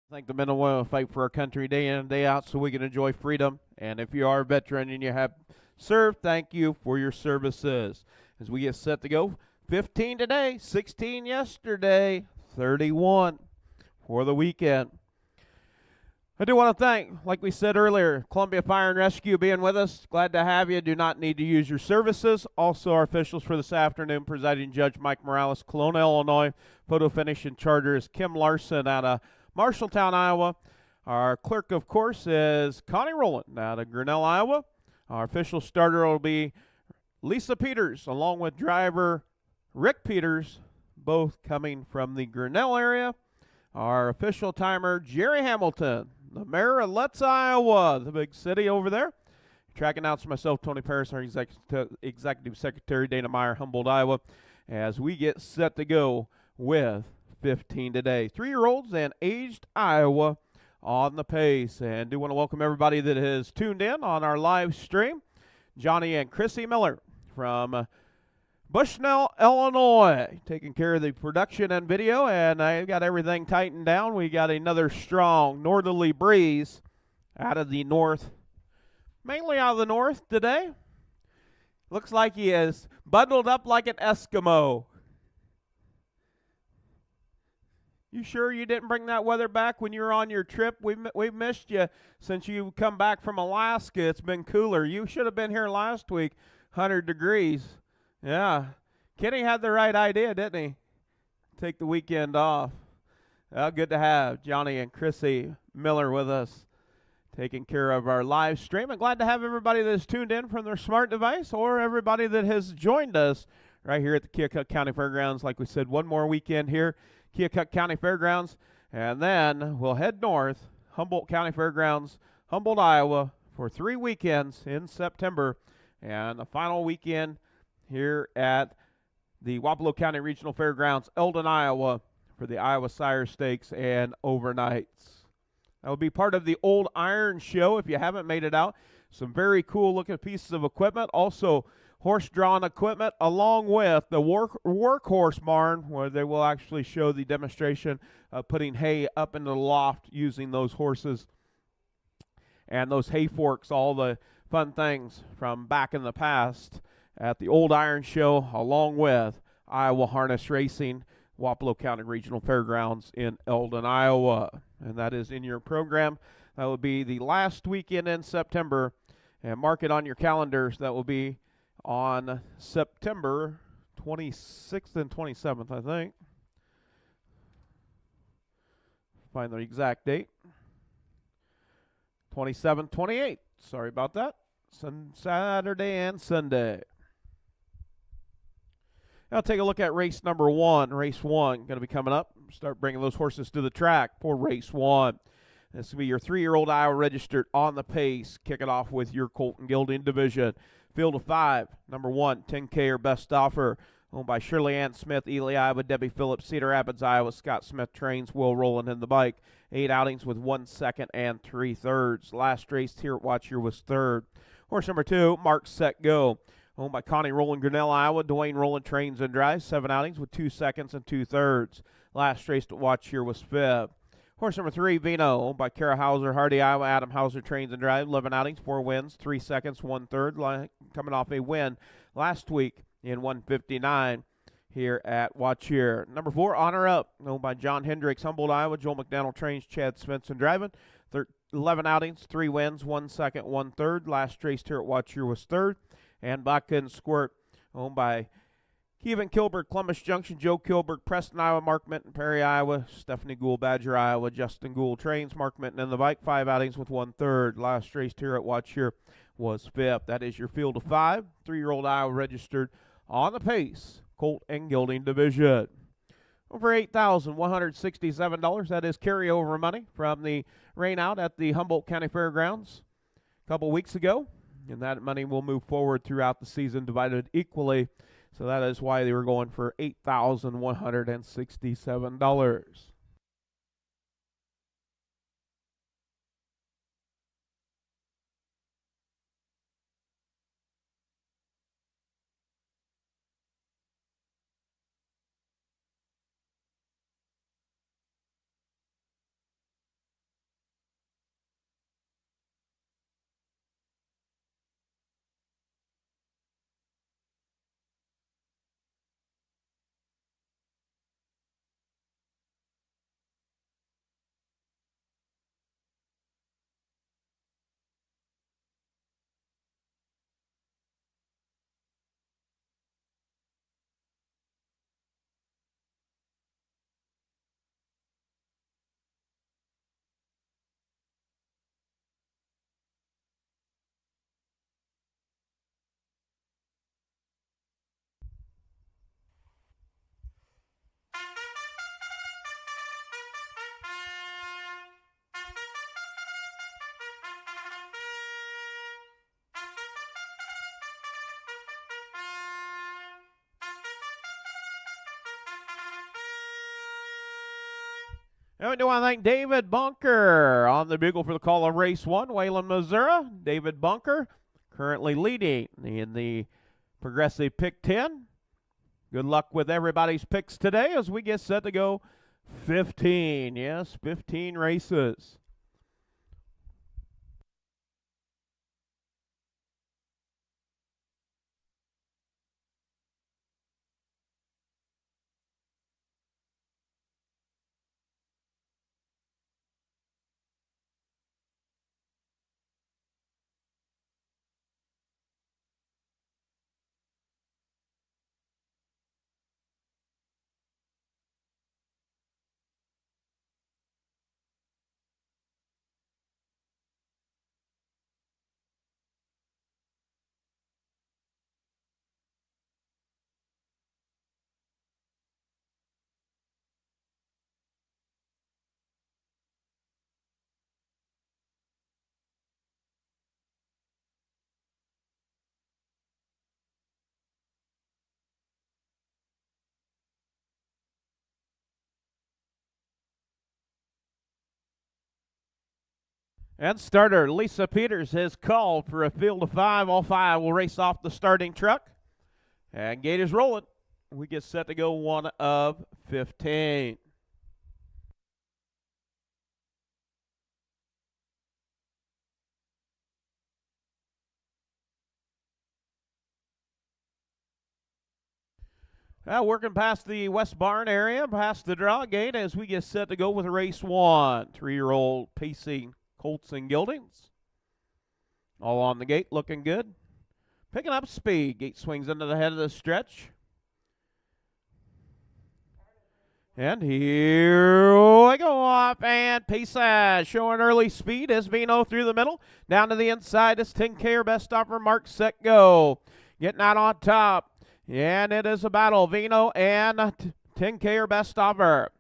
Thank the men and women who fight for our country day in and day out so we can enjoy freedom. And if you are a veteran and you have served, thank you for your services. As we get set to go, 15 today, 16 yesterday, 31 for the weekend. I do want to thank, like we said earlier, Columbia Fire and Rescue being with us. Glad to have you. Do not need to use your services. Also, our officials for this afternoon, presiding Judge Mike Morales, Kelowna, Illinois. Photo finish and charger is Kim Larson out of Marshalltown, Iowa. Our clerk, of course, is Connie Rowland out of Grinnell, Iowa. Our official starter will be Lisa Peters, along with driver Rick Peters, both coming from the Grinnell area. Our official timer, Jerry Hamilton, the mayor of Letts, Iowa, the big city over there. Track announcer myself, Tony Paris, our executive secretary, Dana Meyer, Humboldt, Iowa, as we get set to go with 15 today. 3-year-olds and aged Iowa on the pace. And do want to welcome everybody that has tuned in on our live stream. Johnny and Chrissy Miller from Bushnell, Illinois, taking care of the production and video, and I've got everything tightened down. We got another strong northerly breeze out of the north, mainly out of the north today. Looks like he is bundled up like an Eskimo. You sure you didn't bring that weather back when you were on your trip? We missed you since you come back from Alaska. It's been cooler. You should have been here last week, 100 degrees. Yeah, Kenny had the right idea, didn't he? Take the weekend off. Well, good to have Johnny and Chrissy Miller with us, taking care of our live stream. I'm glad to have everybody that's tuned in from their smart device or everybody that has joined us right here at the Keokuk County Fairgrounds. Like we said, one more weekend here, Keokuk County Fairgrounds, and then we'll head north, Humboldt County Fairgrounds, Humboldt, Iowa, for 3 weekends in September, and the final weekend here at the Wapello County Regional Fairgrounds, Eldon, Iowa, for the Iowa Sire Stakes and overnights. That will be part of the Old Iron Show if you haven't made it out. Some very cool looking pieces of equipment, also horse-drawn equipment, along with the workhorse barn, where they will actually show the demonstration of putting hay up into the loft using those horses and those hay forks, all the fun things from back in the past at the Old Iron Show, along with Iowa Harness Racing, Wapello County Regional Fairgrounds in Eldon, Iowa. And that is in your program. That will be the last weekend in September. And mark it on your calendars. That will be on September 26th and 27th, I think. Find the exact date. 27th, 28th. Sorry about that. Saturday and Sunday. Now take a look at race number 1. Race 1 going to be coming up. Start bringing those horses to the track for race 1. This will be your 3-year-old Iowa registered on the pace. Kick it off with your Colt and Gelding division. Field of 5. Number 1, 10K or Best Offer, owned by Shirley Ann Smith, Ely, Iowa, Debbie Phillips, Cedar Rapids, Iowa. Scott Smith trains, Will Rowland in the bike. 8 outings with 1 second and 3/3. Last race here at Watch Here was 3rd. Horse number 2, Mark Set Go, owned by Connie Rowland, Grinnell, Iowa. Dwayne Rowland trains and drives. 7 outings with 2 seconds and 2/3. Last race to watch here was 5th. Horse number 3, Vino, owned by Kara Hauser, Hardy, Iowa. Adam Hauser trains and drives. 11 outings, 4 wins, 3 seconds, 1/3. Coming off a win last week in 159 here at Watch Here. Number 4, Honor Up, owned by John Hendricks, Humboldt, Iowa. Joel McDonald trains, Chad Svensson driving. 11 outings, 3 wins, 1 second, 1/3. Last race here at Watch Here was 3rd. And Vodka and Squirt, owned by Kevin Kilberg, Columbus Junction, Joe Kilberg, Preston, Iowa, Mark Minton, Perry, Iowa, Stephanie Gould, Badger, Iowa, Justin Gould trains, Mark Minton in the bike. 5 outings with 1/3. Last race here at Watch Here was 5th. That is your field of 5. 3-year-old Iowa registered on the pace, Colt and Gelding division. Over $8,167. That is carryover money from the rain out at the Humboldt County Fairgrounds a couple weeks ago. And that money will move forward throughout the season, divided equally. So that is why they were going for $8,167. And we do want to thank David Bunker on the bugle for the call of race 1, Wayland, Missouri. David Bunker currently leading in the Progressive Pick 10. Good luck with everybody's picks today as we get set to go 15. Yes, 15 races. And starter Lisa Peters has called for a field of 5. All 5 will race off the starting truck. And gate is rolling. We get set to go 1 of 15. Now working past the West Barn area, past the draw gate as we get set to go with race 1. 3-year-old Pacing Colts and Gildings. All on the gate, looking good. Picking up speed. Gate swings into the head of the stretch. And here we go off, and Pace showing early speed as Vino through the middle. Down to the inside is 10K or best offer, Mark, set, go. Getting out on top. And it is a battle, Vino and 10K or best offer.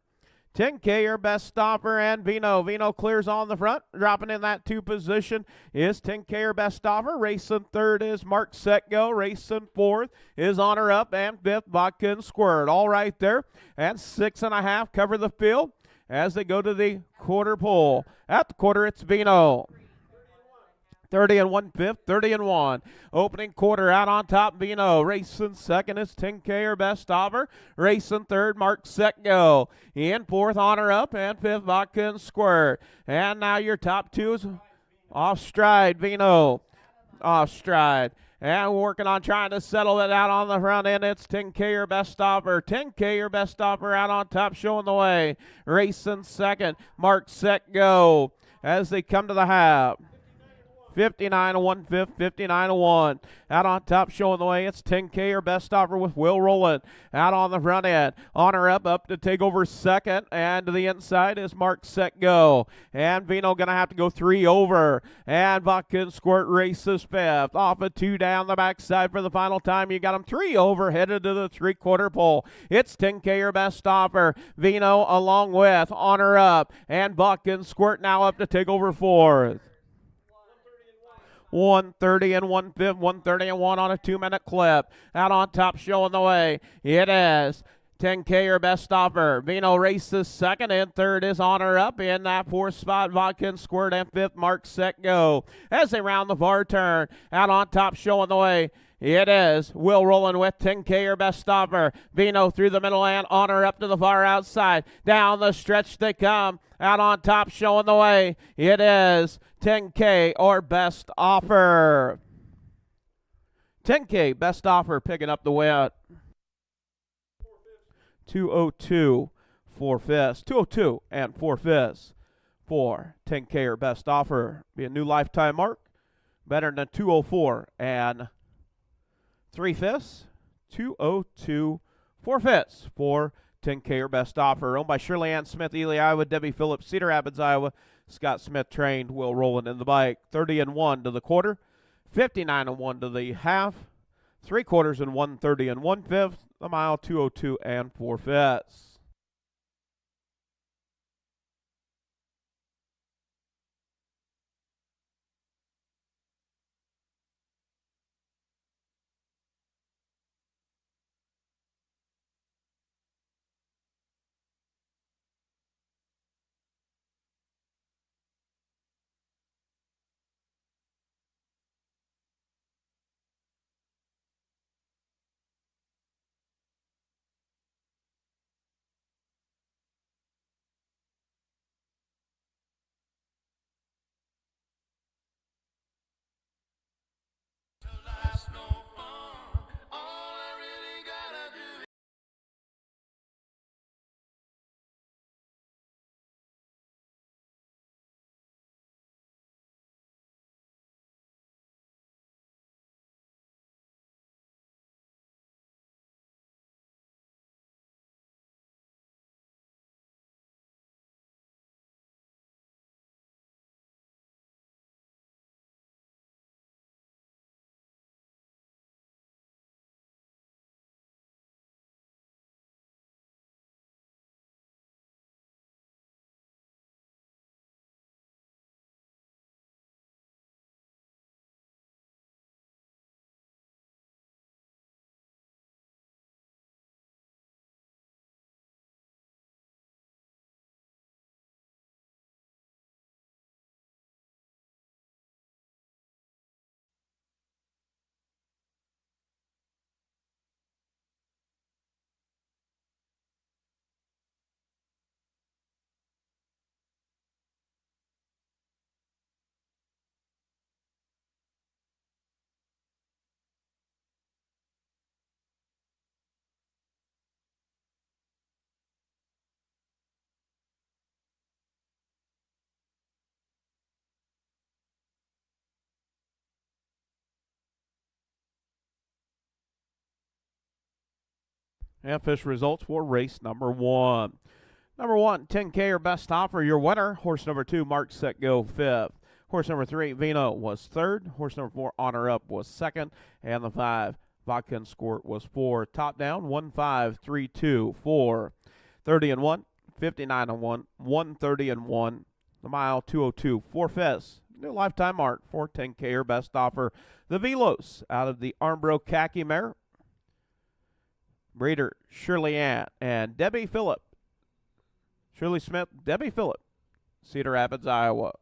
10K or best offer and Vino. Vino clears on the front. Dropping in that 2 position is 10K or best offer. Racing third is Mark, set, go. Racing fourth is Honor Up, and fifth Vodka and Squirt. All right there. And 6.5 cover the field as they go to the quarter pole. At the quarter, it's Vino. 30 and 1/5, 30 and 1. Opening quarter out on top, Vino. Racing second is 10K or best offer. Racing third, Mark, set, go. In fourth, Honor Up, and fifth, Vodka and Squirt. And now your top 2 is off stride, Vino. Off stride. And working on trying to settle it out on the front end. It's 10K or best offer. 10K or best offer out on top, showing the way. Racing second, Mark, set, go. As they come to the half. 59 and 1/5, 59 and 1. Out on top, showing the way. It's 10K or best offer with Will rolling. Out on the front end. Honor up to take over second. And to the inside is Mark, set, go. And Vino going to have to go 3 over. And Vodka and Squirt races fifth. Off a 2 down the backside for the final time. You got him 3 over, headed to the 3/4 pole. It's 10K or best offer. Vino along with Honor Up. And Vodka and Squirt now up to take over fourth. 130 and 1/5, 130 and 1 on a 2-minute clip. Out on top, showing the way. It is 10K or best offer. Vino races second, and third is Honor Up. In that 4th spot, Vodka and Squirt, and 5th, Mark, set, go. As they round the far turn, out on top, showing the way. It is Will rolling with 10K or best offer. Vino through the middle and Honor Up to the far outside. Down the stretch they come. Out on top, showing the way. It is 10K or best offer. 10K best offer picking up the win. 202 4/5. 202 and 4/5 for 10K or best offer. Be a new lifetime mark. Better than 204 and 3/5. 202 4/5 for 10K or best offer. Owned by Shirley Ann Smith, Ely, Iowa. Debbie Phillips, Cedar Rapids, Iowa. Scott Smith trained. Will rolling in the bike. 30 and 1 to the quarter. 59 and 1 to the half. 3/4 and 130 and 1/5. The mile, 202 and 4/5. And official results for race number 1. Number 1, 10K or best offer, your winner. Horse number 2, Mark Set Go, 5th. Horse number 3, Vino, was 3rd. Horse number 4, Honor Up, was 2nd. And the 5, Vodka and Squirt, was 4. Top down, 1, 5, 3, 2, 4. 30 and 1, 59 and 1, 130 and 1. The mile, 202, 4 fifths. New lifetime mark for 10K or best offer. The Velos out of the Armbro Khaki Mare. Breeder Shirley Ann and Debbie Phillip. Shirley Smith, Debbie Phillip, Cedar Rapids, Iowa.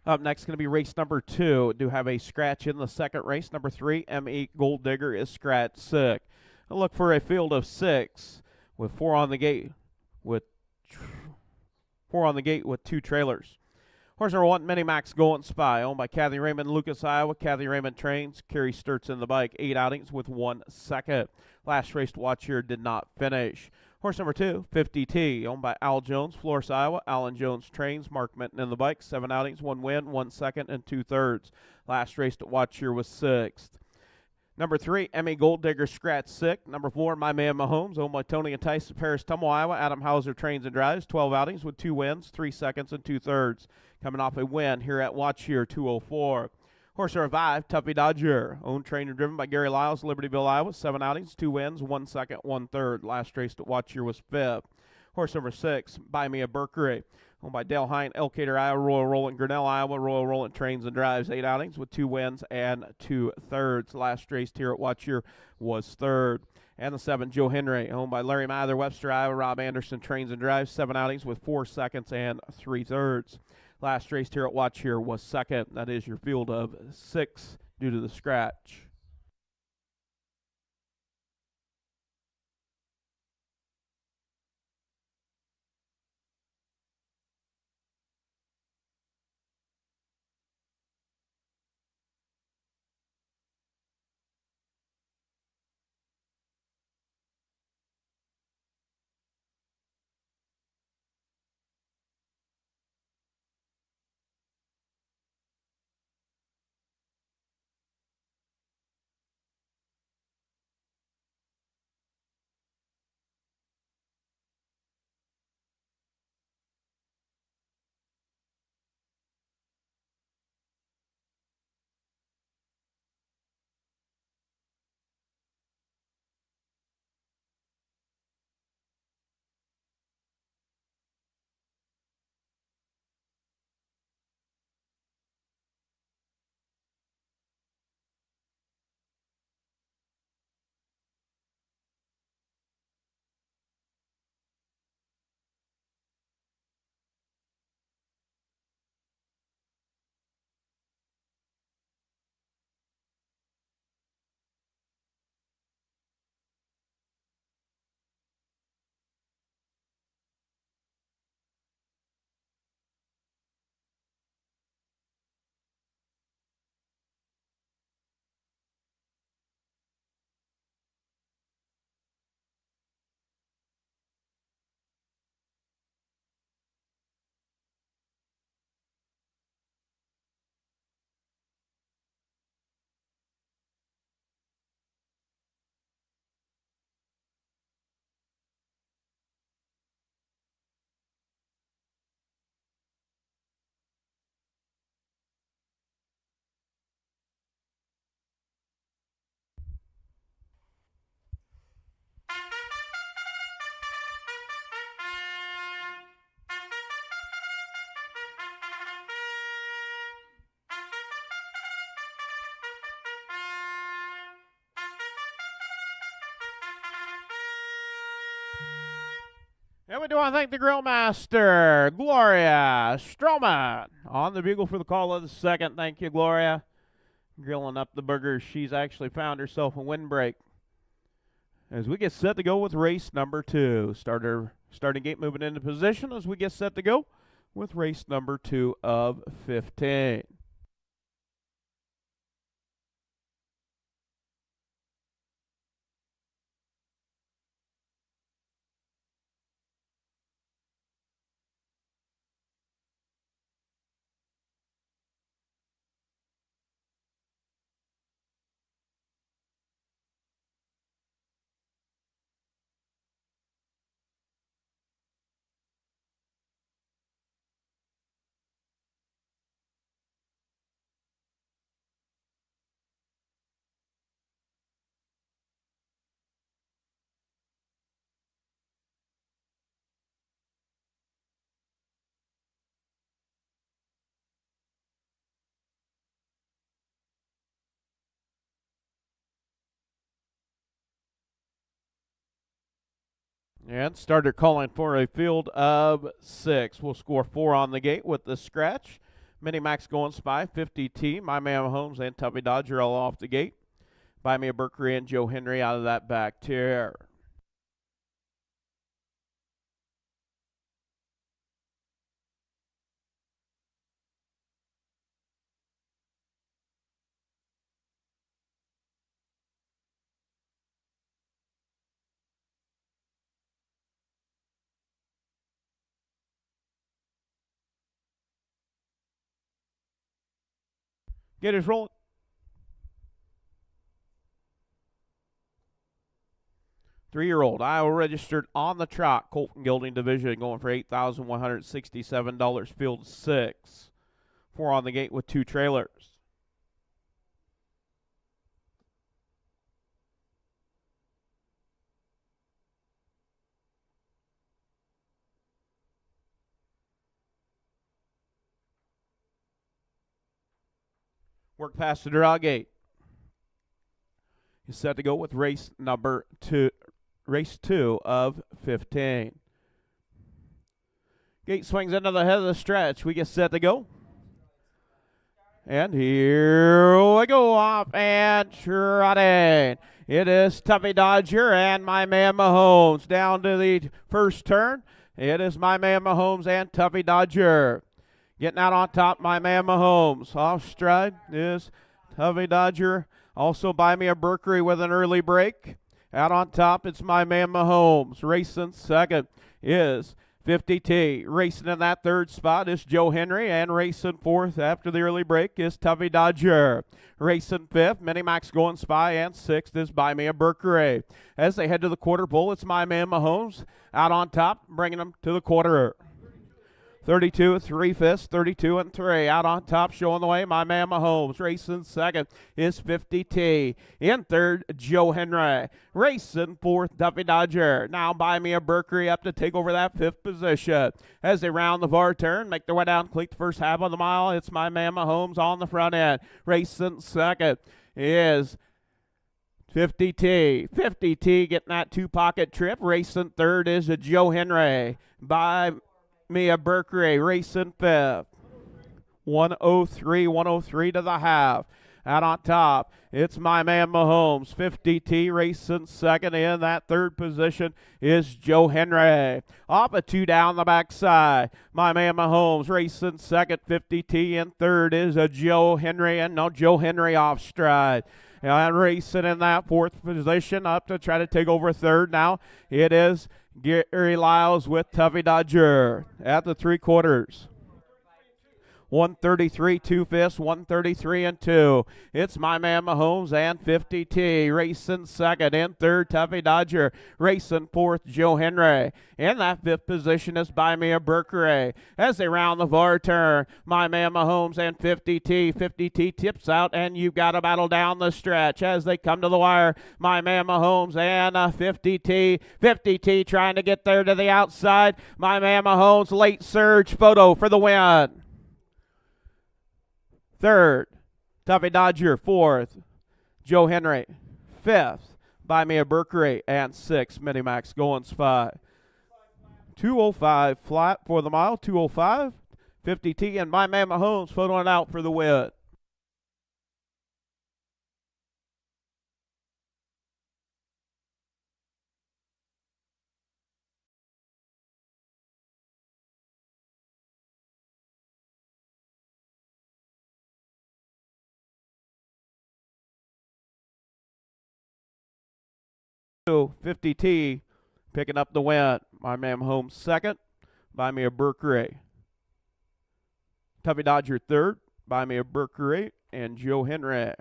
Up next, going to be race number 2. Do have a scratch in the second race. Number 3, M8 Gold Digger, is scratch sick. I'll look for a field of 6 with 4 on the gate with 2 trailers. Horse number 1, Minimax Going Spy, owned by Kathy Raymond, Lucas, Iowa. Kathy Raymond trains. Carrie Sturts in the bike. 8 outings with 1 second. Last race to watch here did not finish. Horse number 2, 50T, owned by Al Jones, Florence, Iowa. Alan Jones trains. Mark Minton in the bike. 7 outings, 1 win, 1 second, and 2/3. Last race to watch here was 6th. Number 3, Emmy Gold Digger, scratch sick. Number 4, My Man Mahomes, owned by Tony and Tyson, Paris, Tummel, Iowa. Adam Hauser trains and drives. 12 outings with 2 wins, 3 seconds, and 2/3. Coming off a win here at Watch Here, 204. Horse number 5, Tuffy Dodger, owned, trained, and driven by Gary Lyles, Libertyville, Iowa. 7 outings, 2 wins, 1 second, 1/3. Last race to watch here was 5th. Horse number 6, Buy Me a Berkery, owned by Dale Hine, Elkader, Iowa. Royal Roland, Grinnell, Iowa. Royal Roland trains and drives. 8 outings with 2 wins and 2/3. Last race here at Watch Here was 3rd. And the 7, Joe Henry, owned by Larry Mather, Webster, Iowa. Rob Anderson trains and drives. 7 outings with 4 seconds and 3/3. Last race here at Watch Here was 2nd. That is your field of 6 due to the scratch. And we do want to thank the grill master, Gloria Stroman, on the bugle for the call of the second. Thank you, Gloria. Grilling up the burgers. She's actually found herself a windbreak. As we get set to go with race number 2. Starting gate moving into position as we get set to go with race number 2 of 15. And starter calling for a field of 6. We'll score 4 on the gate with the scratch. Mini Max going spy, 50T, My Man Holmes and Tuffy Dodger all off the gate. Buy Me a Berkery and Joe Henry out of that back tier. Get us rolling. Three-year-old Iowa registered on the trot. Colton Gilding division going for $8,167. Field 6. 4 on the gate with 2 trailers. Work past the draw gate. He's set to go with race 2 of 15. Gate swings into the head of the stretch. We get set to go. And here we go, off and trotting. It is Tuffy Dodger and My Man Mahomes down to the first turn. It is My Man Mahomes and Tuffy Dodger. Getting out on top, My Man Mahomes. Off stride is Tuffy Dodger. Also Buy Me a Berkery with an early break. Out on top, it's My Man Mahomes. Racing second is 50T. Racing in that third spot is Joe Henry. And racing fourth after the early break is Tuffy Dodger. Racing fifth, Mini Max going spy. And sixth is Buy Me a Berkery. As they head to the quarter pole, it's My Man Mahomes. Out on top, bringing them to the quarter. 32 3/5, 32 and 3. Out on top, showing the way, My Man Mahomes. Racing second is 50T. In third, Joe Henry. Racing fourth, Tuffy Dodger. Now Buy Me a Berkery up to take over that fifth position. As they round the VAR turn, make their way down, complete the first half of the mile. It's My Man Mahomes on the front end. Racing second is 50T. 50T getting that two-pocket trip. Racing third is a Joe Henry. Buy Me a Berkery racing fifth. 103 to the half. Out on top, it's My Man Mahomes. 50T racing second. In that third position is Joe Henry. Off a 2 down the backside. My Man Mahomes racing second. 50T in third is a Joe Henry. And no, Joe Henry off stride. And racing in that fourth position up to try to take over third now. It is Gary Lyles with Tuffy Dodger at the 3/4. 133 2/5, 133 and 2. It's My Man Mahomes and 50T racing second. In third, Tuffy Dodger. Racing fourth, Joe Henry. In that fifth position is Buy Me a Berkery. As they round the VAR turn, My Man Mahomes and 50T. 50T tips out, and you've got a battle down the stretch as they come to the wire. My Man Mahomes and 50T. 50T trying to get there to the outside. My Man Mahomes late surge photo for the win. Third, Tuffy Dodger. Fourth, Joe Henry. Fifth, Buy Me a Berkery. And sixth, Mini Max going spy. 2:05 flat for the mile. 2:05. 50T and my man Mahomes photoing out for the win. So 50T picking up the win. My man Mahomes second. Buy me a Berkeray. Tuffy Dodger third. Buy me a Berkeray and Joe Henry.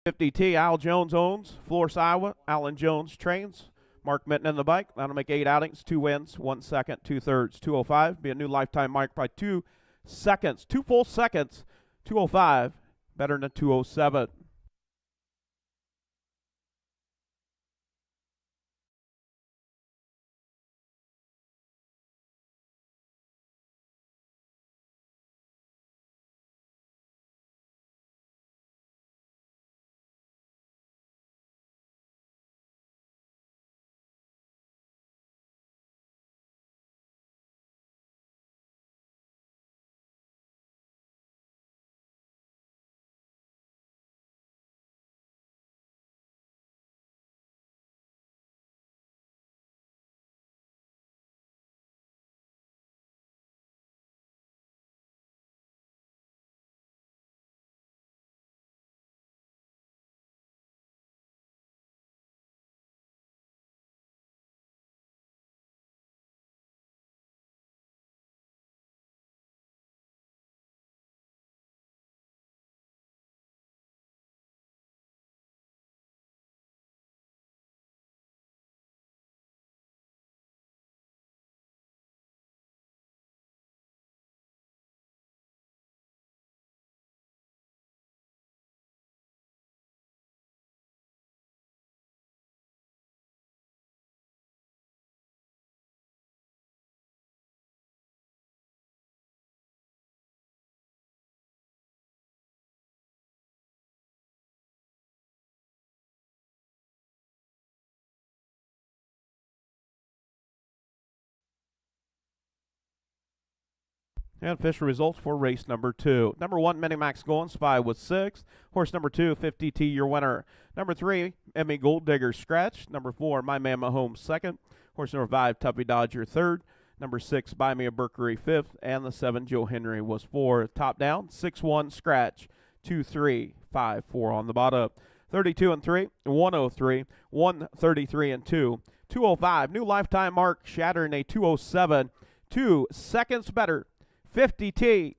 $50T, Al Jones owns. Florence, Iowa. Alan Jones trains. Mark Minton in the bike. That'll make 8 outings, 2 wins, 1 second, 2 thirds. 2:05. Be a new lifetime mark by 2 seconds. 2 full seconds. 2:05. Better than 2:07. And official results for race number 2. Number 1, Minimax Going Spy was 6th. Horse number 2, 50T, your winner. Number 3, Emmy Gold Digger Scratch. Number 4, My Man Mahomes 2nd. Horse number 5, Tuffy Dodger 3rd. Number 6, Buy Me a Berkeray 5th. And the 7, Joe Henry was 4th. Top down, 6-1 Scratch, 2-3, 5-4 on the bottom. 32 and 3, 103, 133 and 2, 205. New lifetime mark, shattering a 207. 2 seconds better. 50T,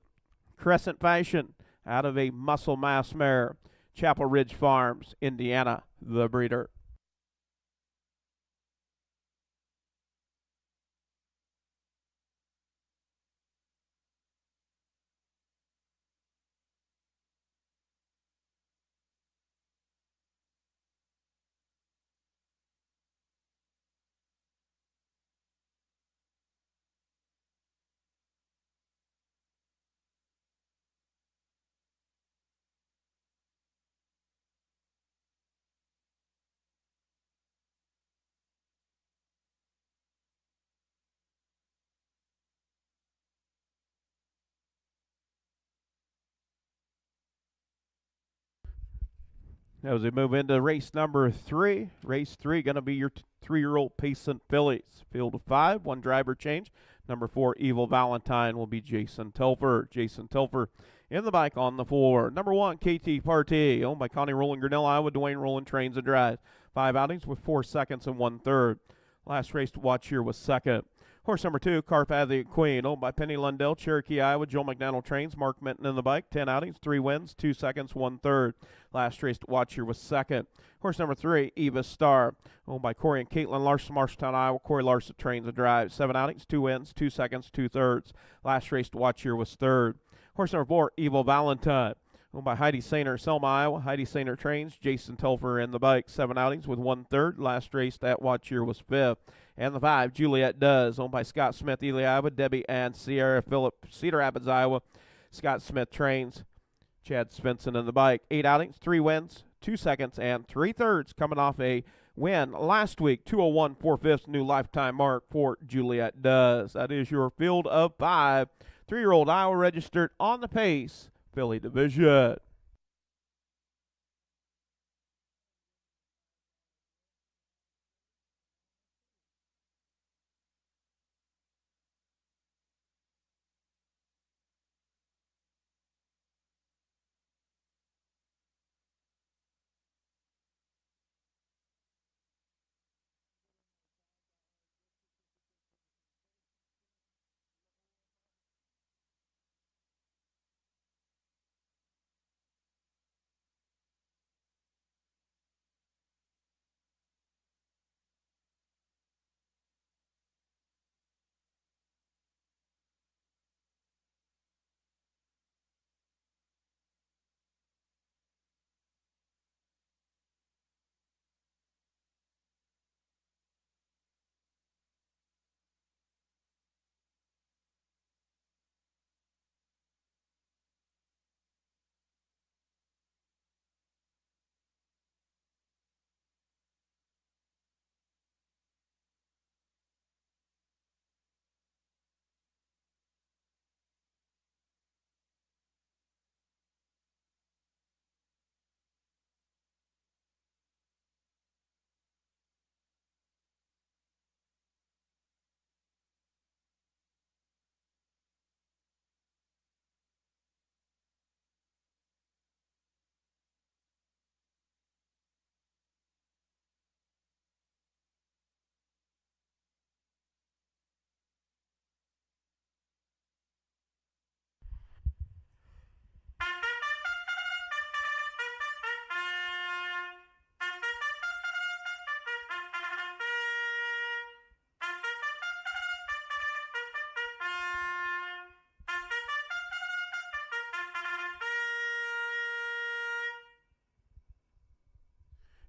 Crescent Fashion, out of a muscle mass mare. Chapel Ridge Farms, Indiana, the breeder. As we move into race number 3, race 3 going to be your 3-year-old Pace and Fillies. Field of 5, 1 driver change. Number 4, Evil Valentine, will be Jason Telfer. Jason Telfer in the bike on the 4. Number 1, KT Party, owned by Connie Rowland, Grinnell, Iowa. Dwayne Rowland trains and drives. 5 outings with 4 seconds and 1 third. Last race to watch here was 2nd. Horse number 2, Carpathian Queen, owned by Penny Lundell, Cherokee, Iowa. Joe McDaniel trains. Mark Minton in the bike. 10 outings, 3 wins, 2 seconds, 1 third. Last race to watch here was 2nd. Horse number 3, Eva Star, owned by Corey and Caitlin Larson, Marshalltown, Iowa. Corey Larson trains and drives. 7 outings, 2 wins, 2 seconds, 2 thirds. Last race to watch here was 3rd. Horse number 4, Evil Valentine, owned by Heidi Sainer, Selma, Iowa. Heidi Sainer trains. Jason Telfer in the bike. 7 outings with 1 third. Last race at watch here was 5th. And the 5, Juliet Does, owned by Scott Smith, Ely, Iowa. Debbie and Sierra Phillip, Cedar Rapids, Iowa. Scott Smith trains. Chad Svensson in the bike. 8 outings, 3 wins, 2 seconds, and 3/3, coming off a win last week. 2:01 4/5, new lifetime mark for Juliet Does. That is your field of 5 3-year-old Iowa registered on the Pace filly division.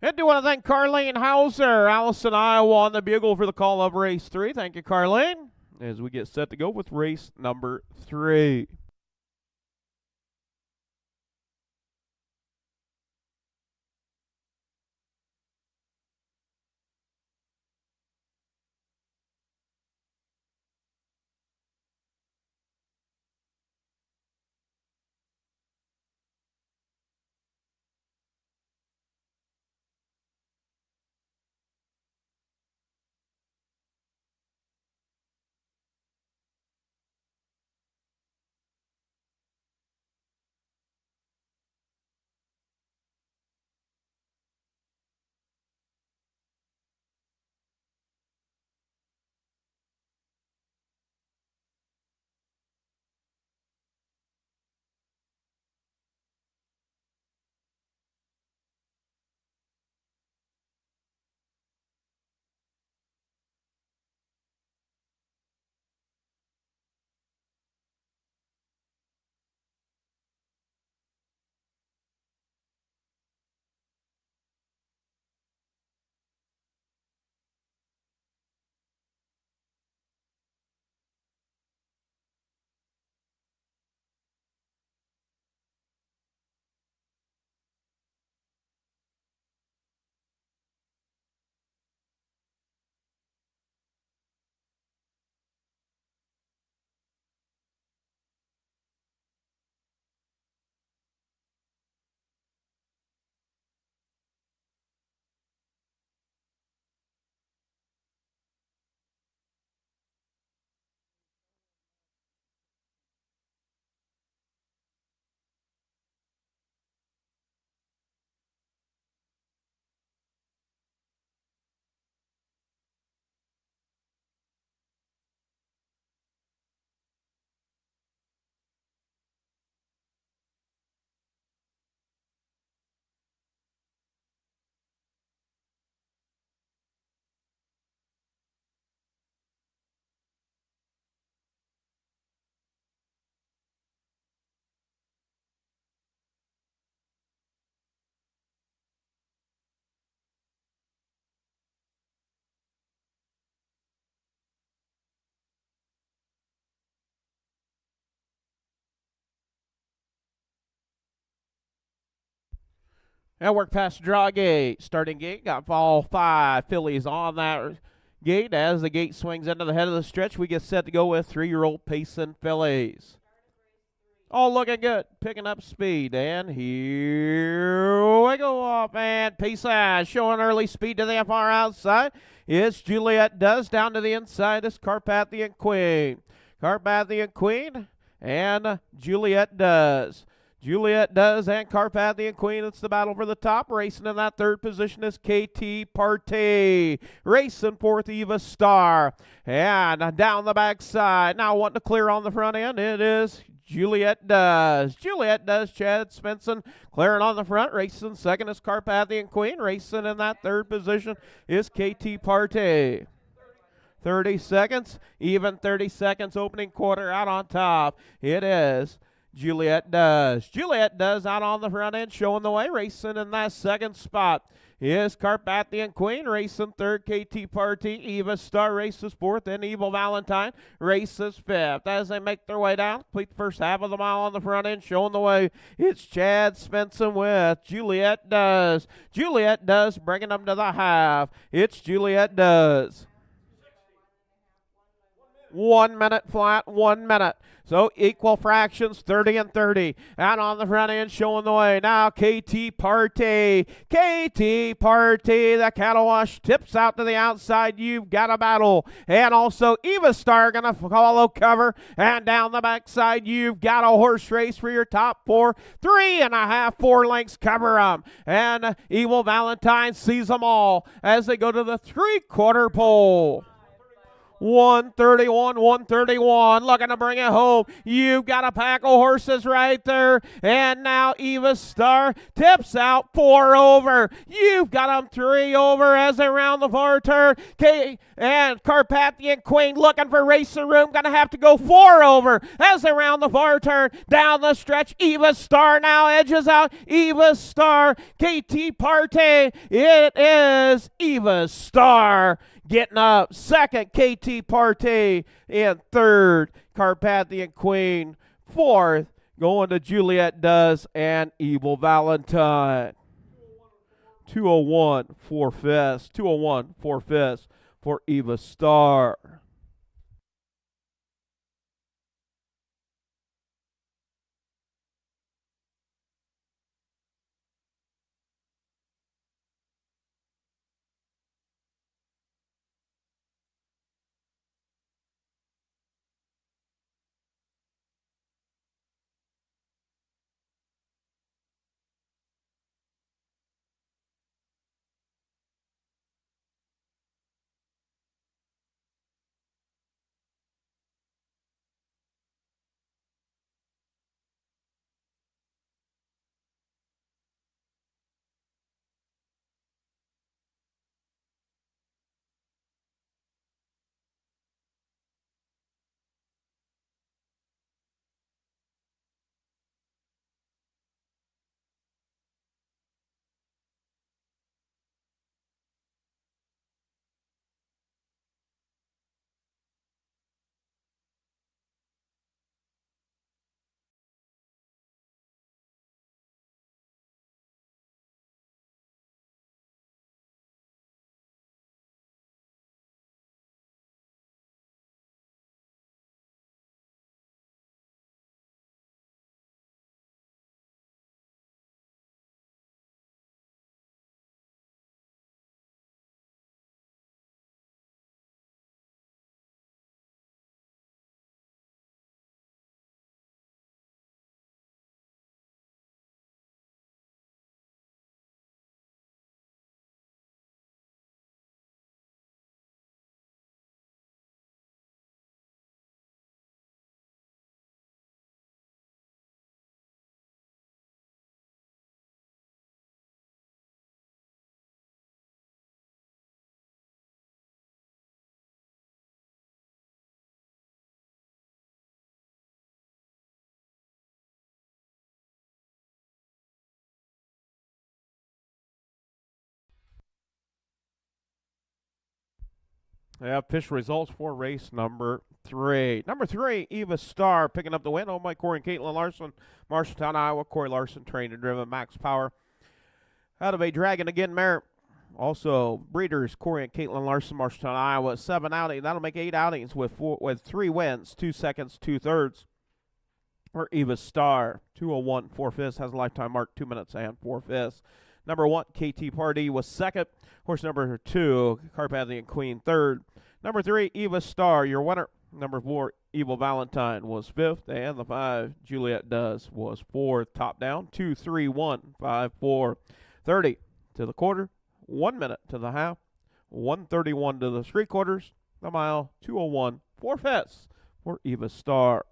And do want to thank Carlene Hauser, Allison, Iowa, on the bugle for the call of race 3. Thank you, Carlene, as we get set to go with race number 3. And work past the draw gate. Starting gate, got all 5 fillies on that gate. As the gate swings into the head of the stretch, we get set to go with 3-year-old Pace and fillies. All looking good, picking up speed, and here we go off, and Pace showing early speed to the far outside. It's Juliet Does down to the inside. It's Carpathian Queen. Carpathian Queen and Juliet Does. Juliet Does and Carpathian Queen. It's the battle for the top. Racing in that third position is KT Partey. Racing fourth, Eva Star. And down the backside, now wanting to clear on the front end, it is Juliet Does. Juliet Does, Chad Svensson clearing on the front. Racing second is Carpathian Queen. Racing in that third position is KT Partey. 30 seconds, even 30 seconds, opening quarter out on top. It is Juliet Does. Juliet Does out on the front end, showing the way. Racing in that second spot is Carpathian Queen. Racing third, KT Partey. Eva Star races fourth, and Evil Valentine races fifth. As they make their way down, complete the first half of the mile on the front end, showing the way. It's Chad Svensson with Juliet Does. Juliet Does bringing them to the half. It's Juliet Does. 1 minute flat, 1 minute. So equal fractions, 30 and 30. Out on the front end, showing the way. Now KT Partey. KT Partey, the cattle wash, tips out to the outside. You've got a battle. And also Eva Star going to follow cover. And down the backside, you've got a horse race for your top 4. 3.5, 4 lengths cover them. And Evil Valentine sees them all as they go to the 3/4 pole. 131, 131, looking to bring it home. You've got a pack of horses right there. And now Eva Star tips out 4 over. You've got them 3 over as they round the far turn. And Carpathian Queen looking for racing room. Going to have to go 4 over as they round the far turn. Down the stretch, Eva Star now edges out. Eva Star, KT Partey. It is Eva Star getting up. Second, KT Partey. And third, Carpathian Queen. Fourth, going to Juliet Does and Evil Valentine. 201 for fifths. 201 for fifths for Eva Star. Yeah, official results for race number 3. Number 3, Eva Star picking up the win. Owned by Corey and Caitlin Larson, Marshalltown, Iowa. Corey Larson, trained and driven, max power. Out of a Dragon Again mare. Also, breeders Corey and Caitlin Larson, Marshalltown, Iowa. 7 outings. That'll make 8 outings with 3 wins, 2 seconds, 2/3. For Eva Star, 2:01 4/5, has a lifetime mark 2 minutes and 4/5. Number 1, KT Party was second. Horse number 2, Carpathian Queen, third. Number 3, Eva Star, your winner. Number 4, Evil Valentine was fifth, and the 5, Juliet Does, was fourth. Top down, 2, 3, 1, 5, 4, 30 to the quarter, 1 minute to the half, 1:31 to the 3/4, the mile, 2:01 4/5 for Eva Star.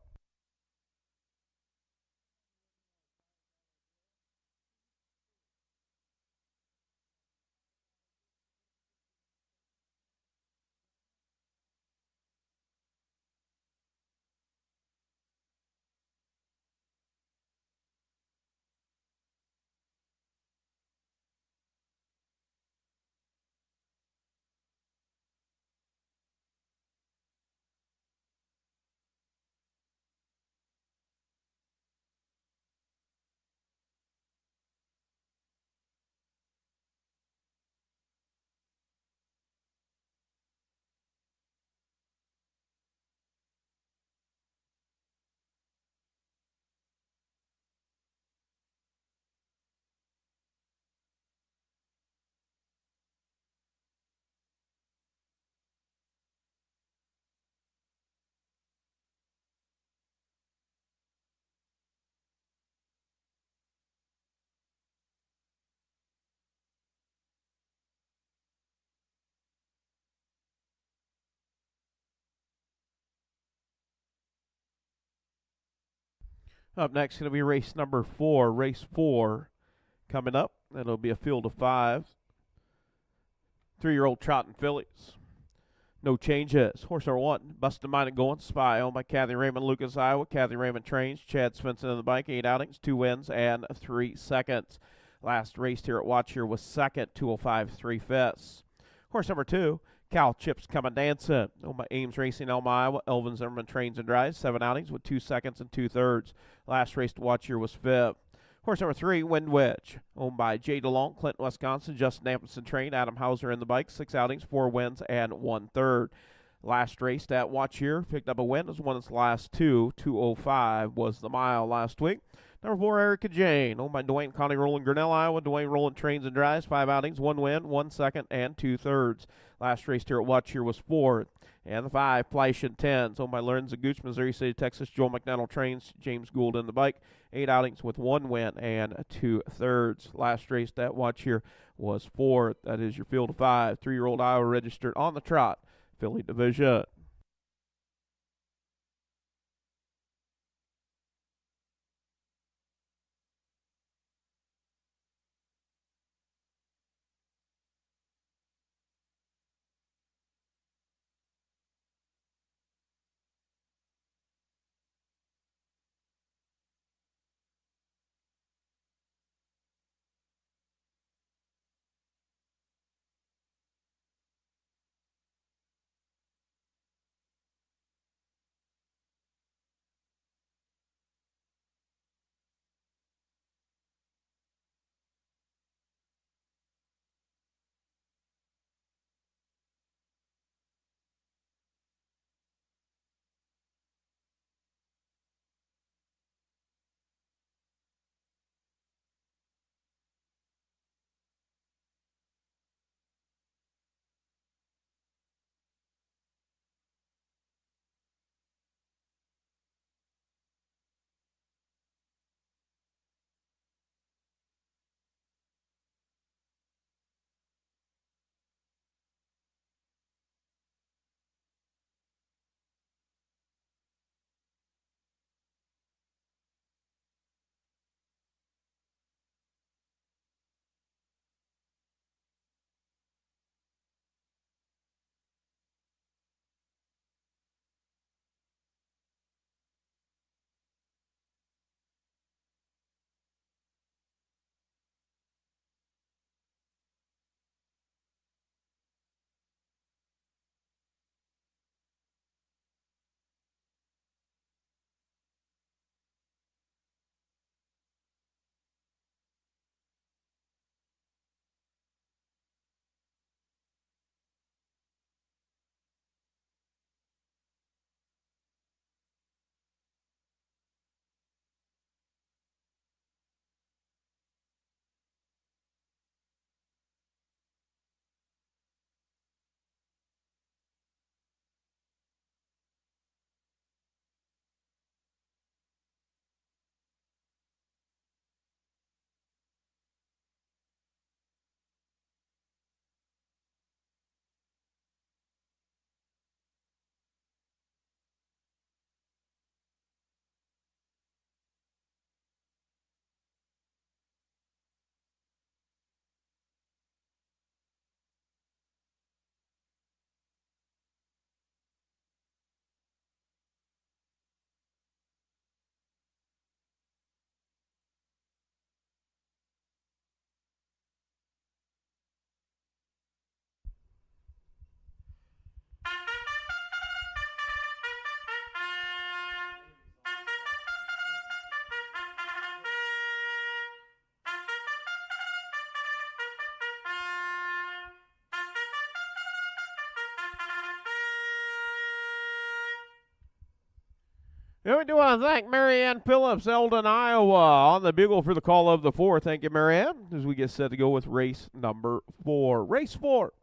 Up next, going to be race number 4. Race 4 coming up. It'll be a field of 5. 3-year-old trotting fillies. No changes. Horse number 1, Bustin' Minded Going, Spy, owned by Kathy Raymond, Lucas, Iowa. Kathy Raymond trains. Chad Svensson in the bike. 8 outings, 2 wins, and 3 seconds. Last raced here at Watch here was second, 2:05 3/5. Horse number 2, Cal Chips Coming Dancing, owned by Ames Racing, Elma, Iowa. Elvin Zimmerman trains and drives. 7 outings with 2 seconds and 2/3. Last race to Watch here was 5th. Horse number 3, Wind Wedge, owned by Jay DeLong, Clinton, Wisconsin. Justin Amundsen trained. Adam Hauser in the bike. 6 outings, 4 wins, and 1/3. Last race at Watch here, picked up a win. It was one of its last 2. 2:05 was the mile last week. Number 4, Erica Jane, owned by Dwayne Connie Rowland, Grinnell, Iowa. Dwayne Rowland trains and drives. 5 outings, 1 win, 1 second, and 2/3. Last race here at Watch here was 4th. And the 5, Flash and Tens, owned by Lorenzo Gooch, Missouri City, Texas. Joel McDonald trains. James Gould in the bike. 8 outings with 1 win and 2/3. Last race at Watch here was 4th. That is your field of 5. 3-year-old Iowa registered on the trot. Philly division. And we do want to thank Marianne Phillips, Eldon, Iowa, on the bugle for the call of the 4. Thank you, Marianne, as we get set to go with race number 4. Race 4,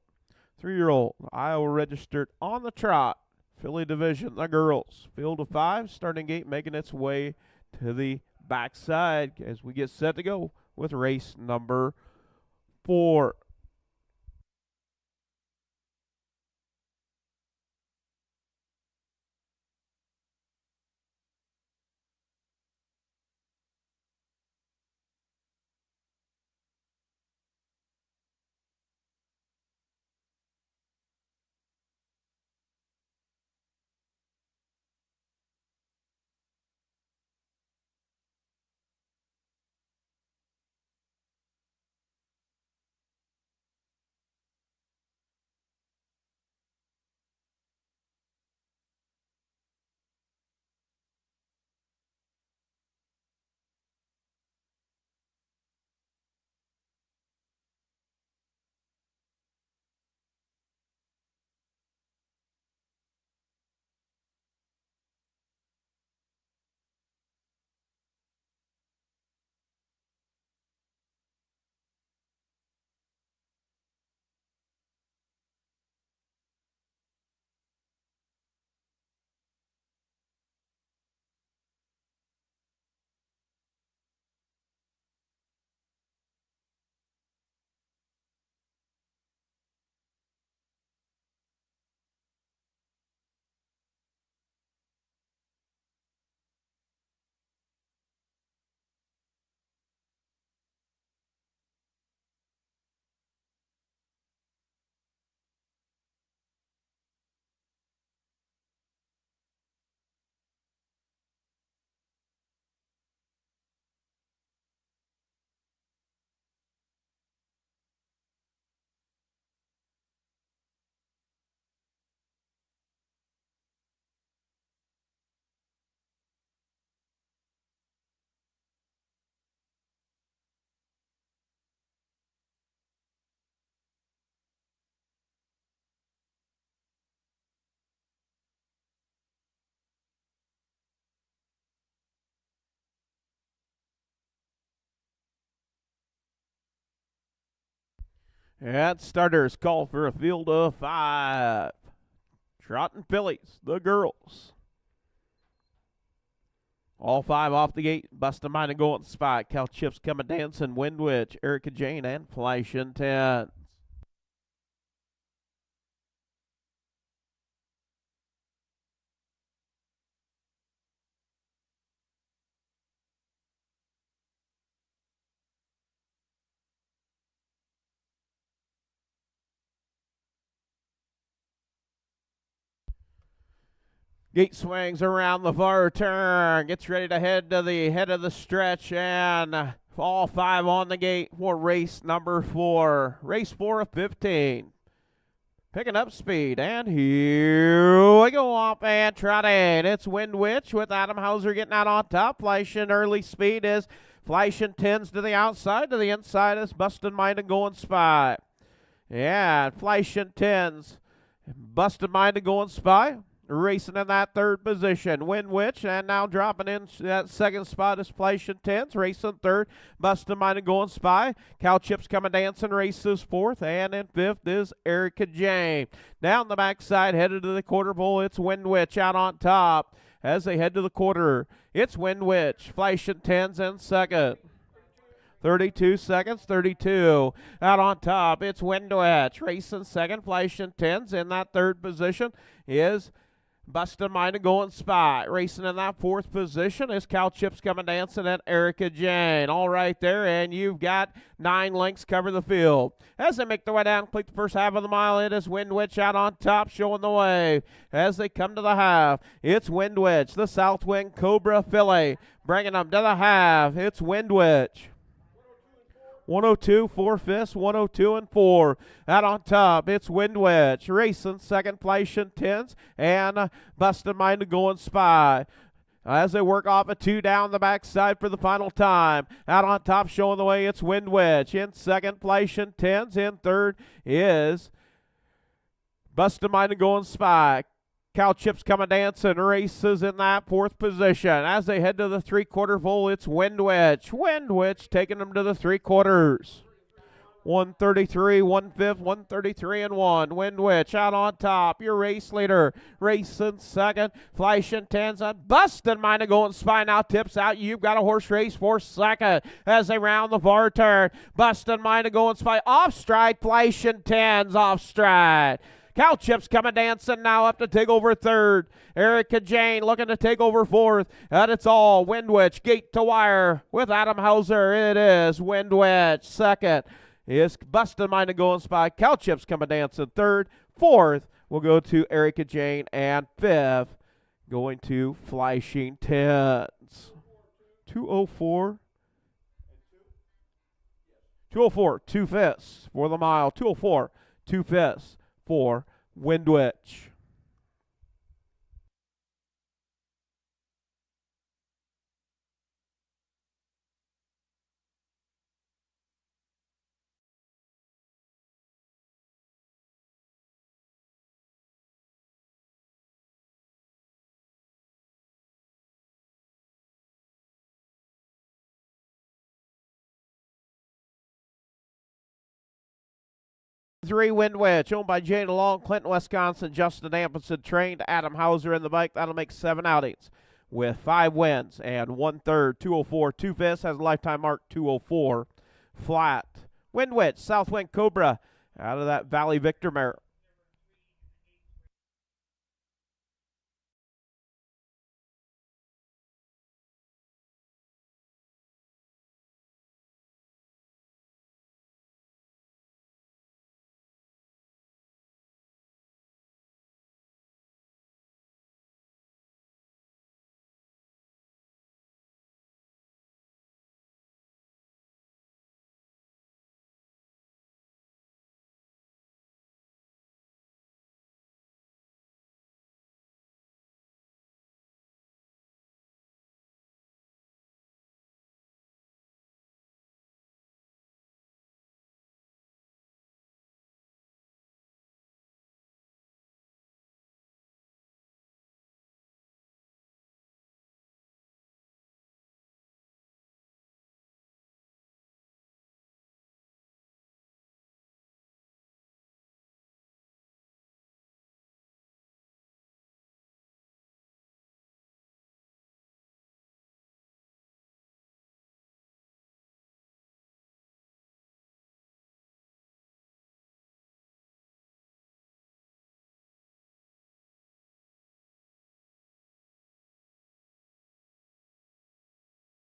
3-year-old, Iowa registered on the trot. Filly division, the girls. Field of 5, starting gate making its way to the backside as we get set to go with race number 4. And starters call for a field of 5. Trotting fillies, the girls. All 5 off the gate. Bustin' Mine and going spot. Cal Chips coming dancing. Wind Witch, Erica Jane, and Flashing 10. Gate swings around the far turn. Gets ready to head to the head of the stretch. And all 5 on the gate for race number 4. Race 4 of 15. Picking up speed. And here we go off and trotting. It's Wind Witch with Adam Hauser getting out on top. Flashing early speed is Flashing 10s to the outside. To the inside is Bustin' Mind and Going Spy. Yeah, Flashing 10s. Bustin' Mind and Going Spy. Racing in that 3rd position, Wind Witch, and now dropping in that 2nd spot is Flashing 10s, racing 3rd, Bustin' Mine and Going Spy. Cow Chips coming dancing, races 4th, and in 5th is Erica Jane. Down the backside, headed to the quarter pole, it's Wind Witch out on top. As they head to the quarter, it's Wind Witch, Flashing 10s in 2nd. 32 seconds, 32. Out on top, it's Wind Witch, racing 2nd, Flashing 10s. In that 3rd position is Bustin' Mine and Going Spy. Racing in that 4th position is Cow Chips coming dancing and Erica Jane. All right there, and you've got 9 lengths cover the field. As they make their way down, complete the first half of the mile, it is Wind Witch out on top, showing the way. As they come to the half, it's Wind Witch, the South Wind Cobra filly, bringing them to the half. It's Wind Witch. 102, 4/5, 102 and 4. Out on top, it's Wind Witch. Racing 2nd, Flashing 10s, and Bustin' Mine and Going Spy. As they work off a 2 down the backside for the final time. Out on top, showing the way, it's Wind Witch. In 2nd, Flashing 10s. In 3rd is Bustin' Mine and Going Spy. Cow Chips Coming Dancing races in that fourth position. As they head to the three-quarter pole, it's Wind Witch. Wind Witch taking them to the three-quarters. 133, 1/5, 133 and 1. Wind Witch out on top. Your race leader. Racing second. Flashing tens on Bustin' Mine to Golden Spy now tips out. You've got a horse race for second as they round the far turn. Bustin' Mine to Golden Spy off stride. Flashing tens off stride. Cow Chips Coming Dancing now up to take over third. Erica Jane looking to take over fourth. And it's all Wind Witch gate to wire with Adam Hauser. It is Wind Witch second. Is Bustin' Mine to Golden Spy. Cow Chips Coming Dancing third. Fourth will go to Erica Jane. And fifth going to Flashing Tens. 204. 204, 2/5 for the mile. 204, 2/5 for Wind Witch. Three Wind Witch, owned by Jane Long, Clinton, Wisconsin. Justin Amundsen trained. Adam Hauser in the bike. That'll make 7 outings with 5 wins and 1/3. 204, 2/5 has a lifetime mark 204 flat. Wind Witch, Southwind Cobra out of that Valley Victor mare.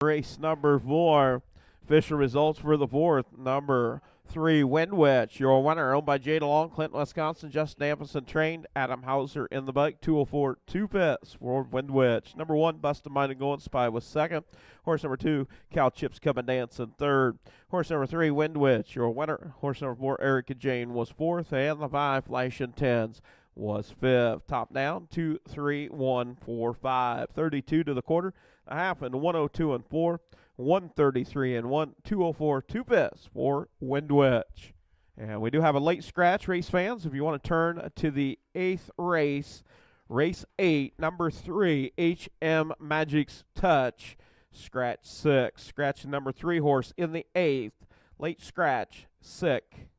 Race number 4. Official results for the fourth. Number 3, Wind Witch. Your winner, owned by Jay DeLong, Clinton, Wisconsin. Justin Amundsen trained. Adam Hauser in the bike. 204, 2/5 for Wind Witch. Number 1, Bustin' Mine to Golden Spy was second. Horse number 2, Cow Chips Coming Dancing third. Horse number 3, Wind Witch. Your winner. Horse number 4, Erica Jane was fourth. And the 5, Flashing Tens was fifth. Top down, 2, 3, 1, 4, 5. 32 to the quarter. A half and 102 and 4, 133 and 1, 204, 2/5 for Wind Witch. And we do have a late scratch, race fans. If you want to turn to the 8th race, race 8, number 3, HM Magic's Touch, scratch 6. Scratch number 3 horse in the 8th, late scratch, sick.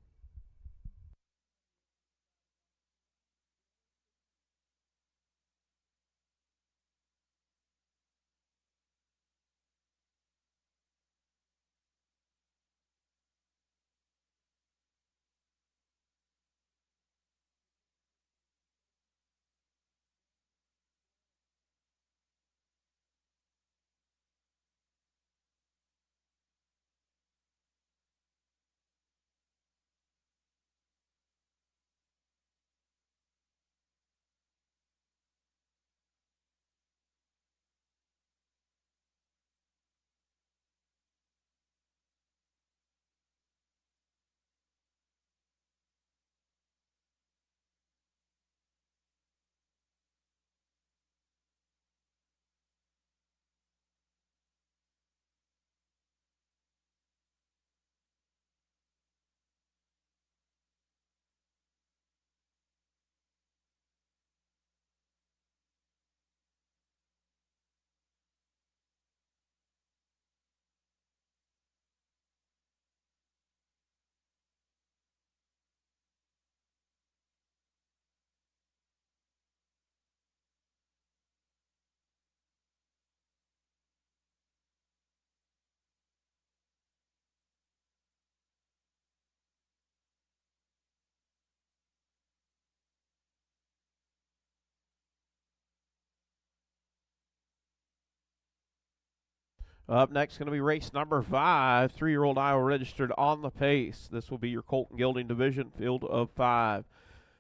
Up next, going to be race number 5. 3-year-old Iowa registered on the pace. This will be your Colt and Gelding division, field of 5.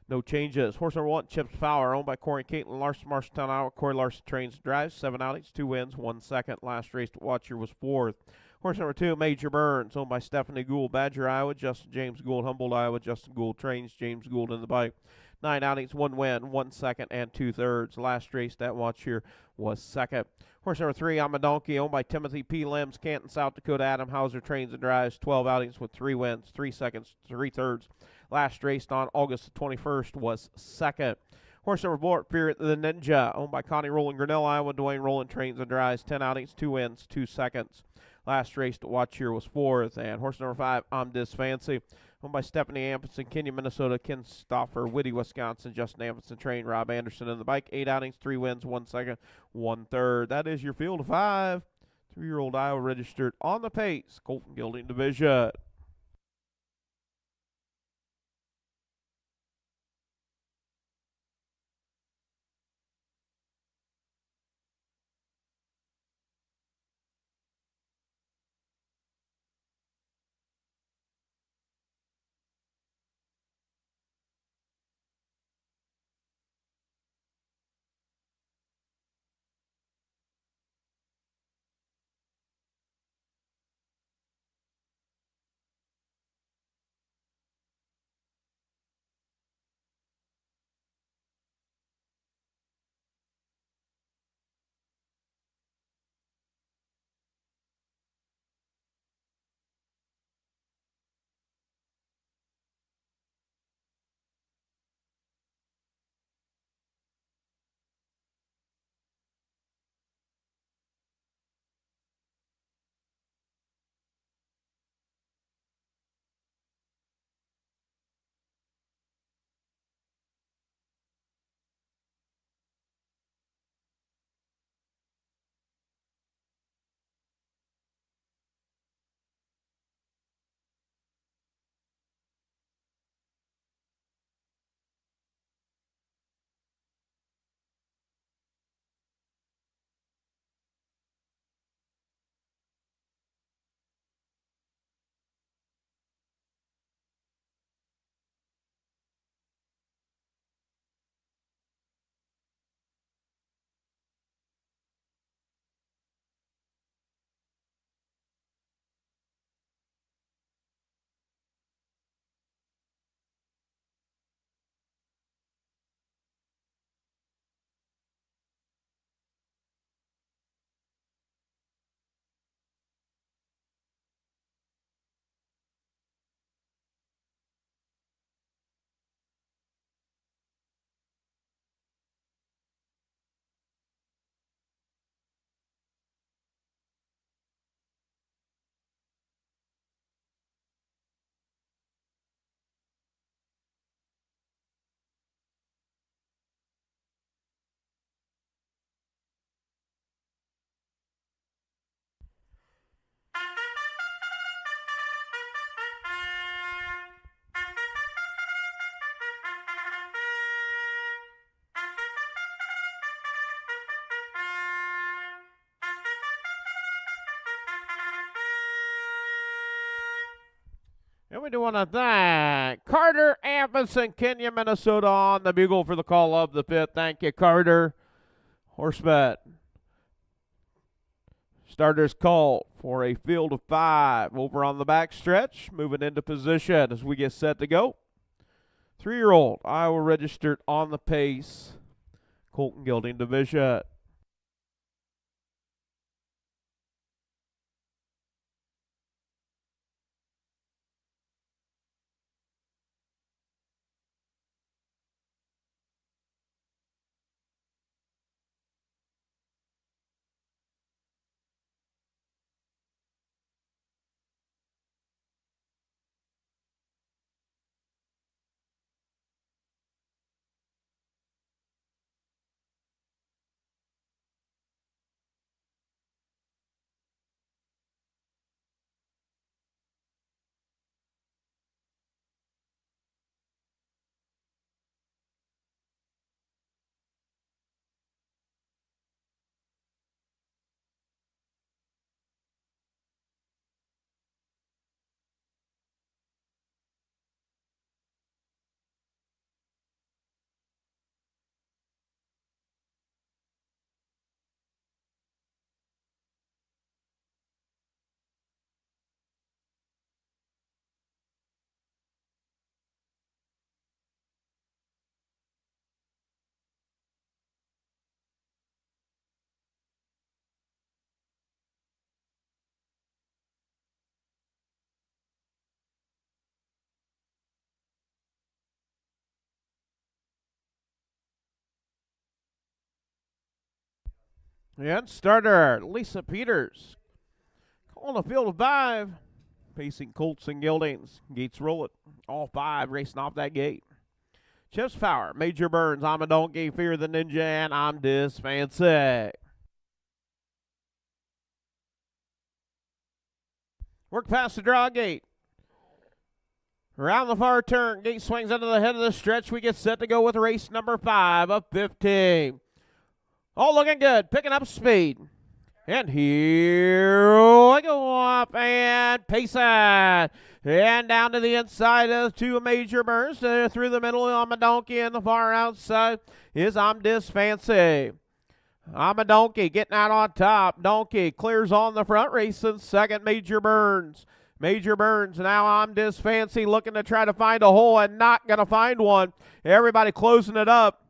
No changes. Horse number 1, Chips Power, owned by Corey and Caitlin Larson, Marshalltown, Iowa. Corey Larson trains and drives. 7 outings, 2 wins, 1 second. Last race to watch here was 4th. Horse number 2, Major Burns, owned by Stephanie Gould, Badger, Iowa. Justin James Gould, Humboldt, Iowa. Justin Gould trains. James Gould in the bike. 9 outings, 1 win, 1 second, and 2/3. Last race that watch here was 2nd. Horse number 3, I'm a Donkey, owned by Timothy P. Lems, Canton, South Dakota. Adam Hauser trains and drives. 12 outings with 3 wins, 3 seconds, 3/3. Last raced on August 21st was 2nd. Horse number 4, Spirit the Ninja, owned by Connie Rowland, Grinnell, Iowa. Dwayne Rowland trains and drives. 10 outings, 2 wins, 2 seconds. Last race to watch here was 4th. And horse number 5, I'm Dis Fancy, owned by Stephanie Amundsen, Kenya, Minnesota. Ken Stoffer, Whitty, Wisconsin. Justin Amundsen trained. Rob Anderson in the bike. 8 outings, 3 wins, 1 second, 1/3. That is your field of 5. 3-year-old Iowa registered on the pace. Colt and Gelding division. And we do want to thank Carter Amundsen, Kenya, Minnesota, on the bugle for the call of the 5th. Thank you, Carter. Horse bet. Starters call for a field of 5 over on the back stretch. Moving into position as we get set to go. 3-year-old Iowa registered on the pace. Colt and Gelding division. And starter, Lisa Peters. Calling the field of 5. Pacing Colts and Geldings. Gates roll it. All 5 racing off that gate. Chips Power, Major Burns, I'm a Donkey, Fear the Ninja, and I'm Dis Fancy. Work past the draw gate. Around the far turn, gate swings into the head of the stretch. We get set to go with race number 5 of 15. All looking good, picking up speed. And here we go up and pace it. And down to the inside of 2 Major Burns. Through the middle, I'm a Donkey, and the far outside is I'm Dis Fancy. I'm a Donkey getting out on top. Donkey clears on the front, racing second, Major Burns. Major Burns, now I'm Dis Fancy looking to try to find a hole and not going to find one. Everybody closing it up.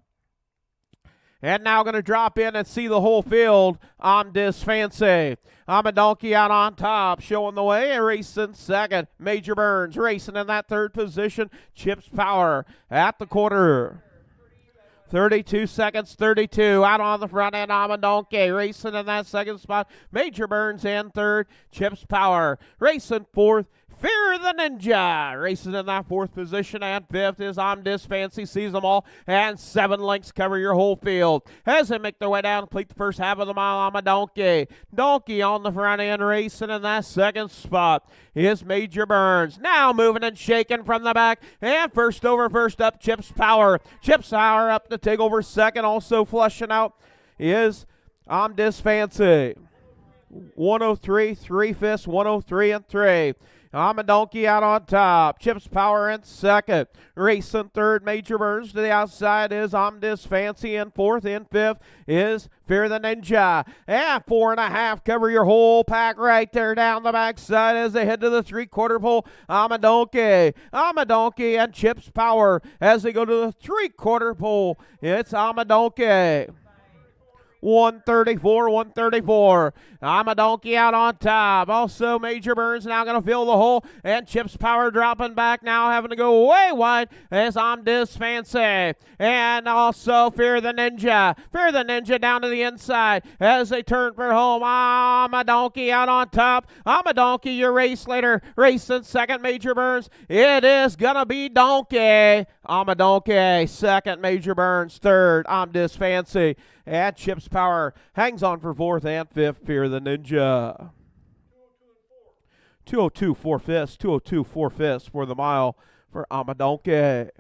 And now going to drop in and see the whole field. I'm Dis Fancy. I'm a Donkey out on top, showing the way, racing second. Major Burns racing in that third position. Chips Power at the quarter. 32 seconds, 32. Out on the front end, I'm a Donkey racing in that second spot. Major Burns in third. Chips Power racing fourth. Fear the Ninja racing in that fourth position, and fifth is I'm Dis Fancy. Sees them all, and 7 lengths cover your whole field as they make their way down, complete the first half of the mile. I'm a Donkey. Donkey on the front end racing in that second spot is Major Burns. Now moving and shaking from the back, and first over, first up, Chips Power. Chips Power up to take over second. Also flushing out is I'm Dis Fancy. 103, 3/5, 103 and 3. I'm a Donkey out on top. Chips Power in second. Racing third, Major Burns. To the outside is I'm Dis Fancy. In fourth, in fifth is Fear the Ninja. And 4.5 cover your whole pack right there down the backside as they head to the 3/4 pole. I'm a Donkey. I'm a Donkey and Chips Power as they go to the 3/4 pole. It's I'm a Donkey. 134, 134. I'm a Donkey out on top. Also, Major Burns now going to fill the hole. And Chips Power dropping back now, having to go way wide as I'm Dis Fancy. And also Fear the Ninja. Fear the Ninja down to the inside as they turn for home. I'm a Donkey out on top. I'm a Donkey, your race later. Racing second, Major Burns. It is going to be Donkey. I'm a Donkey. Second, Major Burns. Third, I'm Dis Fancy. And Chips Power hangs on for fourth and fifth. Fear the Ninja. 202 4/5, 202 4/5 for the mile for I'm a Donkey.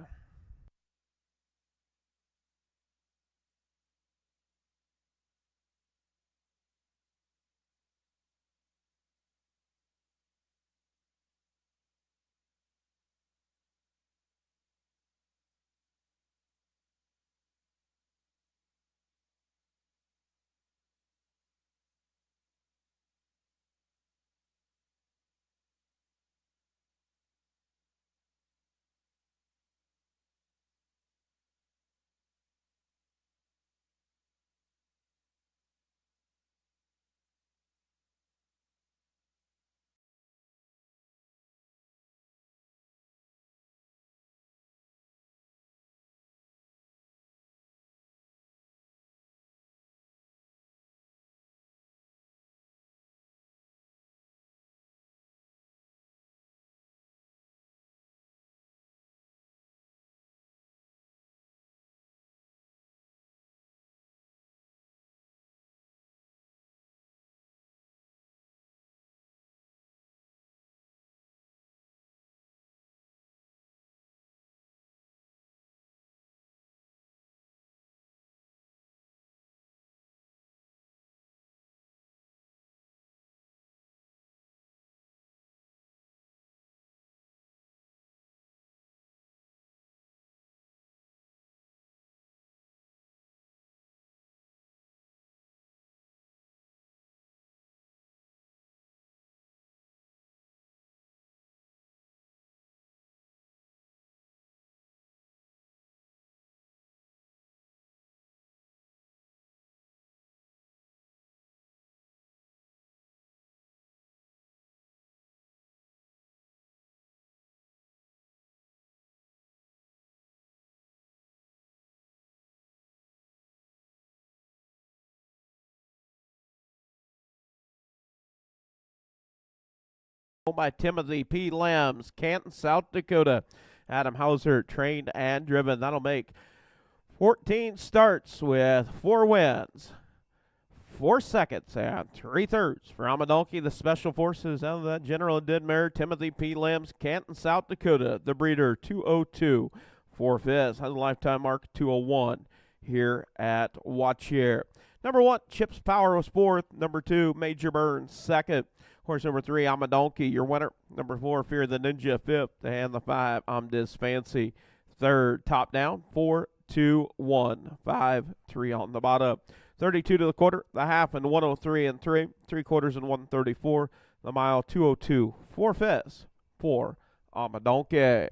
by Timothy P. Lambs, Canton, South Dakota. Adam Hauser, trained and driven. That'll make 14 starts with 4 wins, 4 seconds, and 3/3 for Amadonki, the Special Forces out of that General Didmer. Timothy P. Lambs, Canton, South Dakota. The breeder, 202. 4/5 has a lifetime mark, 201 here at Watchier. Number 1, Chips Power was 4th. Number 2, Major Burns, 2nd. Horse number 3, Amadonki, your winner. Number 4, Fear the Ninja, 5th. And the 5, Amdiz Fancy, 3rd. Top down, 4, 2, 1, 5, 3 on the bottom. 32 to the quarter, the half, and 103 and 3. 3/4 and 134. The mile, 202. 4/5 for Amadonki.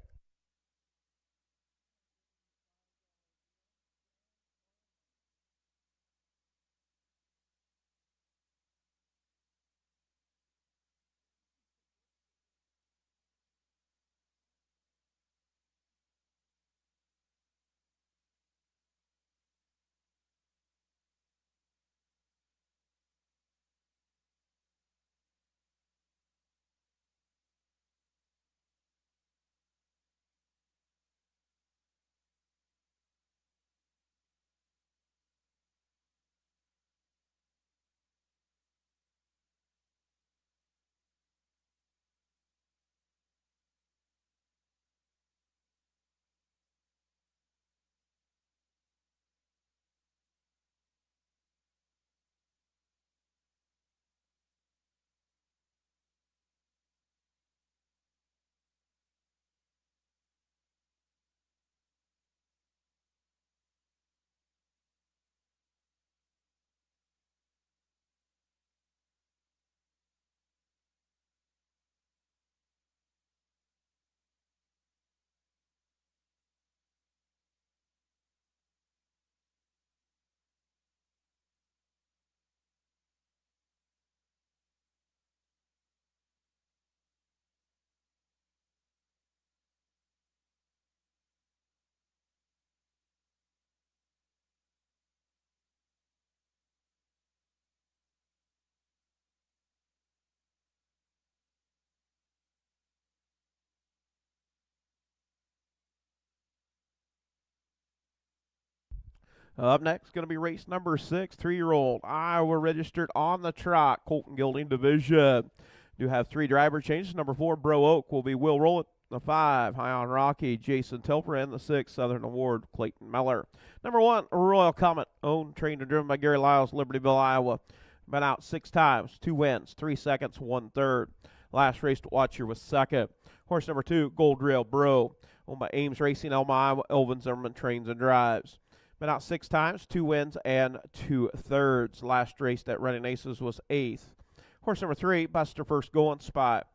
Up next, going to be race number 6, 3-year-old Iowa registered on the trot, Colton Gilding Division. Do have 3 driver changes. Number 4, Bro Oak, will be Will Rowland. The 5, High on Rocky, Jason Telfer. And the 6, Southern Award, Clayton Miller. Number 1, Royal Comet, owned, trained, and driven by Gary Lyles, Libertyville, Iowa. Been out 6 times, 2 wins, 3 seconds, 1/3. Last race to watch here was 2nd. Horse number 2, Gold Rail Bro, owned by Ames Racing, Elma, Iowa. Elvin Zimmerman trains and drives. Been out 6 times, 2 wins, and 2/3. Last race at Running Aces was 8th. Horse number 3, Buster First Going Spot.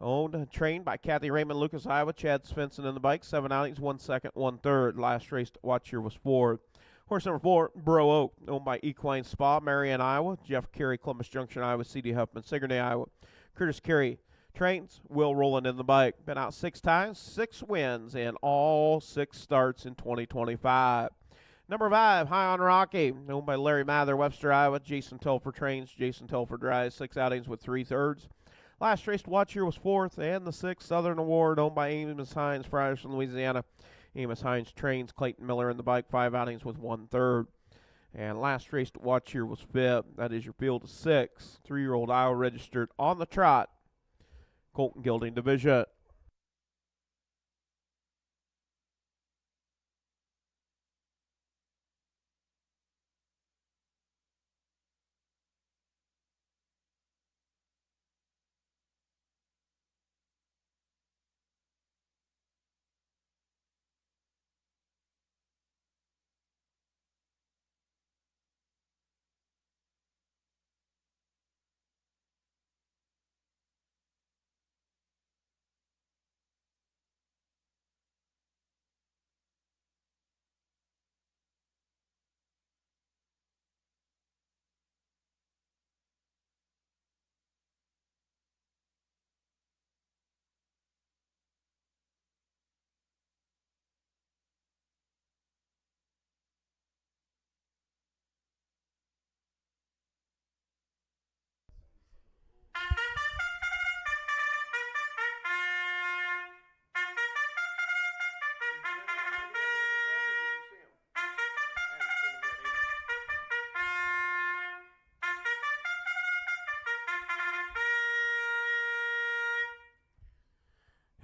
Owned and trained by Kathy Raymond, Lucas, Iowa. Chad Svensson in the bike. 7 outings, 1 second, 1/3. Last race to watch here was 4th. Horse number 4, Bro Oak, owned by Equine Spa, Marion, Iowa. Jeff Carey, Columbus Junction, Iowa. C.D. Huffman, Sigourney, Iowa. Curtis Carey trains. Will Rowland in the bike. Been out 6 times, 6 wins, and all 6 starts in 2025. Number 5, High on Rocky, owned by Larry Mather, Webster, Iowa. Jason Telfer trains. Jason Telfer drives. 6 outings with 3/3. Last race to watch here was 4th, and the 6th, Southern Award, owned by Amos Hines, Frierson, Louisiana. Amos Hines trains. Clayton Miller in the bike. 5 outings with 1/3. And last race to watch here was 5th. That is your field of 6. 3-year-old Iowa registered on the trot, Colton Gilding Division.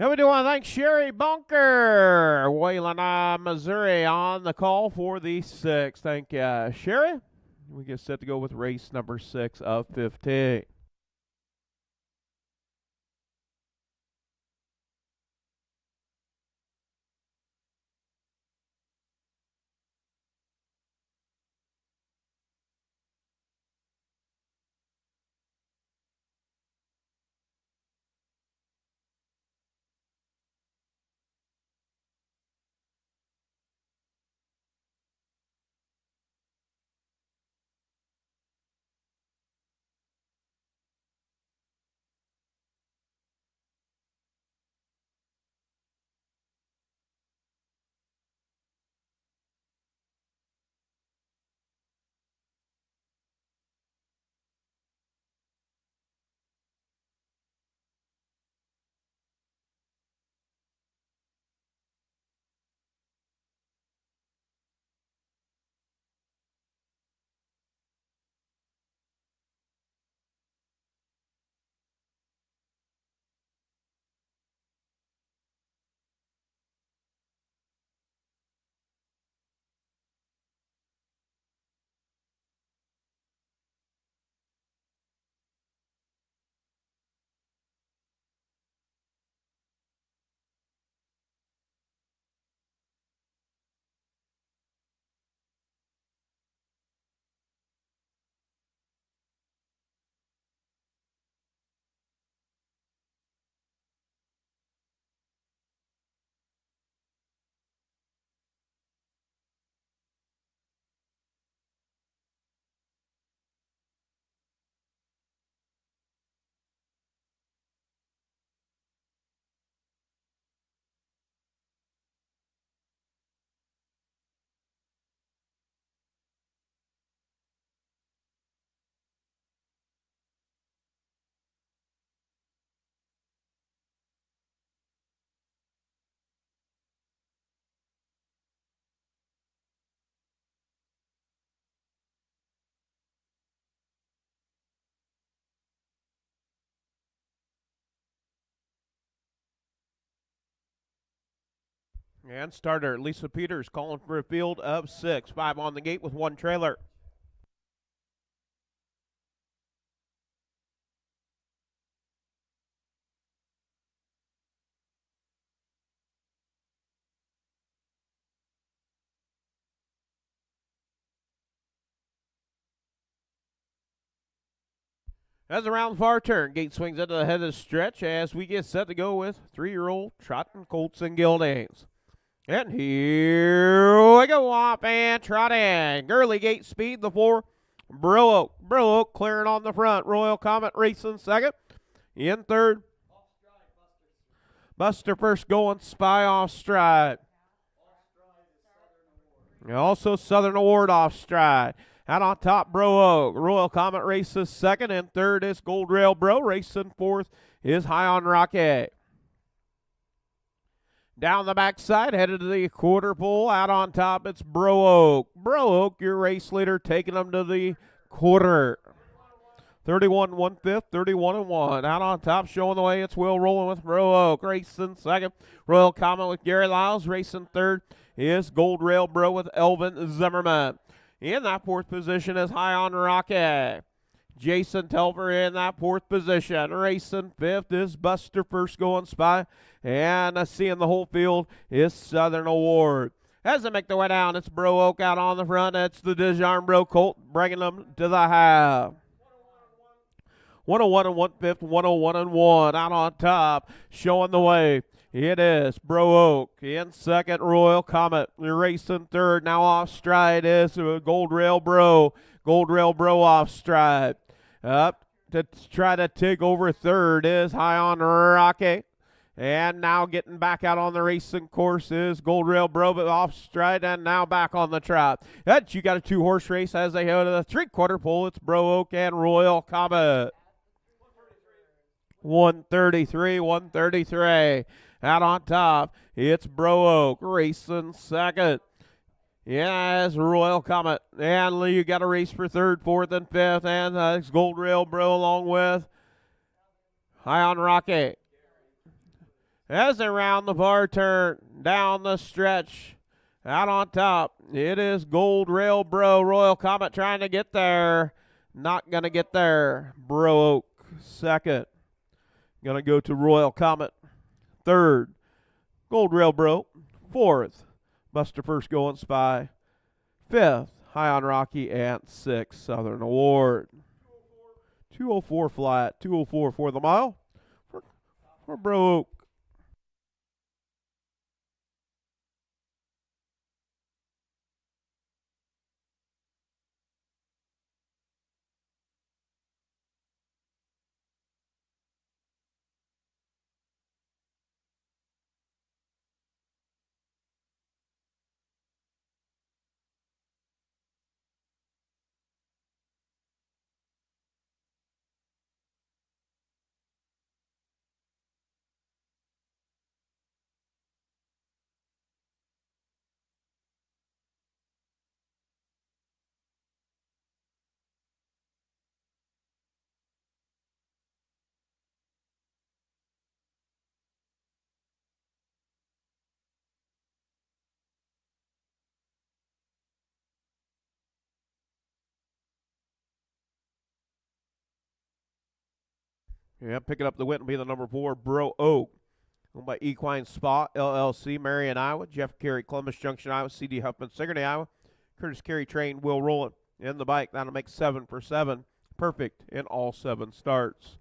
And we do want to thank Sherry Bunker, Wayland, Missouri, on the call for the 6. Thank you, Sherry. We get set to go with race number 6 of 15. And starter Lisa Peters calling for a field of 6. 5 on the gate with 1 trailer. As around the far turn, gate swings into the head of the stretch as we get set to go with 3-year-old trotting colts and geldings. And here we go, off and trotting. Gurley gate speed, the 4. Bro Oak clearing on the front. Royal Comet racing second. In third. Buster first going, Spy off stride. And also Southern Award off stride. Out on top, Bro Oak. Royal Comet races second, and third is Gold Rail Bro. Racing fourth is High on Rocket. Down the backside, headed to the quarter pole. Out on top, it's Bro Oak. Bro Oak, your race leader, taking them to the quarter. 31 1/5, 31 1. Out on top, showing the way, it's Will rolling with Bro Oak. Racing second, Royal Comet with Gary Lyles. Racing third is Gold Rail Bro with Elvin Zimmerman. In that fourth position is High on Rocket. Jason Telfer in that fourth position. Racing fifth is Buster first going Spy. And seeing the whole field is Southern Award. As they make their way down, it's Bro Oak out on the front. It's the Dijon Bro Colt bringing them to the half. 101 1/5, 101 1. Out on top, showing the way. It is Bro Oak in second, Royal Comet. Racing third, now off stride is Gold Rail Bro. Gold Rail Bro off stride. Up to try to take over third is High on Rocket. And now getting back out on the racing course is Gold Rail Bro, but off stride and now back on the trot. That you got a 2-horse race as they go to the 3/4 pole. It's Bro Oak and Royal Comet. 133, 133. Out on top, it's Bro Oak racing second. Yes, Royal Comet. And you got a race for third, fourth, and fifth. And it's Gold Rail Bro along with High on Rocket. As they round the bar turn, down the stretch, out on top, it is Gold Rail Bro. Royal Comet trying to get there. Not going to get there. Bro Oak, second. Going to go to Royal Comet. Third, Gold Rail Bro. Fourth, Buster First Going Spy. Fifth, High on Rocky. And sixth, Southern Award. 204 flat, 204 for the mile for Bro Oak. Yeah, picking up the win will be the number 4, Bro Oak. Owned by Equine Spa, LLC, Marion, Iowa. Jeff Carey, Columbus Junction, Iowa. C.D. Huffman, Sigourney, Iowa. Curtis Carey trained, Will Rowland in the bike. That'll make 7 for 7. Perfect in all 7 starts.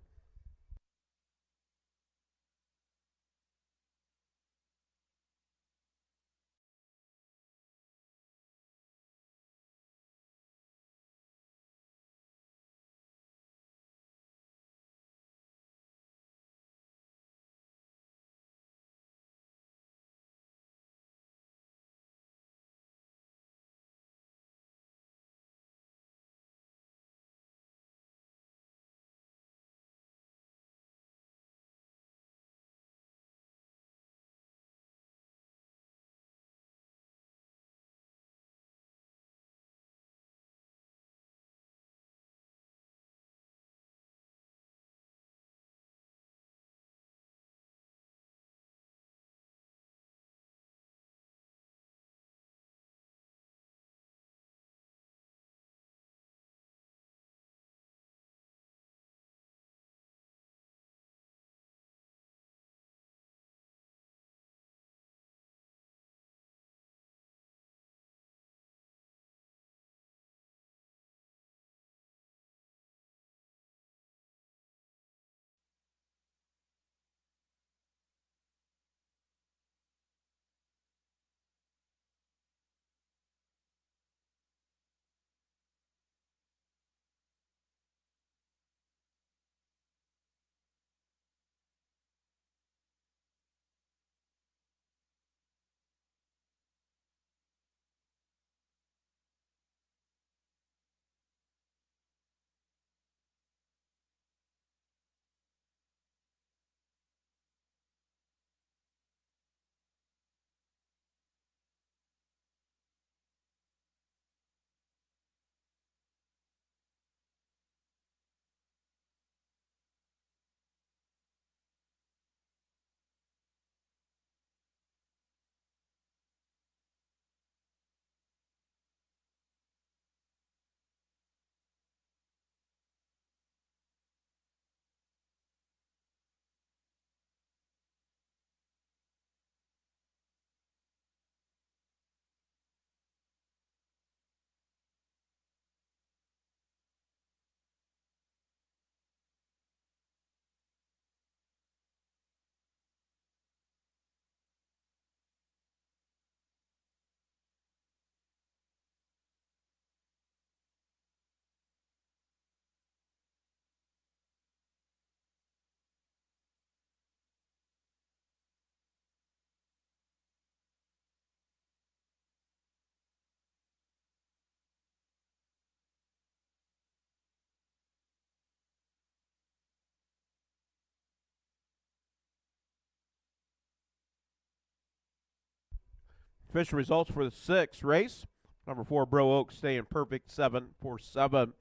Official results for the 6th race. Number 4, Bro Oak, staying perfect, 7 for 7.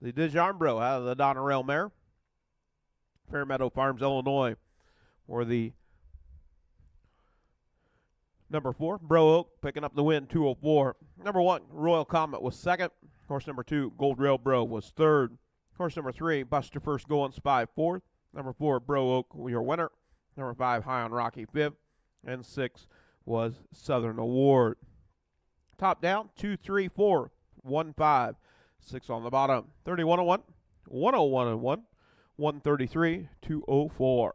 The Dijon Bro out of the Donerail mare. Fairmeadow Farms, Illinois, for the Number 4, Bro Oak, picking up the win, 204. Number 1, Royal Comet was second. Horse number 2, Gold Rail Bro, was third. Horse number 3, Buster First Going Spy, fourth. Number 4, Bro Oak, your winner. Number 5, High on Rocky, fifth. And 6 was Southern Award. Top down, 2, 3, 4, 1, 5. 6 on the bottom, 31 1, 101 1, 133, 204.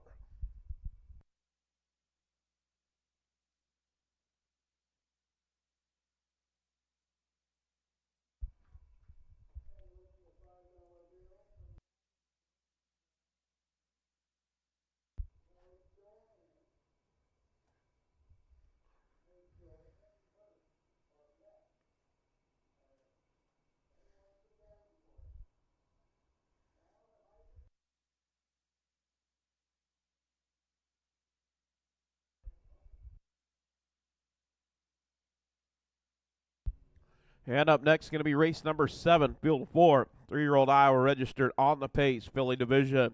And up next is going to be race number 7, field 4. 3-year-old Iowa registered on the pace, Philly Division.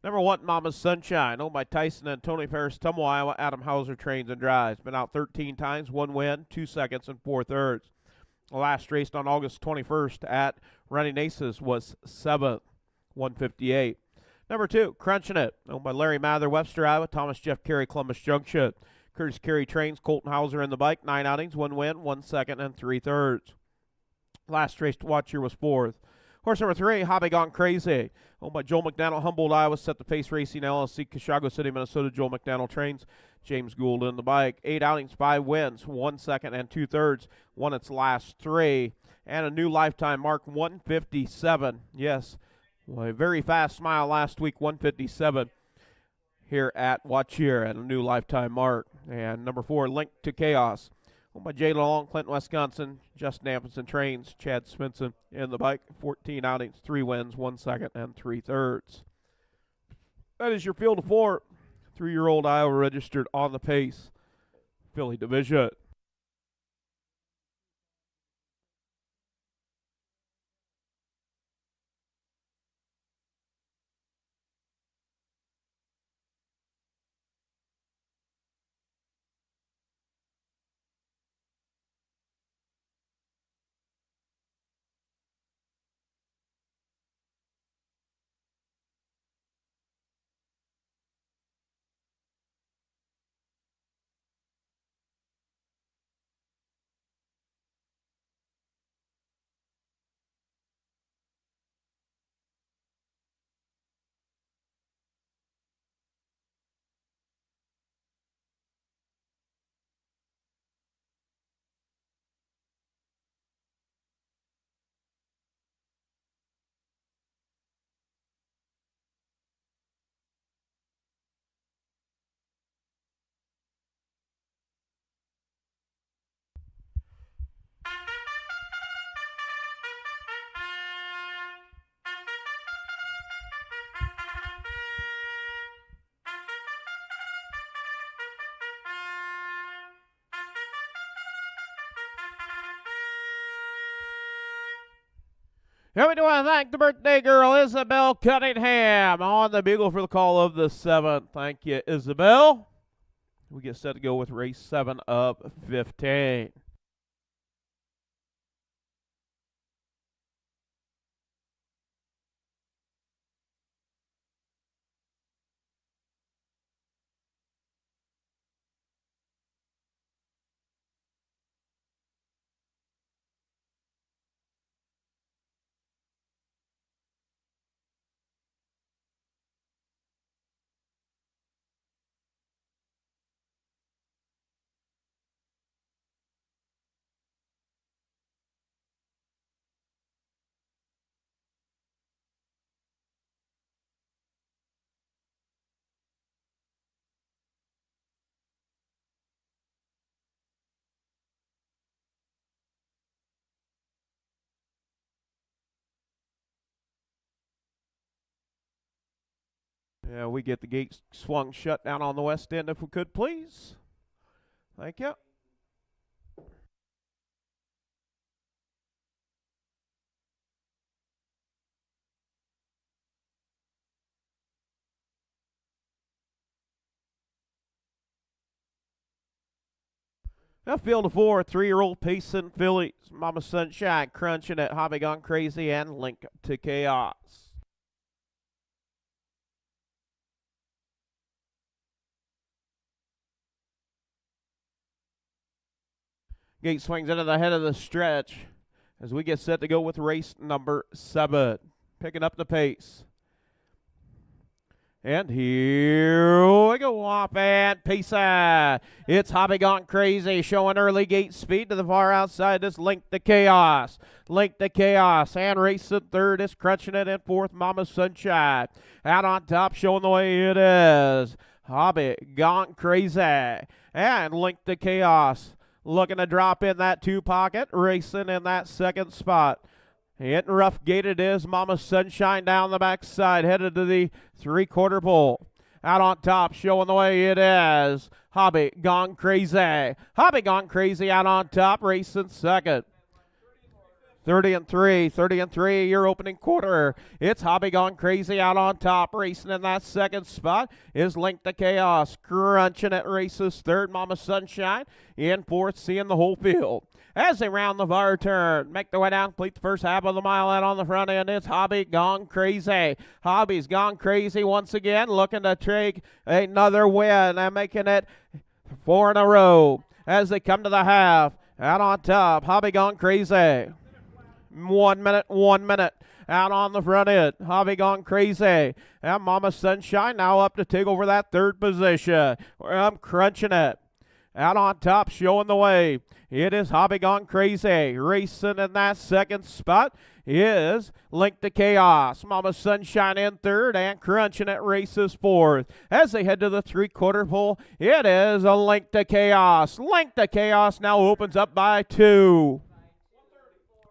Number 1, Mama's Sunshine, owned by Tyson and Tony Ferris, Tummo, Iowa. Adam Hauser trains and drives. Been out 13 times, 1 win, 2 seconds, and 4 thirds. The last raced on August 21st at Running Aces was 7th, 158. Number 2, Crunching It, owned by Larry Mather, Webster, Iowa. Thomas Jeff Carey, Columbus Junction. Curtis Carey trains, Colton Hauser in the bike. 9 outings, 1 win, 1 second, and 3 thirds. Last race to watch here was 4th. Horse number 3, Hobby Gone Crazy, owned by Joel McDaniel, Humboldt, Iowa. Set the Pace Racing LLC, Chicago City, Minnesota. Joel McDaniel trains. James Gould in the bike. 8 outings, 5 wins, 1 second, and 2 thirds. Won its last 3. And a new lifetime mark, 157. Yes, a very fast smile last week, 157 here at Watch Here at a new lifetime mark. And number 4, Link to Chaos, owned by Jay Long, Clinton, Wisconsin. Justin Amundsen trains. Chad Sminson in the bike. 14 outings, 3 wins, 1 second, and 3 thirds. That is your field of 4. 3-year-old Iowa registered on the pace, Philly Division. And we do want to thank the birthday girl, Isabel Cunningham, on the bugle for the call of the 7th. Thank you, Isabel. We get set to go with race 7 of 15. Yeah, we get the gate swung shut down on the west end if we could, please. Thank you. A field of 4, 3-year-old Pace and fillies. Mama Sunshine crunching it. Hobby Gone Crazy and Link to Chaos. Gate swings into the head of the stretch as we get set to go with race number 7. Picking up the pace. And here we go, off and pacing. It's Hobby Gone Crazy, showing early gate speed to the far outside. This Link to Chaos. Link to Chaos. And racing third is crunching it in fourth, Mama Sunshine. Out on top, showing the way it is. Hobby Gone Crazy. And Link to Chaos. Looking to drop in that 2 pocket, racing in that second spot. Hitting rough gate it is. Mama Sunshine down the backside, headed to the 3/4 pole. Out on top, showing the way it is. Hobby Gone Crazy. Hobby Gone Crazy out on top, racing second. 30-3, your opening quarter. It's Hobby Gone Crazy out on top, racing in that second spot is Link to Chaos. Crunching it, races third, Mama Sunshine in fourth, seeing the whole field. As they round the far turn, make their way down, complete the first half of the mile out on the front end. It's Hobby Gone Crazy. Hobby's Gone Crazy once again, looking to take another win and making it 4 in a row. As they come to the half, out on top, Hobby Gone Crazy. 1 minute. Out on the front end, Hobby Gone Crazy. And Mama Sunshine now up to take over that third position. I'm crunching it. Out on top, showing the way. It is Hobby Gone Crazy. Racing in that second spot is Link to Chaos. Mama Sunshine in third and crunching it, races fourth. As they head to the 3/4 pole, it is a Link to Chaos. Link to Chaos now opens up by 2.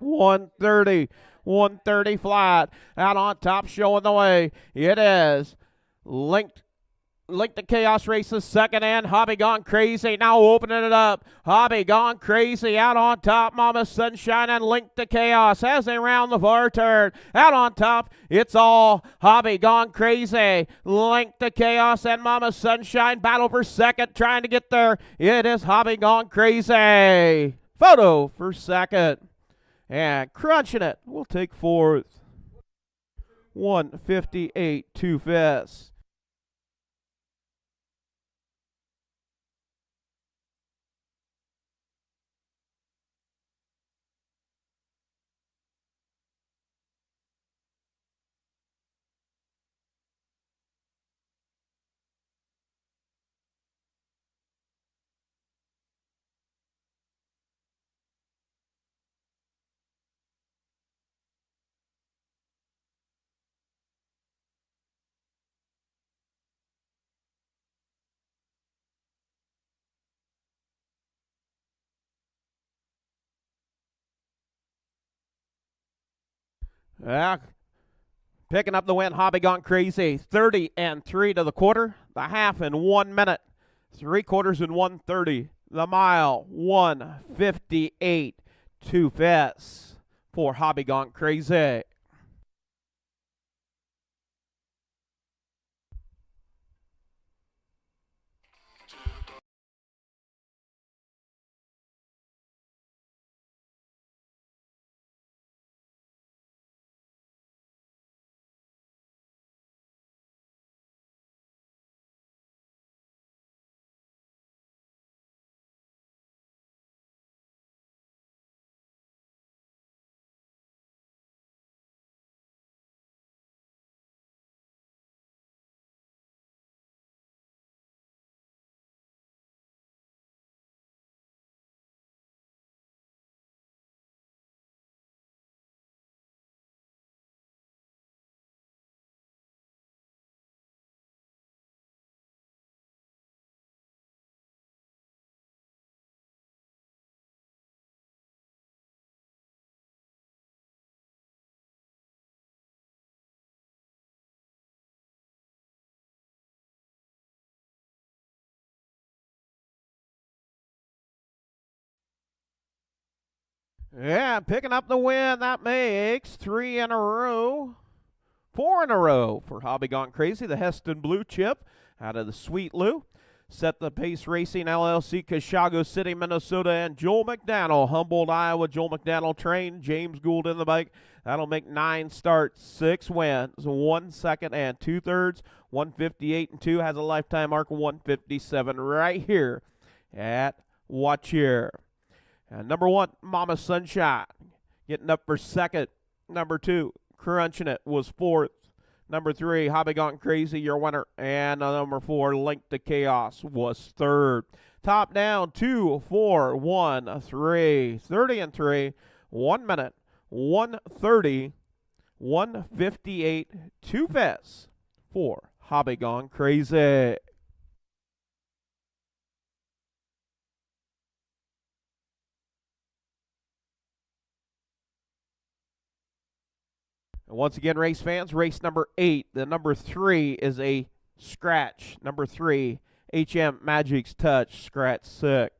130 flat. Out on top, showing the way. It is Link to Chaos races second, and Hobby Gone Crazy now opening it up. Hobby Gone Crazy out on top, Mama Sunshine and Link to Chaos as they round the far turn. Out on top, it's all Hobby Gone Crazy. Link to Chaos and Mama Sunshine battle for second, trying to get there. It is Hobby Gone Crazy. Photo for second. And crunching it, we'll take fourth. 158, 2 fifths. Picking up the win, Hobby Gone Crazy. 30-3 to the quarter. The half in 1 minute. 3/4 in 1:30. The mile, 158, 2 fifths for Hobby Gone Crazy. Yeah, picking up the win. That makes 3 in a row. 4 in a row for Hobby Gone Crazy. The Heston Blue Chip out of the Sweet Lou. Set the Pace Racing LLC, Chicago City, Minnesota, and Joel McDaniel, Humboldt, Iowa. Joel McDaniel trained. James Gould in the bike. That'll make 9 starts, 6 wins, 1 second and 2/3. 158 and 2 has a lifetime mark of 157 right here at Watch Here. And number 1, Mama Sunshine, getting up for second. Number 2, Crunching It was fourth. Number 3, Hobby Gone Crazy, your winner. And number 4, Link to Chaos was third. Top down, 2, 4, 1, 3. 30 and 3. 1 minute, 1:30, 1:58, 2 fifths for Hobby Gone Crazy. And once again, race fans, race number 8. The number 3 is a scratch. Number 3, HM Magic's Touch, scratch sick.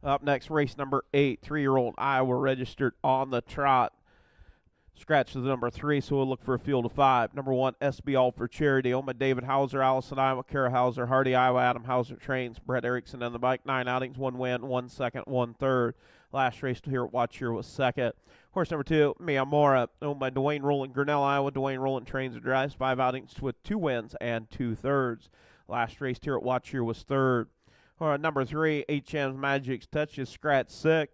Up next, race number 8, 3-year-old Iowa registered on the trot. Scratch to the number 3, so we'll look for a field of 5. Number 1, SB All for Charity. Oma David Hauser, Allison, Iowa. Kara Hauser, Hardy, Iowa. Adam Hauser trains. Brett Erickson on the bike. 9 outings, 1 win, 1 second, 1/3. Last race to here at Watch Here was second. Horse number 2, Miyamura, owned by Dwayne Rowland, Grinnell, Iowa. Dwayne Rowland trains and drives. 5 outings with 2 wins and 2/3. Last race here at Watch Here was third. Number 3, HM's Magic's Touch is scratch sick.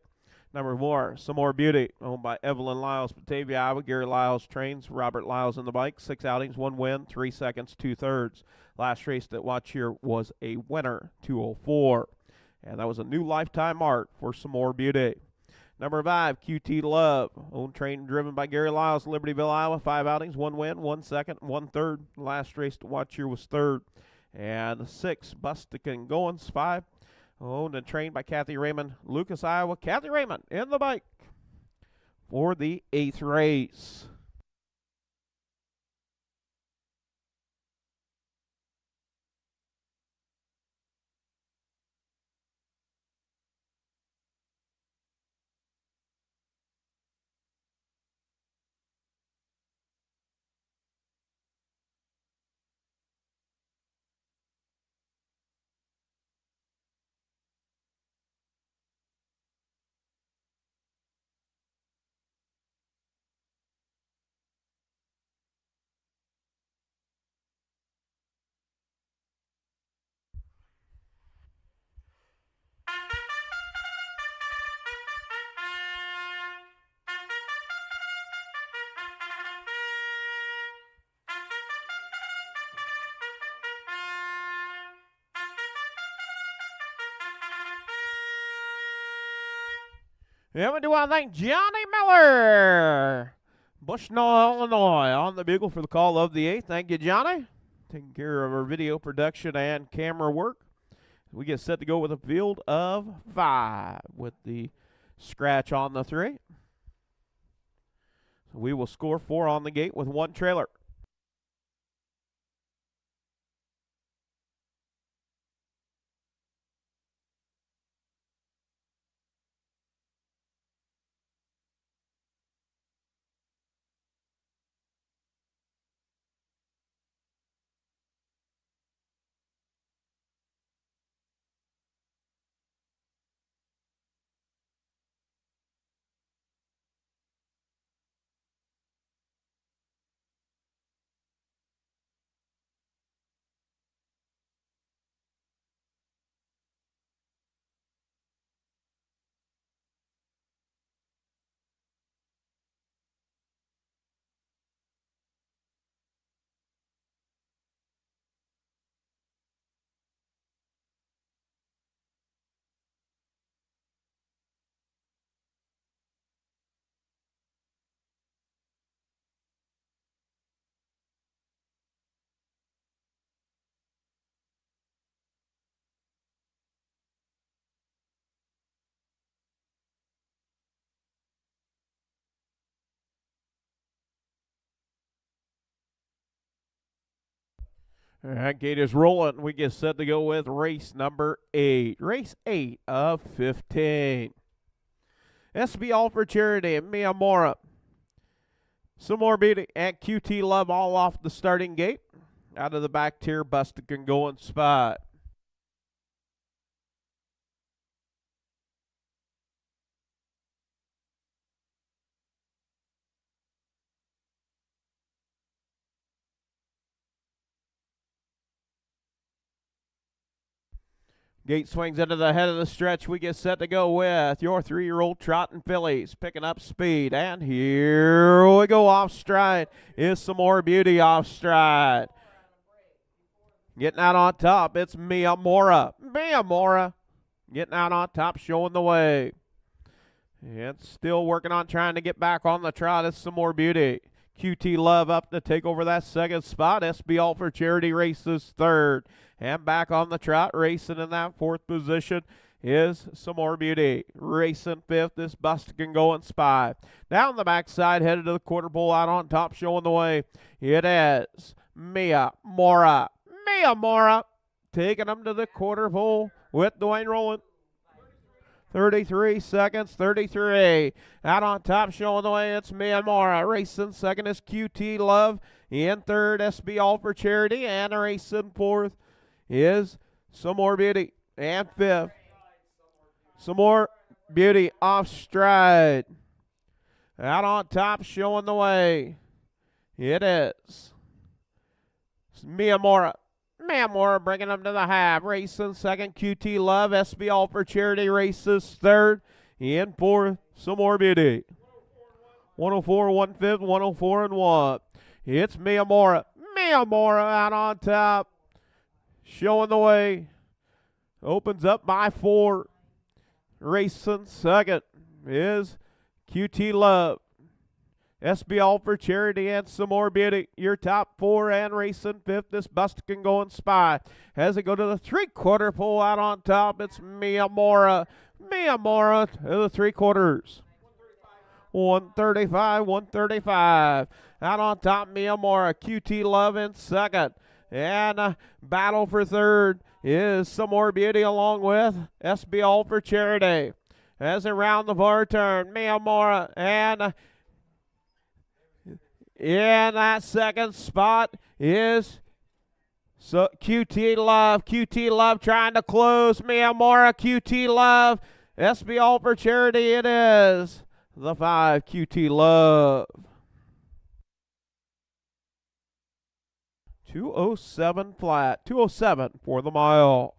Number 4, Some More Beauty, owned by Evelyn Lyles, Batavia, Iowa. Gary Lyles trains. Robert Lyles on the bike. 6 outings, 1 win, 3 seconds, 2/3. Last race that Watch Here was a winner, 204. And that was a new lifetime mark for Some More Beauty. Number 5, QT Love, owned, trained, and driven by Gary Lyles, Libertyville, Iowa. 5 outings, 1 win, 1 second, 1/3. Last race to Watch Here was third. And 6, Bustic and Goins, 5, owned and trained by Kathy Raymond, Lucas, Iowa. Kathy Raymond in the bike for the 8th race. And we do want to thank Johnny Miller, Bushnell, Illinois, on the bugle for the call of the 8th. Thank you, Johnny. Taking care of our video production and camera work. We get set to go with a field of 5 with the scratch on the 3. So we will score 4 on the gate with 1 trailer. That gate is rolling. We get set to go with race number 8. Race 8 of 15. SB All for Charity and Miyamura. Some more beating at QT Love all off the starting gate. Out of the back tier, Busted can go in spot. Gate swings into the head of the stretch. We get set to go with your 3-year-old Trotting Fillies. Picking up speed. And here we go off stride. Is some more beauty off stride. Getting out on top. It's Miyamura. Miyamura getting out on top, showing the way. And still working on trying to get back on the trot. It's some more beauty. QT Love up to take over that second spot. SB All for Charity races 3rd. And back on the trot, racing in that 4th position is some more beauty. Racing 5th, this Buster can go and spy. Down the backside, headed to the quarter pole, out on top, showing the way. It is Miyamura. Miyamura taking them to the quarter pole with Dwayne Rowland. 33 seconds, 33. Out on top, showing the way, it's Miyamura. Racing 2nd is QT Love. In 3rd, SB All for Charity. And racing 4th is some more beauty. And 5th, some more beauty off stride. Out on top, showing the way. It is Miyamura. Miyamura bringing them to the half. Racing 2nd, QT Love. SB All for Charity races 3rd. In 4th, some more beauty. 104, 1/5, 104 and 1. It's Miyamura. Miyamura out on top. Showing the way. Opens up by 4. Racing 2nd is QT Love. SB All for Charity and some more beauty. Your top 4 and racing 5th. This Buster can go and spy. As it go to the 3/4 pole out on top, it's Miyamura. Miyamura to the 3/4. 135, 135. Out on top, Miyamura. QT Love in 2nd. And battle for 3rd is some more beauty along with SB All for Charity. As around the far turn, Miyamura and in that 2nd spot is QT Love. QT Love trying to close. Miyamura, QT Love. SB All for Charity it is. The 5, QT Love. 207 flat. 207 for the mile.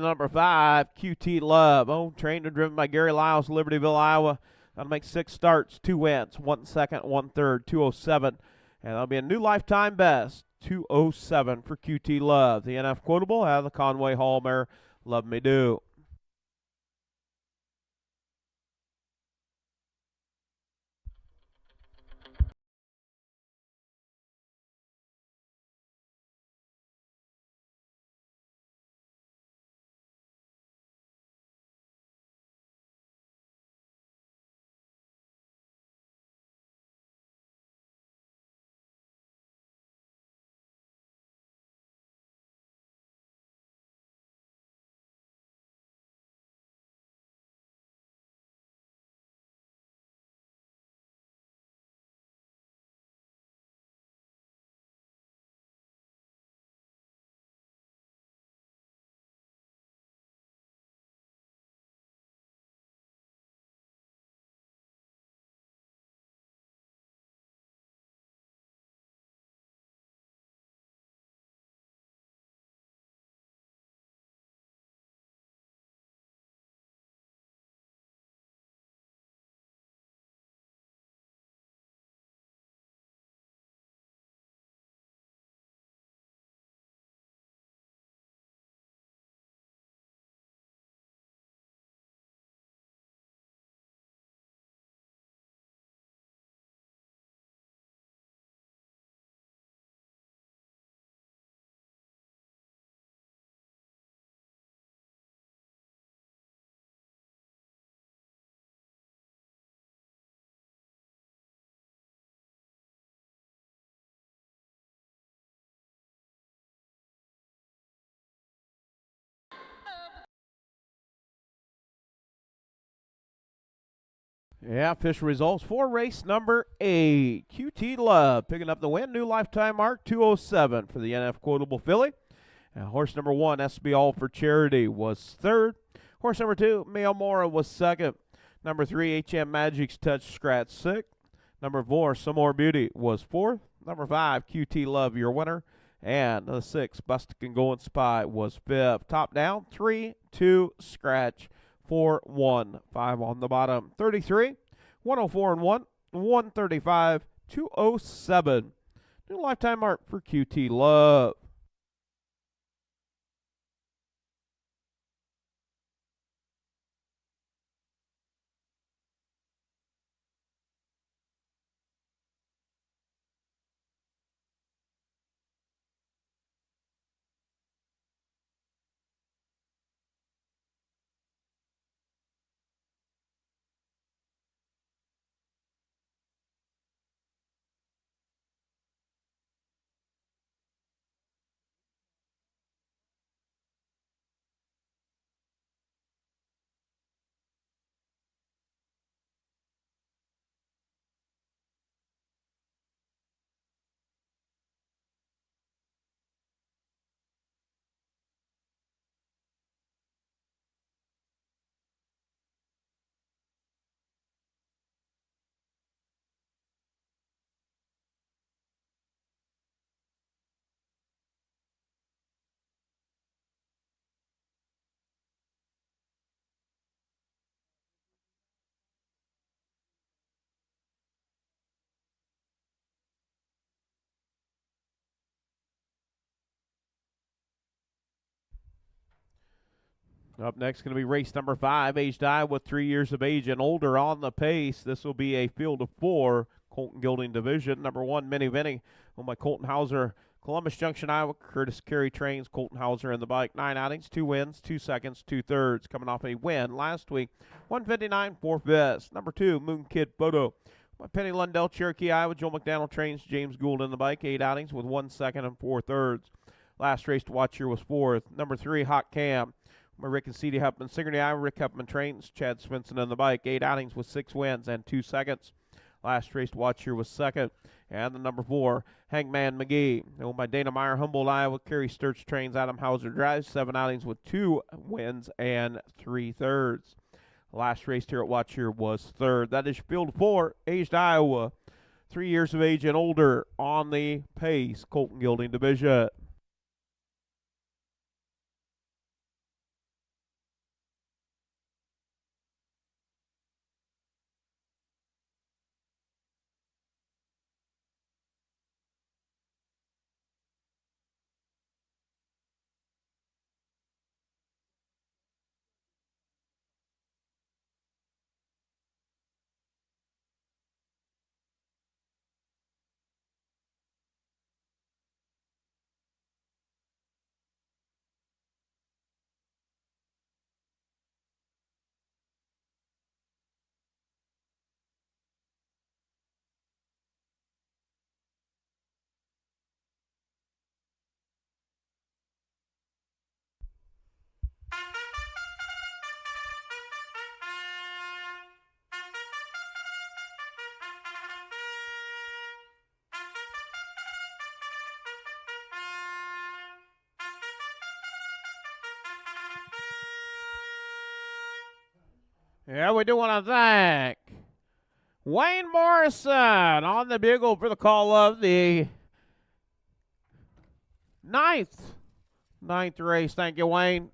Number 5, QT Love. Owned, trained, and driven by Gary Lyles, Libertyville, Iowa. That'll make 6 starts, 2 wins, 1 second, 1 third, 207. And that'll be a new lifetime best, 207 for QT Love. The NF quotable out of the Conway Hall mare, Love Me Do. Yeah, official results for race number 8. QT Love picking up the win. New lifetime mark, 207 for the NF quotable filly. Horse number 1, SB All for Charity, was 3rd. Horse number 2, Mio Mora, was 2nd. Number 3, HM Magic's Touch Scratch, 6th. Number 4, Some More Beauty, was 4th. Number 5, QT Love, your winner. And the 6, Bustic and Going Spy, was 5th. Top down, 3, 2, scratch, 4, 1. 5 on the bottom. 33, 104 and 1, 135, 207. New lifetime mark for QT Love. Up next, going to be race number 5, aged Iowa, 3 years of age and older on the pace. This will be a field of 4, Colton Gilding division. Number 1, Minnie Vinny, owned by Colton Hauser, Columbus Junction, Iowa. Curtis Carey trains Colton Hauser in the bike. 9 outings, 2 wins, 2 seconds, 2 thirds. Coming off a win last week, 159, 4/5. Number 2, Moon Kid Photo, by Penny Lundell, Cherokee, Iowa. Joe McDaniel trains James Gould in the bike. 8 outings with 1 second and 4 thirds. Last race to watch here was 4th. Number 3, Hot Cam, by Rick and C.D. Huffman, Sigourney, Iowa. Rick Huffman trains Chad Svensson in the bike. 8 outings with 6 wins and 2 seconds. Last race to watch here was 2nd. And the number 4, Hangman McGee, owned by Dana Meyer, Humboldt, Iowa. Kerry Sturts trains Adam Hauser drives. 7 outings with 2 wins and 3 thirds. Last race here at watch here was 3rd. That is field 4, aged Iowa, 3 years of age and older on the pace, Colton Gilding division. Yeah, we do want to thank Wayne Morrison on the bugle for the call of the ninth race. Thank you, Wayne.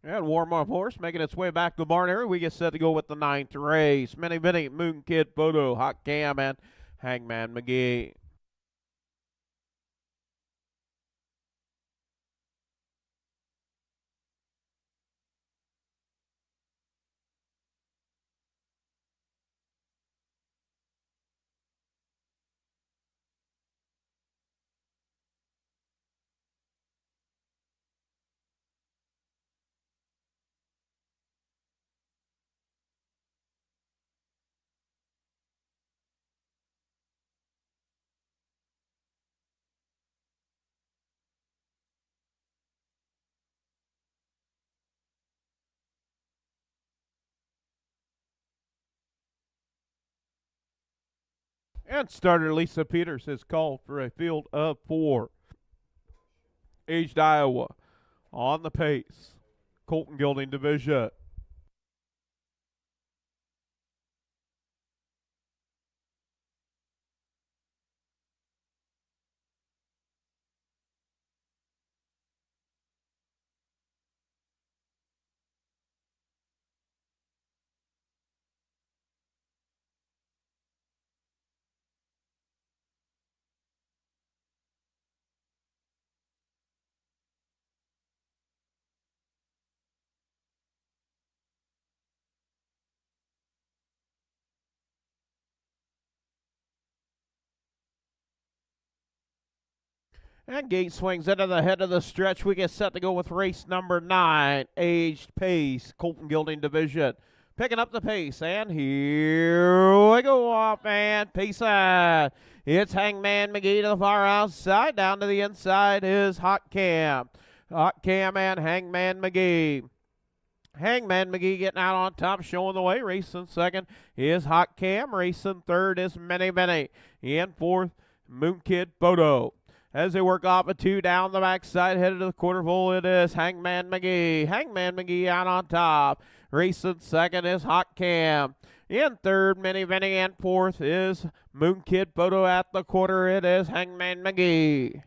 And warm-up horse making its way back to the barn area. We get set to go with the ninth race. Many Moon Kid Photo, Hot Cam, and Hangman McGee. And starter Lisa Peters has called for a field of 4. Aged Iowa on the pace. Colton Gilding Division. And gate swings into the head of the stretch. We get set to go with race number 9, Aged Pace, Colton Gilding Division. Picking up the pace, and here we go off, man. Pace on. It's Hangman McGee to the far outside. Down to the inside is Hot Cam. Hot Cam and Hangman McGee. Hangman McGee getting out on top, showing the way. Racing second is Hot Cam. Racing third is Many. In fourth, Moon Kid Photo. As they work off a 2 down the backside, headed to the quarter pole, it is Hangman McGee. Hangman McGee out on top. Racing second is Hot Cam. In third, Many. And fourth is Moon Kid Photo at the quarter. It is Hangman McGee.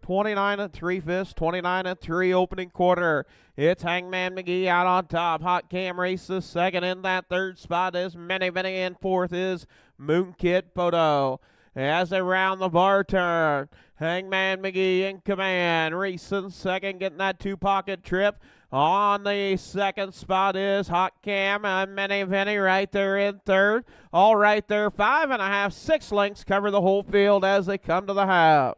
29 and 3/5, 29 and 3 opening quarter. It's Hangman McGee out on top. Hot Cam races second. In that third spot is Minnie Vinny, and fourth is Moon Kid Photo. As they round the bar turn, Hangman McGee in command, racing second, getting that two-pocket trip. On the second spot is Hot Cam and Minnie Vinny right there in third. All right there, 5.5, 6 lengths cover the whole field as they come to the half.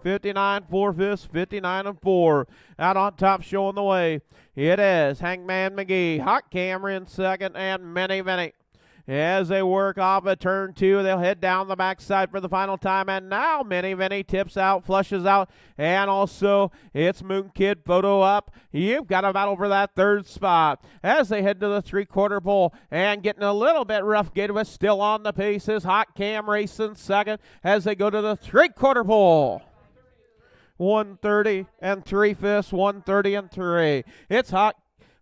59 4/5, 59 and 4. Out on top showing the way. It is Hangman McGee, Hot Cam in second, and Minnie Vinny. As they work off at turn 2, they'll head down the backside for the final time. And now Minnie Vinny tips out, flushes out, and also it's Moon Kid Photo up. You've got a battle for that third spot as they head to the three-quarter pole. And getting a little bit rough gate, but still on the pace is Hot Cam racing second as they go to the three-quarter pole. 130 and 3/5, 130 and 3. It's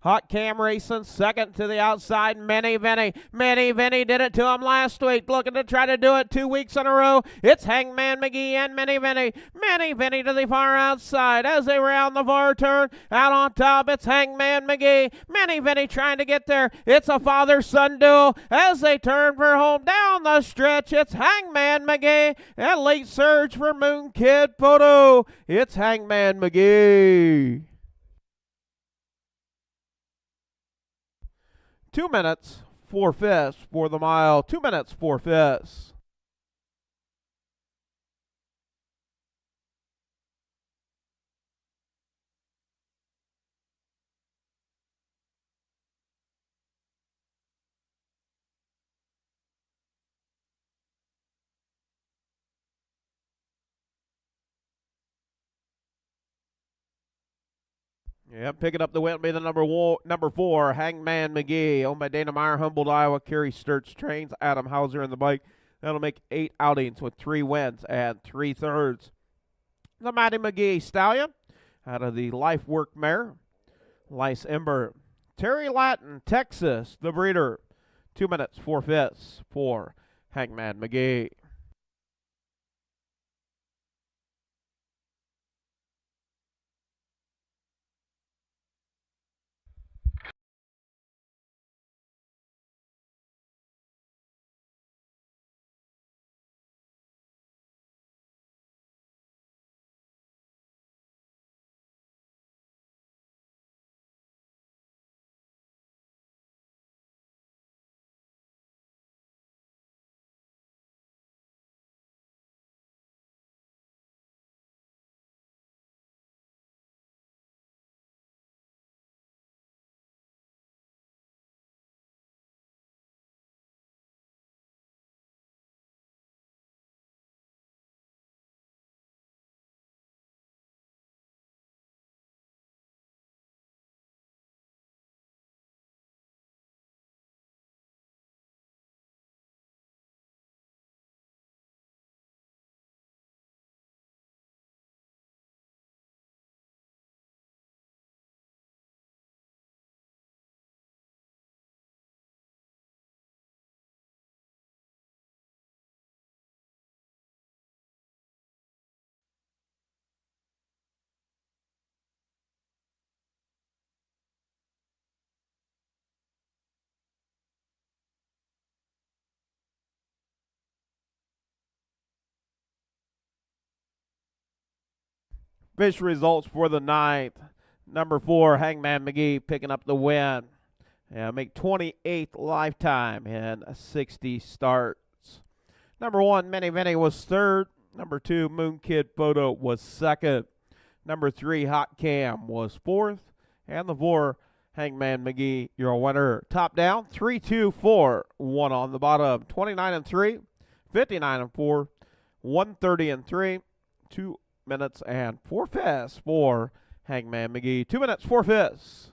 Hot Cam racing second to the outside. Minnie Vinny. Minnie Vinny did it to him last week. Looking to try to do it 2 weeks in a row. It's Hangman McGee and Minnie Vinny. Minnie Vinny to the far outside as they round the far turn. Out on top, it's Hangman McGee. Minnie Vinny trying to get there. It's a father-son duel as they turn for home down the stretch. It's Hangman McGee and late surge for Moon Kid Photo. It's Hangman McGee. 2 minutes, 4/5 for the mile. 2 minutes, 4/5. Yeah, picking up the win will be the number 4, Hangman McGee, owned by Dana Meyer, Humboldt, Iowa. Kerry Sturts trains, Adam Hauser in the bike. That'll make 8 outings with 3 wins and 3/3. The Mighty McGee Stallion out of the Life Work mare, Lice Ember. Terry Latin, Texas, the breeder. 2 minutes, 4/5 for Hangman McGee. Fish results for the 9th. Number 4, Hangman McGee picking up the win. Make 28th lifetime in 60 starts. Number 1, Minnie Vinny was 3rd. Number 2, Moon Kid Photo was 2nd. Number 3, Hot Cam was 4th. And the 4, Hangman McGee, your winner. Top down, 3, 2, 4. 1 on the bottom. 29 and 3, 59 and 4, 130 and 3, 2 minutes and 4/5 for Hangman McGee. 2 minutes, 4/5.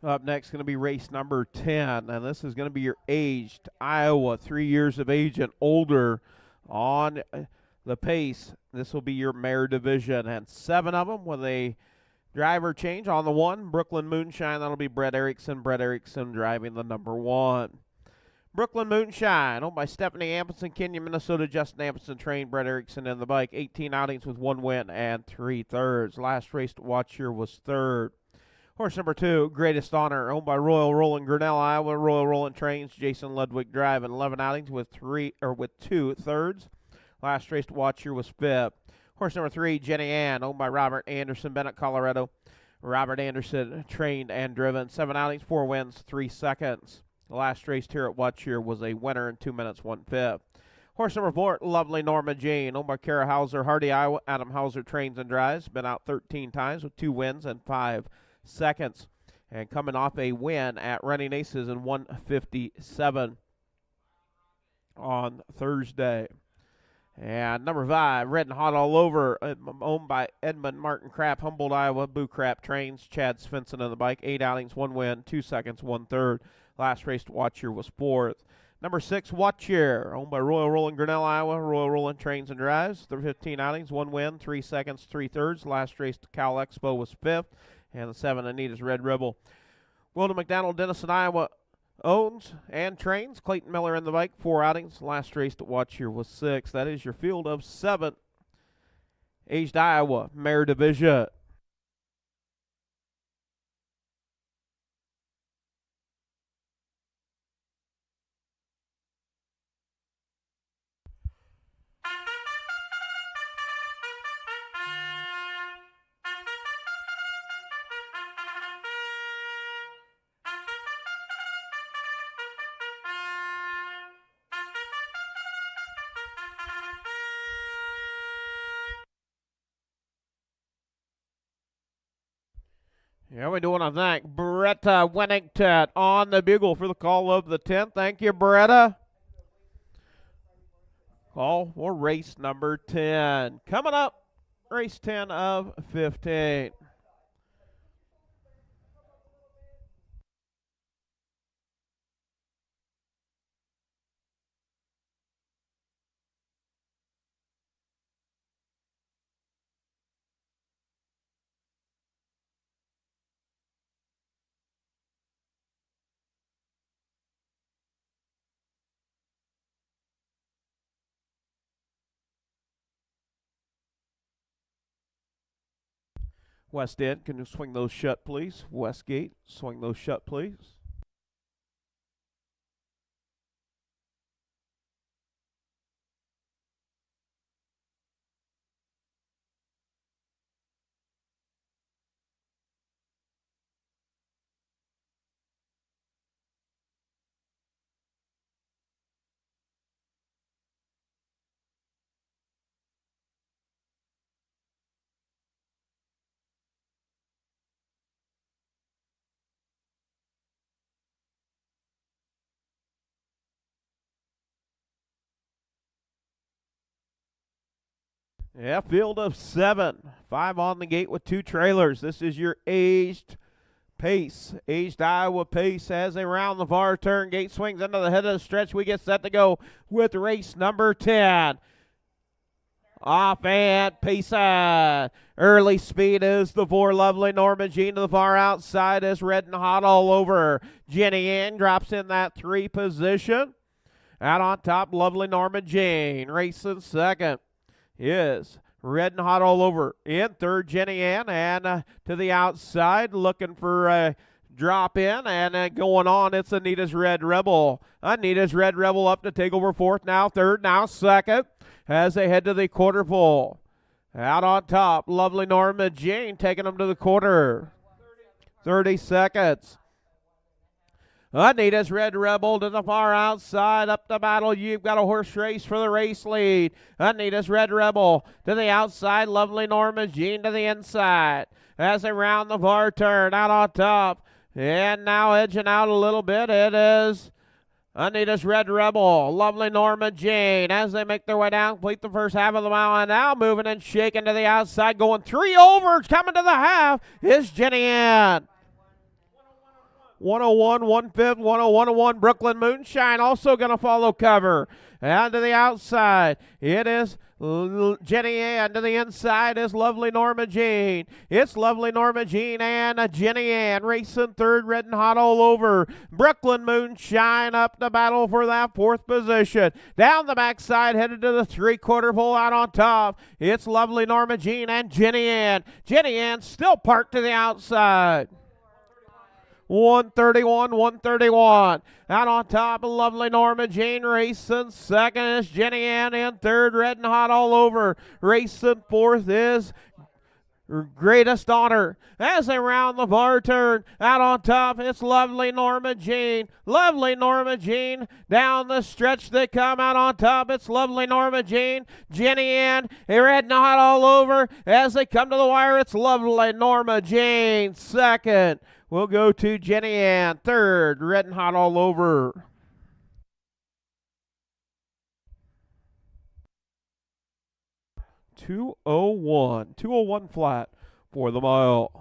Up next going to be race number 10, and this is going to be your aged Iowa, 3 years of age and older on the pace. This will be your mare division, and 7 of them with a driver change. On the 1, Brooklyn Moonshine, that'll be Brett Erickson. Brett Erickson driving the number 1. Brooklyn Moonshine, owned by Stephanie Amundsen, Kenya, Minnesota. Justin Amundsen trained Brett Erickson in the bike. 18 outings with 1 win and 3/3. Last race to watch here was 3rd. Horse number 2, Greatest Honor, owned by Royal Roland, Grinnell, Iowa. Royal Roland trains Jason Ludwig driving 11 outings with 2/3. Last race to watch here was 5th. Horse number 3, Jenny Ann, owned by Robert Anderson, Bennett, Colorado. Robert Anderson trained and driven 7 outings, 4 wins, 3 seconds. The last race here at Watch here was a winner in 2 minutes, 1/5. Horse number 4, Lovely Norma Jean, owned by Kara Hauser, Hardy, Iowa. Adam Hauser trains and drives. Been out 13 times with 2 wins and 5 seconds. And coming off a win at Running Aces in 1:57 on Thursday. And number 5, Red and Hot All Over, owned by Edmund Martin Krapp, Humboldt, Iowa. Boo Krapp trains Chad Svensson on the bike. 8 outings, 1 win, 2 seconds, 1/3. Last race to watch here was 4th. Number 6, Watch Here, owned by Royal Roland, Grinnell, Iowa. Royal Roland trains and drives. 15 outings, 1 win, 3 seconds, 3/3. Last race to Cal Expo was 5th. And the 7, Anita's Red Rebel. Wilton McDonald, Denison, Iowa, owns and trains Clayton Miller in the bike. 4 outings. Last race to watch here was 6. That is your field of 7. Aged Iowa mare division. Yeah, we do want to thank Beretta Winnington on the bugle for the call of the 10th. Thank you, Beretta. Call for race number 10. Coming up, race 10 of 15. West End, can you swing those shut, please? Westgate, swing those shut, please. Yeah, field of 7. 5 on the gate with 2 trailers. This is your aged Pace. Aged Iowa Pace as they round the far turn. Gate swings into the head of the stretch. We get set to go with race number 10. Off and Pace. Early speed is the 4, Lovely Norma Jean to the far outside as Red and Hot All Over. Jenny Ann drops in that 3 position. Out on top, Lovely Norma Jean. Racing second is Red and Hot All Over. In third, Jenny Ann, and to the outside, looking for a drop in, and going on, it's Anita's Red Rebel. Anita's Red Rebel up to take over 4th, now 3rd, now 2nd, as they head to the quarter pole. Out on top, Lovely Norma Jean taking them to the quarter. 30 seconds. Anita's Red Rebel to the far outside, up the battle. You've got a horse race for the race lead. Anita's Red Rebel to the outside, Lovely Norma Jean to the inside. As they round the far turn, out on top. And now edging out a little bit, it is Anita's Red Rebel, Lovely Norma Jean, as they make their way down, complete the first half of the mile, and now moving and shaking to the outside, going 3 over, coming to the half, is Jenny Ann. 101, 1/5, 101 and 1. Brooklyn Moonshine also going to follow cover. And to the outside, it is Jenny Ann. To the inside is Lovely Norma Jean. It's Lovely Norma Jean and Jenny Ann racing third, red and hot all over. Brooklyn Moonshine up to battle for that fourth position. Down the backside, headed to the three-quarter pole out on top. It's Lovely Norma Jean and Jenny Ann. Jenny Ann still parked to the outside. 131, 131. Out on top, Lovely Norma Jean racing. Second is Jenny Ann in third, red and hot all over. Racing fourth is Greatest Honor. As they round the bar turn, out on top, it's Lovely Norma Jean. Lovely Norma Jean. Down the stretch they come out on top. It's Lovely Norma Jean. Jenny Ann, red and hot all over. As they come to the wire, it's Lovely Norma Jean. Second. We'll go to Jenny Ann. Third, red and hot all over. $2:01 flat for the mile.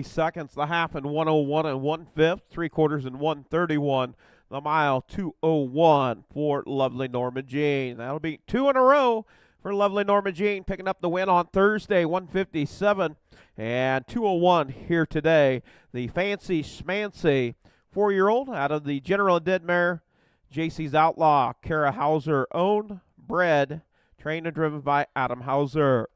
Seconds, the half in 1:01 and 1/5, three-quarters in 1:31. The mile 2:01 for Lovely Norma Jean. That'll be two in a row for Lovely Norma Jean, picking up the win on Thursday, 157 and 2:01 here today. The Fancy Schmancy 4-year-old out of the General Dead Mare, JC's Outlaw, Kara Hauser, owned, bred, trained and driven by Adam Hauser.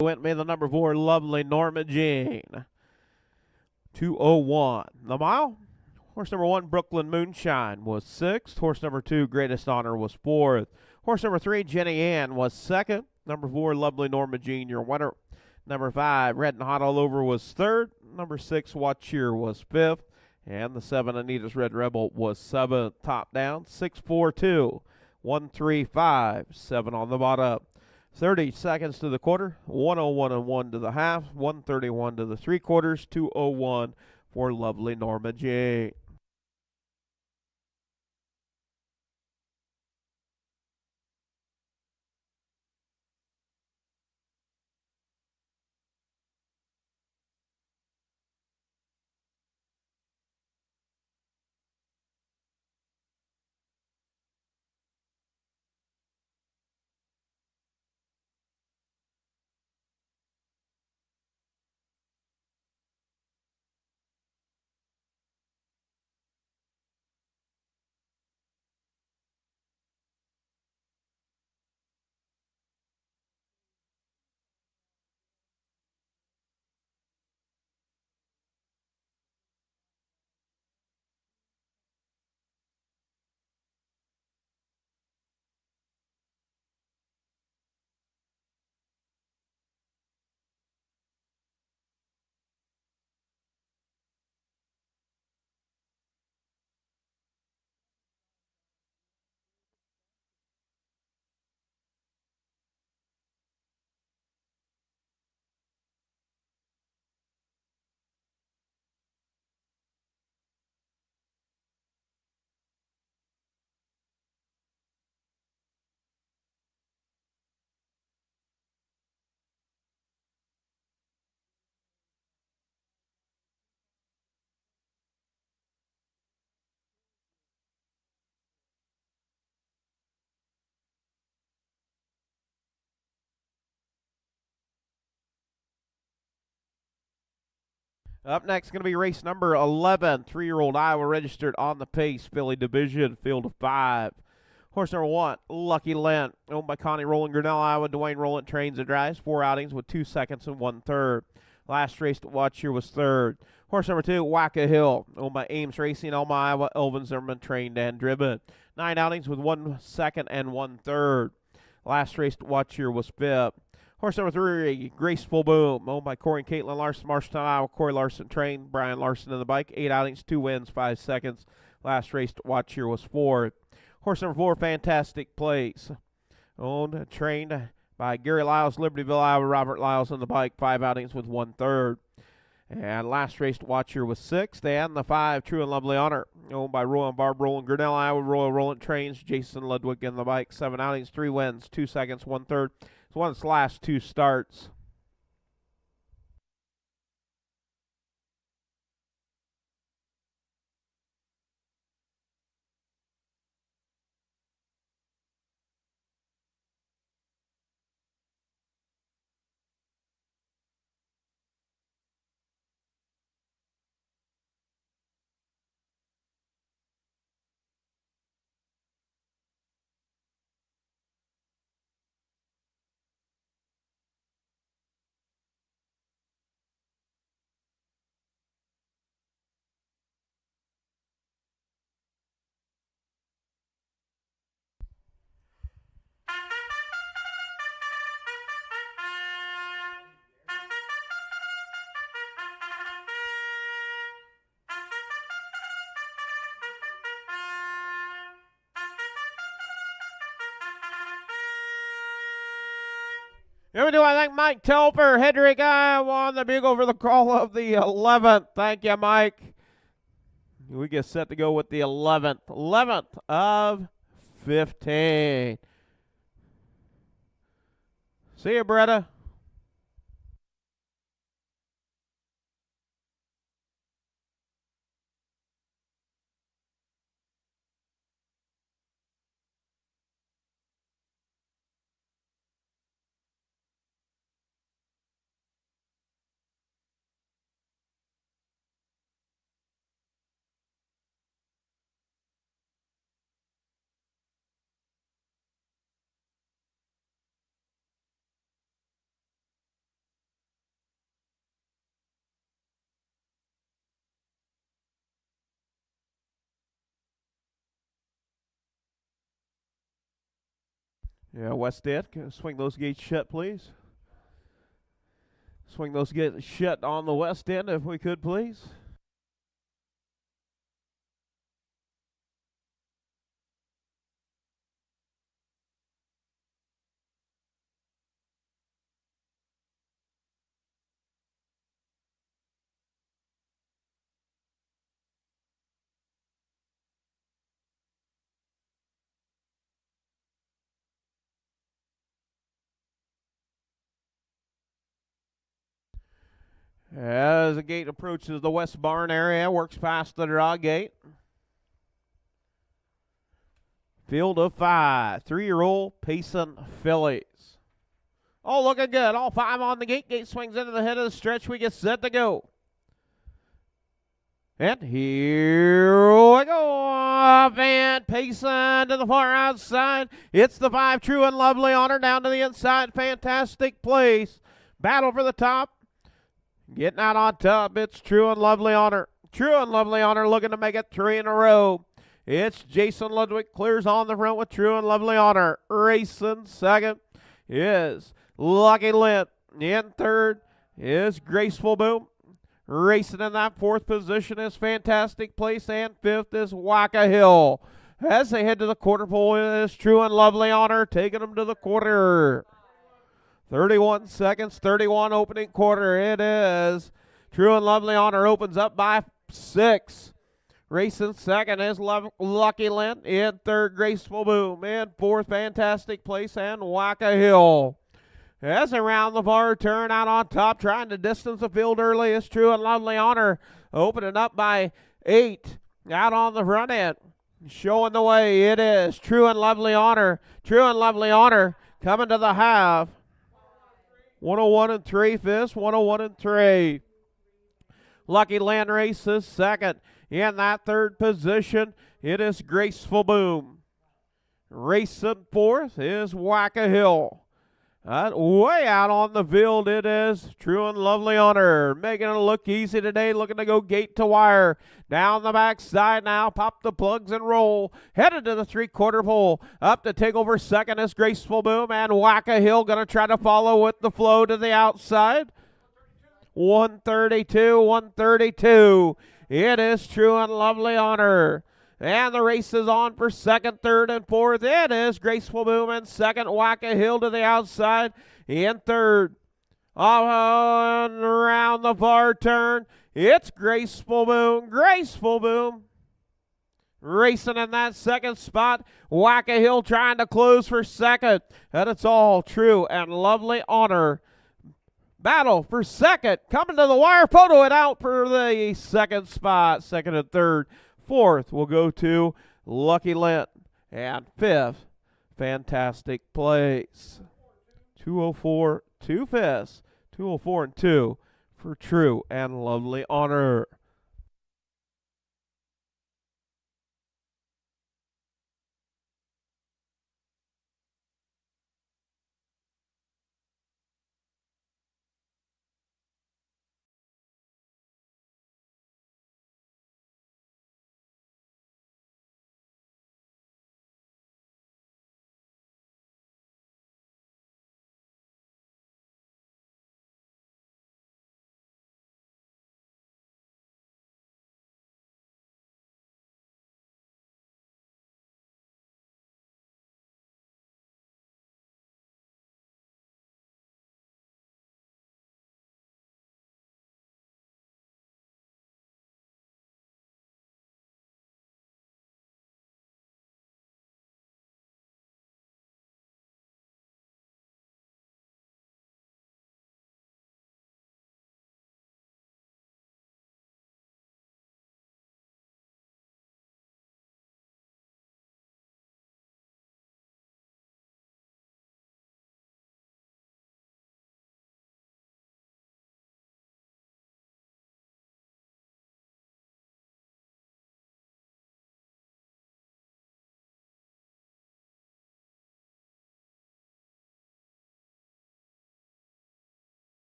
Went me the number 4, Lovely Norma Jean. 2:01. The mile, horse number 1, Brooklyn Moonshine, was 6th. Horse number 2, Greatest Honor, was 4th. Horse number 3, Jenny Ann, was 2nd. Number 4, Lovely Norma Jean, your winner. Number 5, Red and Hot All Over, was 3rd. Number 6, Watch Here, was 5th. And the 7, Anita's Red Rebel, was 7th. Top down, 6-4-2, 1-3-5, 7 on the bottom. 30 seconds to the quarter, 1:01 and 1 to the half, 1:31 to the three-quarters, 2:01 for Lovely Norma Jean. Up next, going to be race number 11, 3-year-old Iowa registered on the Pace, Filly Division, field of 5. Horse number 1, Lucky Lent, owned by Connie Rowland, Grinnell, Iowa. Dwayne Rowland trains and drives. 4 outings with 2 seconds and 1/3. Last race to watch here was 3rd. Horse number 2, Wacka Hill, owned by Ames Racing, Elma, Iowa. Elvin Zimmerman trained and driven. 9 outings with 1 second and 1/3. Last race to watch here was 5th. Horse number 3, Graceful Boom, owned by Corey and Caitlin Larson, Marshalltown, Iowa. Corey Larson trained, Brian Larson in the bike. 8 outings, 2 wins, 5 seconds. Last race to watch here was 4th. Horse number 4, Fantastic Place, owned and trained by Gary Lyles, Libertyville, Iowa. Robert Lyles on the bike. 5 outings with 1/3. And last race to watch here was 6th. And the 5, True and Lovely Honor, owned by Royal and Barb Rowland, Grinnell, Iowa. Royal Rowland trains, Jason Ludwig in the bike. 7 outings, 3 wins, 2 seconds, 1/3. It's won its last 2 starts. Here we do, I thank Mike Telfer, Hedrick, Iowa, on the bugle for the call of the 11th. Thank you, Mike. We get set to go with the 11th. 11th of 15. See you, Bretta. Yeah, West End, swing those gates shut, please. Swing those gates shut on the west end, if we could, please. As the gate approaches the west barn area, works past the draw gate. Field of 5, 3-year-old Payson Fillies. Oh, looking good. All 5 on the gate. Gate swings into the head of the stretch. We get set to go. And here we go. Van Payson to the far outside. It's the 5, True and Lovely Honor down to the inside. Fantastic Place. Battle for the top. Getting out on top, it's True and Lovely Honor. True and Lovely Honor looking to make it 3 in a row. It's Jason Ludwig, clears on the front with True and Lovely Honor. Racing second is Lucky Lent. In third is Graceful Boom. Racing in that 4th position is Fantastic Place. And 5th is Wacka Hill. As they head to the quarter pole, it is True and Lovely Honor taking them to the quarter. 31 seconds, 31 opening quarter. It is True and Lovely Honor opens up by 6. Racing second is Lucky Lent. In third, Graceful Boom. In 4th, Fantastic Place and Wacka Hill. As they round the far turn, out on top, trying to distance the field early is True and Lovely Honor. Opening up by 8. Out on the front end. Showing the way, it is True and Lovely Honor. True and Lovely Honor coming to the half. 101 and 3 fifths, 101 and 3. Lucky Land races second. In that third position, it is Graceful Boom. Racing fourth is Whack-A-Hill. Way out on the field, it is True and Lovely Honor. Making it look easy today, looking to go gate to wire. Down the backside now, pop the plugs and roll. Headed to the three-quarter pole. Up to take over second is Graceful Boom, and Whack-A-Hill going to try to follow with the flow to the outside. 132, 132. It is True and Lovely Honor. And the race is on for second, third, and fourth. It is Graceful Boom in second. Whack-A-Hill to the outside in third. On around the far turn, it's Graceful Boom. Graceful Boom racing in that second spot. Whack-A-Hill trying to close for second. And it's all True and Lovely Honor. Battle for second. Coming to the wire. Photo it out for the second spot. Second and third. Fourth will go to Lucky Lent. And fifth, Fantastic Place. 204, 2 fifths. 204 and 2 for True and Lovely Honor.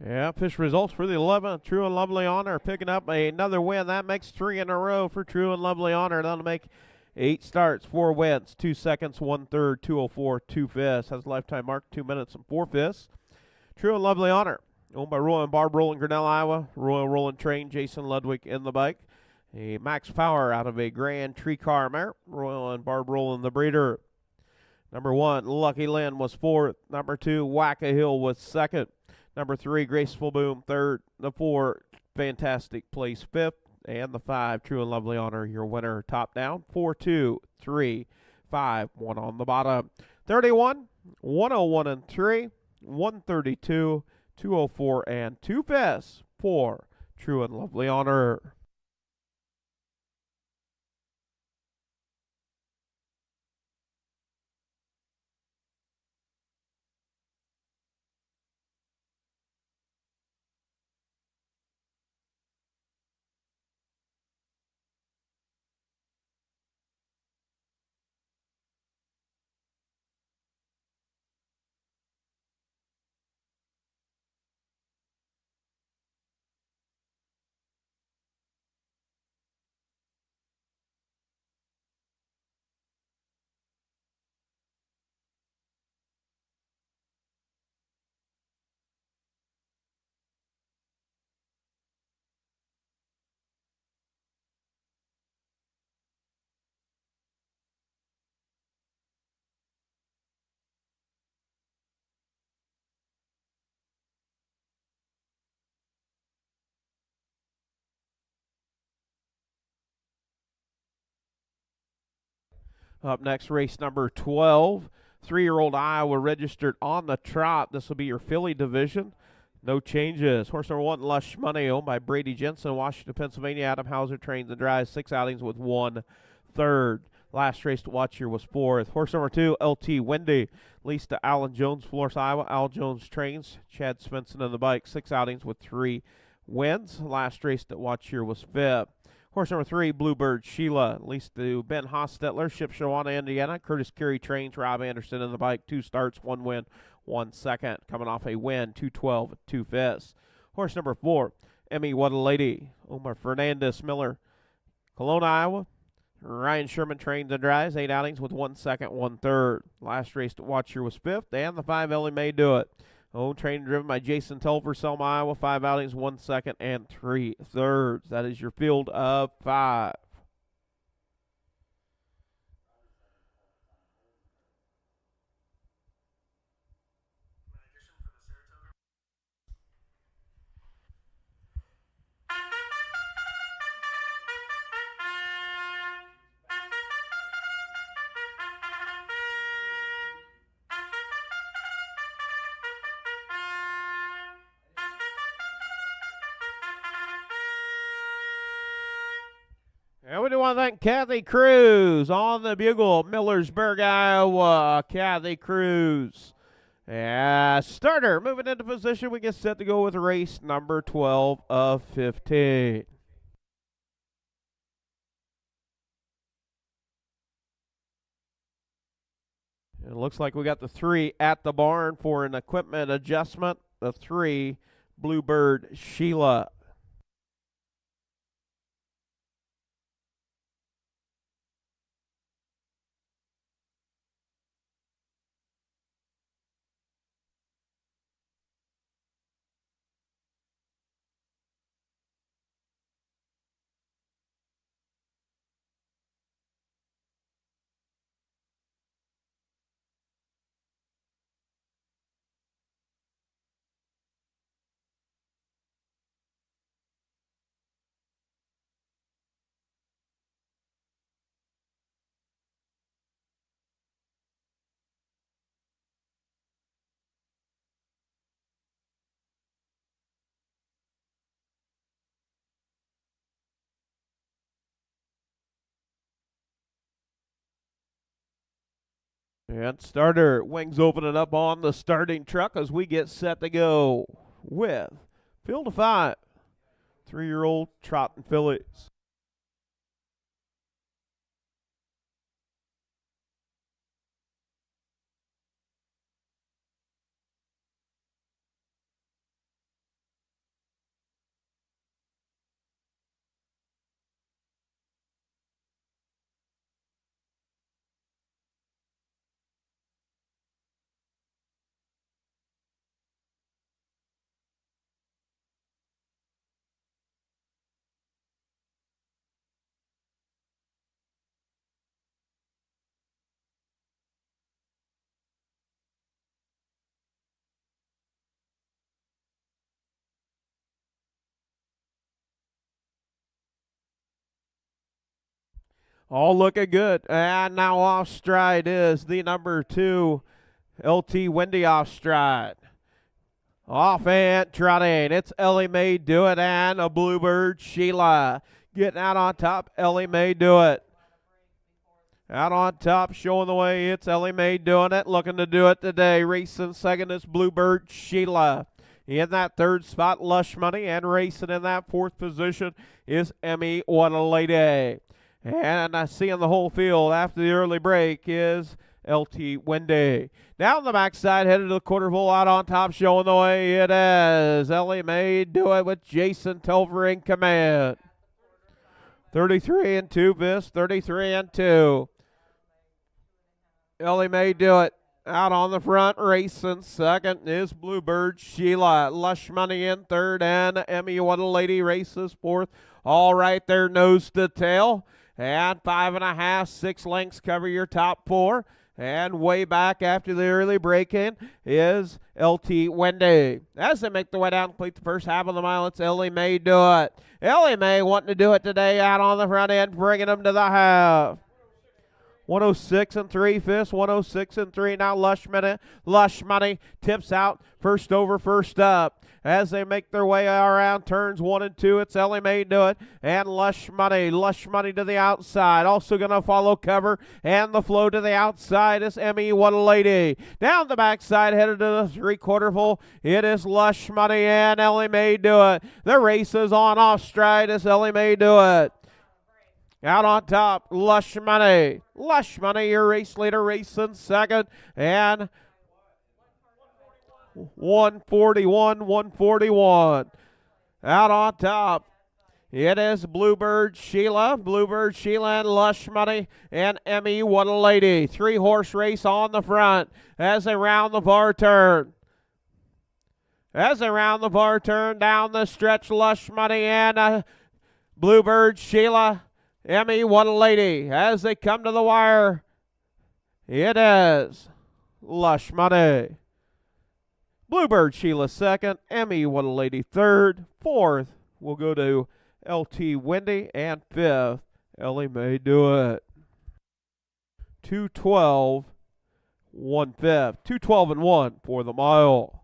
Yeah, fish results for the 11th. True and Lovely Honor picking up another win. That makes 3 in a row for True and Lovely Honor. That'll make 8 starts, 4 wins, 2 seconds, 1 third, 204, 2 fifths. Has a lifetime mark 2 minutes and 4 fifths. True and Lovely Honor, owned by Royal and Barb Roll in Grinnell, Iowa. Royal Roll and Train, Jason Ludwig in the bike. A Max Power out of a Grand Tree Car mare. Royal and Barb Roll in the breeder. Number 1, Lucky Lynn was 4th. Number 2, Whack-A-Hill was 2nd. Number 3, Graceful Boom, 3rd. The 4, Fantastic Place, 5th. And the 5, True and Lovely Honor, your winner, top down. 4, 2, 3, 5, 1 on the bottom. 31, 101 and 3, 132, 204 and 2 fifths for True and Lovely Honor. Up next, race number 12. 3-year-old Iowa registered on the trot. This will be your filly division. No changes. Horse number 1, Lush Money, owned by Brady Jensen, Washington, Pennsylvania. Adam Hauser trains and drives 6 outings with 1/3. Last race to watch here was 4th. Horse number 2, LT Wendy, leased to Alan Jones, Florence, Iowa. Al Jones trains. Chad Svensson on the bike. 6 outings with 3 wins. Last race to watch here was 5th. Horse number 3, Bluebird Sheila, leased to Ben Hostetler, Shipshawana, Indiana. Curtis Carey trains. Rob Anderson on the bike. 2 starts, 1 win, 1 second. Coming off a win, 212 with 2 fifths. Horse number 4, Emmy What a Lady, Omar Fernandez Miller, Kelowna, Iowa. Ryan Sherman trains and drives. 8 outings with 1 second, 1/3. Last race to watch here was 5th, and the 5 Ellie May Do It. Owned, trained, and driven by Jason Telfer, Selma, Iowa. 5 outings, 1 second, and 3/3. That is your field of 5. And we do want to thank Kathy Cruz on the bugle, Millersburg, Iowa. Kathy Cruz. Yeah, starter moving into position. We get set to go with race number 12 of 15. It looks like we got the 3 at the barn for an equipment adjustment. The 3, Bluebird Sheila. And starter, wings opening up on the starting truck as we get set to go with field of 5. 3-year-old trotting fillies. All looking good. And now off stride is the number 2, LT Wendy off stride. Off and trotting. It's Ellie May Do It and a Bluebird Sheila. Getting out on top, Ellie May Do It. Out on top, showing the way, it's Ellie Mae doing it, looking to do it today. Racing second is Bluebird Sheila. In that 3rd spot, Lush Money, and racing in that 4th position is Emmy What a Lady. And seeing the whole field after the early break is LT Wendy. Down the backside, headed to the quarter pole, out on top, showing the way, it is Ellie Mae Do It with Jason Telfer in command. 33 and 2, Vis, 33 and 2. Ellie May Do It. Out on the front, racing second is Bluebird Sheila. Lush Money in 3rd, and Emmy What a Lady races 4th. All right there, nose to tail. And 5.5, 6 lengths cover your top 4. And way back after the early break-in is LT Wendy. As they make their way down, complete the first half of the mile, it's Ellie May Do It. Ellie May wanting to do it today out on the front end, bringing them to the half. 106 and 3/5, 106 and 3. Now Lush Money tips out, first over, first up. As they make their way around turns 1 and 2, it's Ellie Mae Do It and Lush Money to the outside. Also going to follow cover and the flow to the outside is Emmy What a Lady. Down the backside, headed to the three-quarter full, it is Lush Money and Ellie Mae Do It. The race is on off stride as Ellie Mae Do It. Out on top, Lush Money, your race leader, racing second, and 141. Out on top, it is Bluebird Sheila and Lush Money and Emmy What a Lady. 3-horse race on the front as they round the bar turn. Down the stretch, Lush Money and Bluebird Sheila, Emmy What a Lady. As they come to the wire, it is Lush Money. Bluebird Sheila second, Emmy What a Lady third, fourth will go to LT Wendy, and fifth, Ellie Mae Do It. 212, 1/5, 212 and 1 for the mile.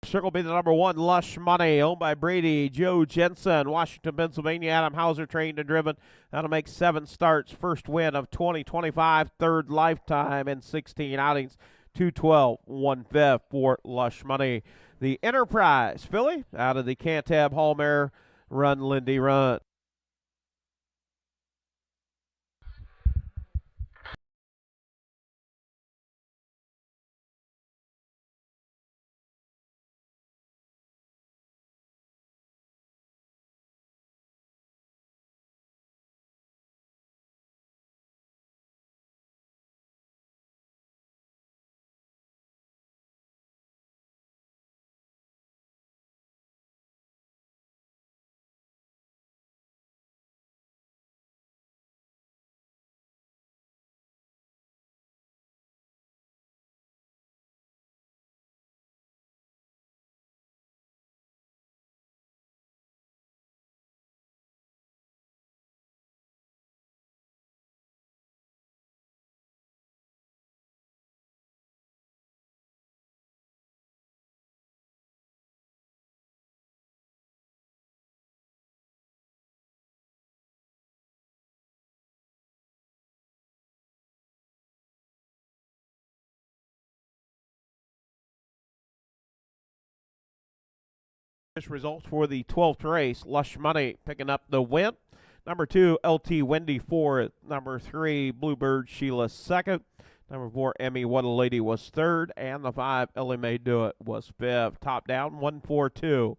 Circle will be the number 1, Lush Money, owned by Brady Joe Jensen, Washington, Pennsylvania. Adam Hauser, trained and driven. That'll make 7 starts. First win of 2025, third lifetime in 16 outings. 212, 1/5 for Lush Money. The Enterprise filly out of the Cantab Hallmare Run Lindy Run. Results for the 12th race. Lush Money picking up the win. Number 2, LT Wendy fourth. Number 3, Bluebird Sheila second. Number 4, Emmy What a Lady was third. And the 5, Ellie Mae Do It was fifth. Top down, 1, 4, 2,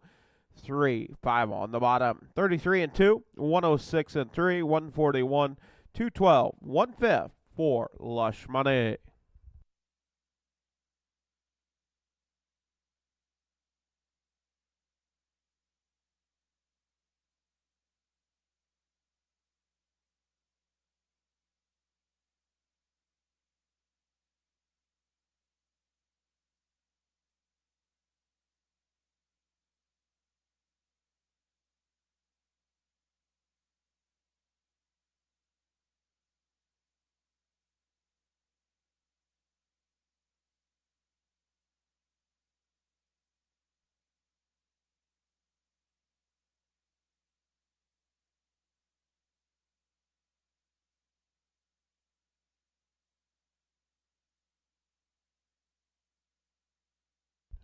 3, 5 on the bottom. 33 and 2, 106 and 3, 141, 212, 1/5 for Lush Money.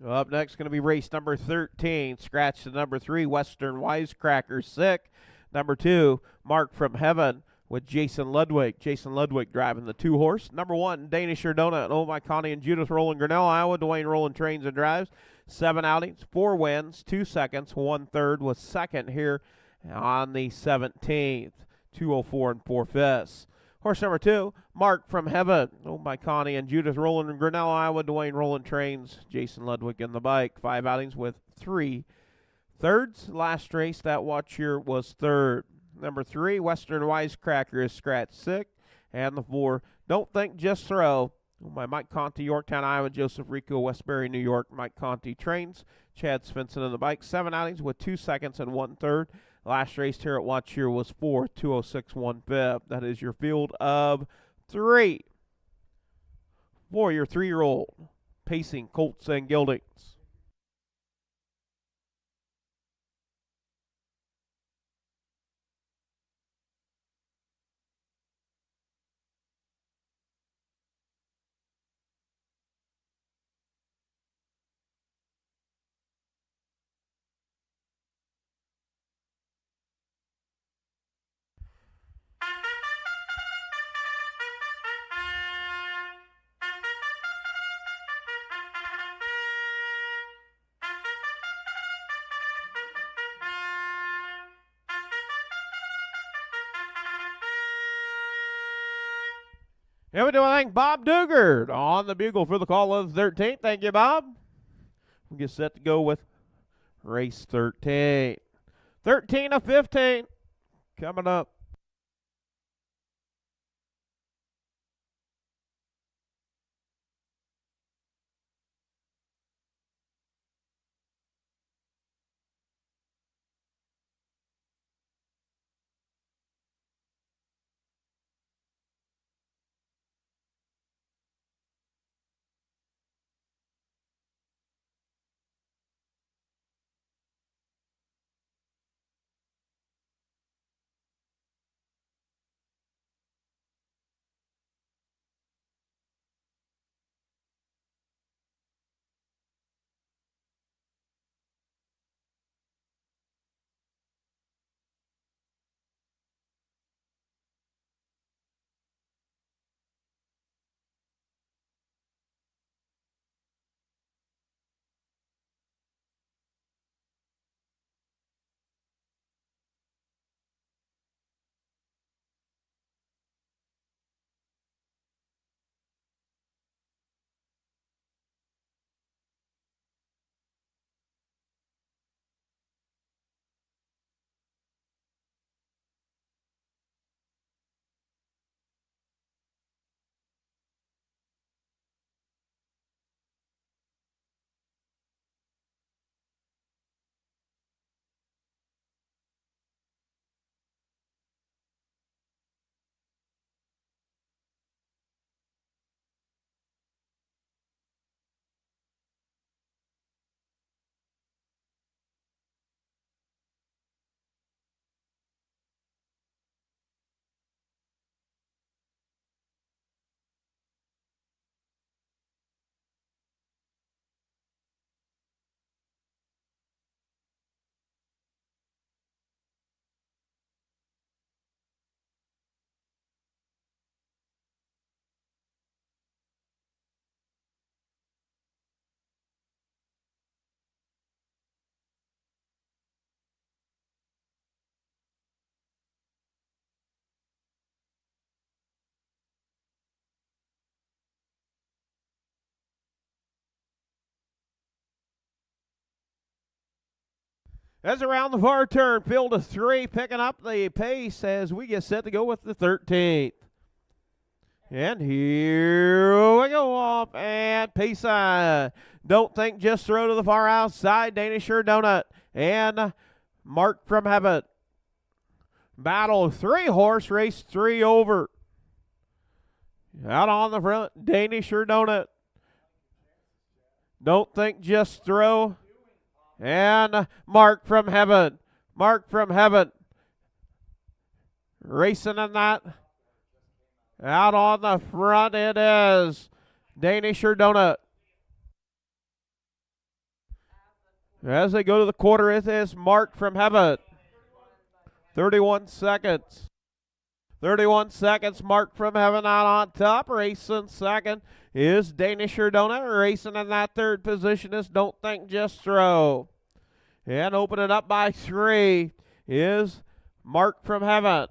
Up next, going to be race number 13. Scratch to number 3, Western Wisecracker Sick. Number 2, Mark from Heaven with Jason Ludwig. Jason Ludwig driving the 2-horse. Number 1, Danish Erdona and Oh My Connie and Judith Roland Grinnell, Iowa. Dwayne Roland trains and drives. 7 outings, 4 wins, 2 seconds, 1 third, was second here on the 17th. 204 and 4/5. Horse number 2, Mark from Heaven. Oh My Connie and Judith Roland and Grinnell, Iowa. Dwayne Roland trains. Jason Ludwig in the bike. 5 outings with 3 thirds. Last race that watch here was third. Number 3, Western Wisecracker is scratch sick. And the 4, Don't Think Just Throw. By Mike Conti, Yorktown, Iowa. Joseph Rico, Westbury, New York. Mike Conti trains. Chad Svensson in the bike. 7 outings with 2 seconds and 1 third. Last race here at Watch Here was 4th, 206 1/5. That is your field of 3 for your 3-year-old pacing colts and geldings. And we do thank Bob Dugard on the bugle for the call of the 13th. Thank you, Bob. We get set to go with race 13. 13 of 15 coming up. As around the far turn, field of 3, picking up the pace as we get set to go with the 13th. And here we go off, and Pace on. Don't Think Just Throw to the far outside. Danish Donut and Mark from Heaven. Battle 3-horse, race 3 over. Out on the front, Danish Donut. Don't Think Just Throw. And Mark from Heaven. Mark from Heaven. Racing in that. Out on the front it is Danish Donut. As they go to the quarter, it is Mark from Heaven. 31 seconds. 31 seconds, Mark from Heaven out on top. Racing second is Danisher Donut. Racing in that third position is Don't Think, Just Throw. And opening up by 3 is Mark from Heaven.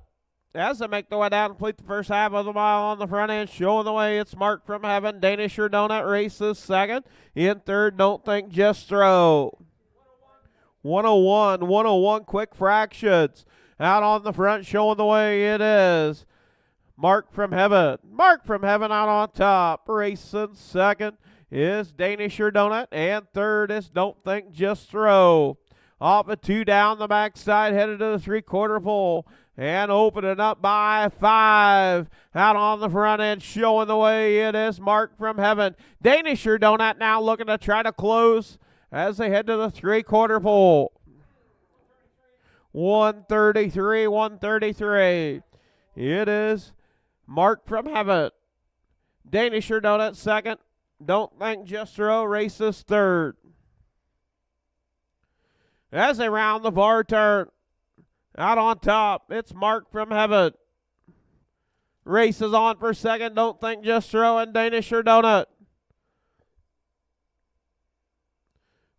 As they make their way down and complete the first half of the mile on the front end, showing the way, it's Mark from Heaven. Danisher Donut races second. In third, Don't Think, Just Throw. 101 quick fractions. Out on the front, showing the way, it is Mark from Heaven. Mark from Heaven out on top. Racing second is Danisher Donut. And third is Don't Think, Just Throw. Off of 2 down the backside, headed to the 3/4 pole. And opening up by 5. Out on the front end, showing the way, it is Mark from Heaven. Danisher Donut now looking to try to close as they head to the 3/4 pole. 133. It is Mark from Heaven. Danisher Donut second. Don't Think, Just Throw races third. As they round the bar turn, out on top, it's Mark from Heaven. Races on for second. Don't Think, Just Throw, and Danisher Donut.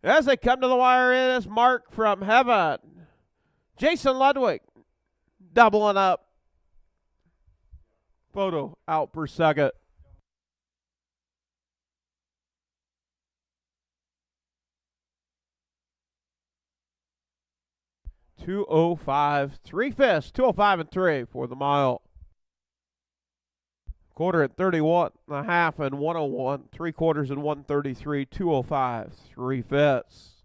As they come to the wire, it is Mark from Heaven. Jason Ludwig doubling up. Photo out per second. .205 3/5, 205 and 3 for the mile. Quarter at 31 and a half and 101. 3/4 and 133, 205 3/5.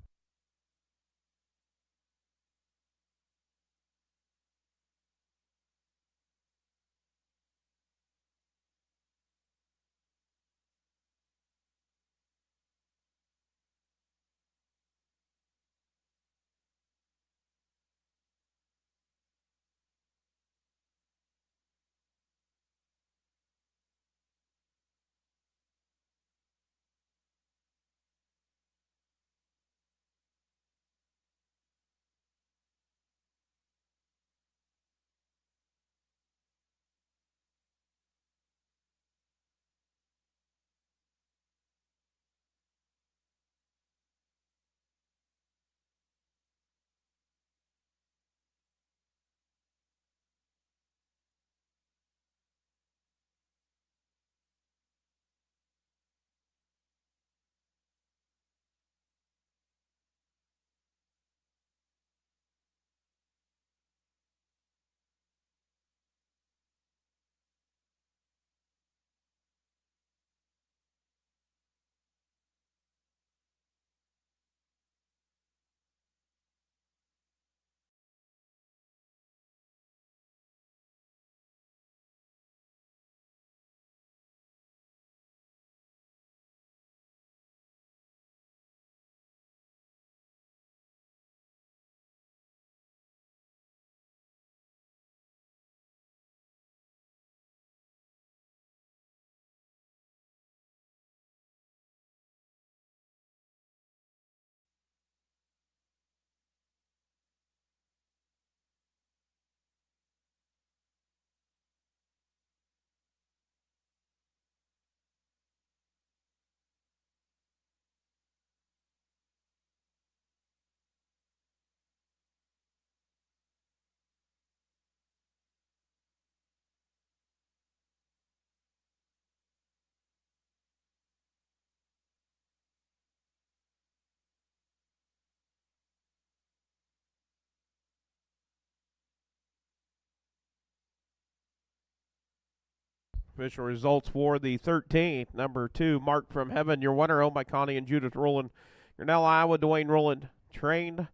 Official results for the 13th. Number 2, Mark from Heaven. Your winner, owned by Connie and Judith Rowland. Grinnell, Iowa, Dwayne Rowland. Trained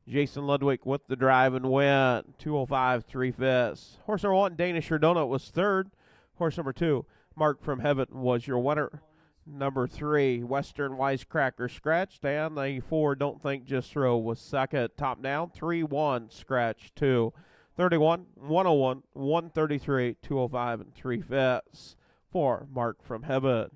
Jason Ludwig with the drive and win. 205 3/5. Horse number 1, Danisher Donut, was third. Horse number 2, Mark from Heaven, was your winner. Number 3, Western Wisecracker scratched. And the 4, Don't Think, Just Throw, was second. Top down, 3-1 scratch 2. 31, 101, 133, 205 and 3/5 for Mark from Heaven.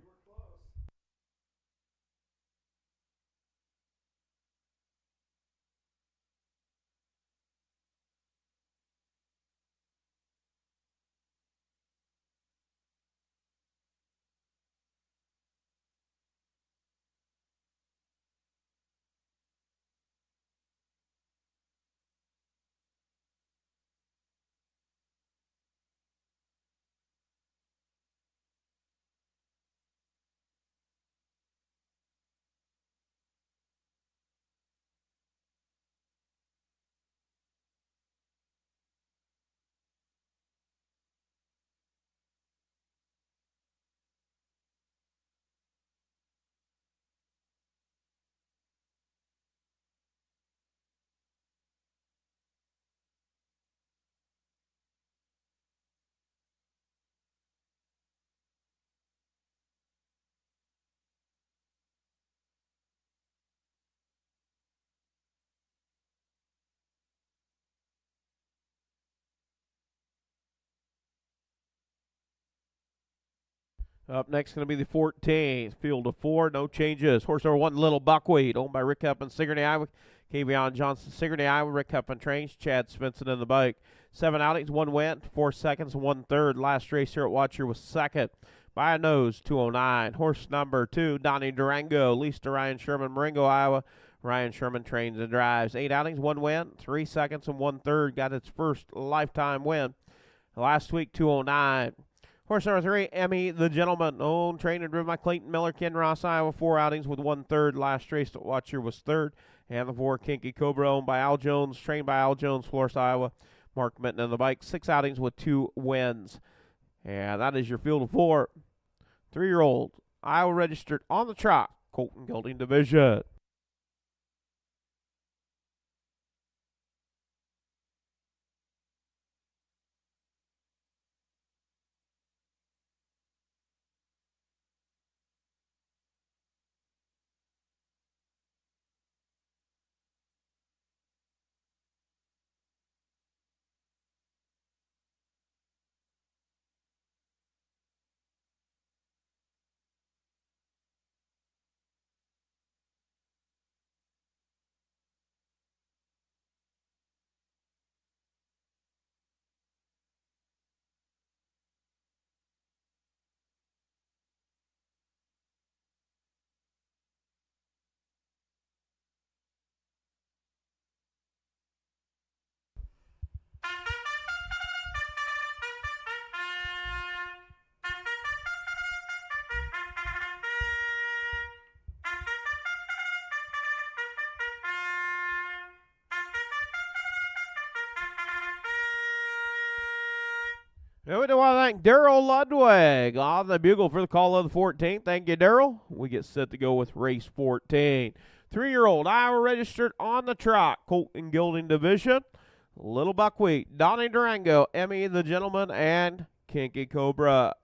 Up next going to be the 14th. Field of 4, no changes. Horse number 1, Little Buckwheat, owned by Rick Hupp and Sigourney, Iowa. Kavion Johnson, Sigourney, Iowa. Rick Hupp and trains. Chad Svensson in the bike. 7 outings, 1 win, 4 seconds, 1/3. Last race here at Watcher was second by a nose, 209. Horse number 2, Donnie Durango, leased to Ryan Sherman, Marengo, Iowa. Ryan Sherman trains and drives. 8 outings, 1 win, 3 seconds, and 1/3. Got its first lifetime win last week, 209. Horse number 3, Emmy the Gentleman, owned, trained, and driven by Clayton Miller, Kinross, Iowa. 4 outings with 1/3. Last race at Watcher was third. And the 4, Kinky Cobra, owned by Al Jones, trained by Al Jones, Florence, Iowa. Mark Minton in the bike. 6 outings with 2 wins. And that is your field of 4. 3-year-old, Iowa registered on the trot, Colton Gelding Division. And we do want to thank Daryl Ludwig on the bugle for the call of the 14th. Thank you, Daryl. We get set to go with race 14. 3-year-old, Iowa registered on the trot, Colton Gelding Division. Little Buckwheat, Donnie Durango, Emmy the Gentleman, and Kinky Cobra.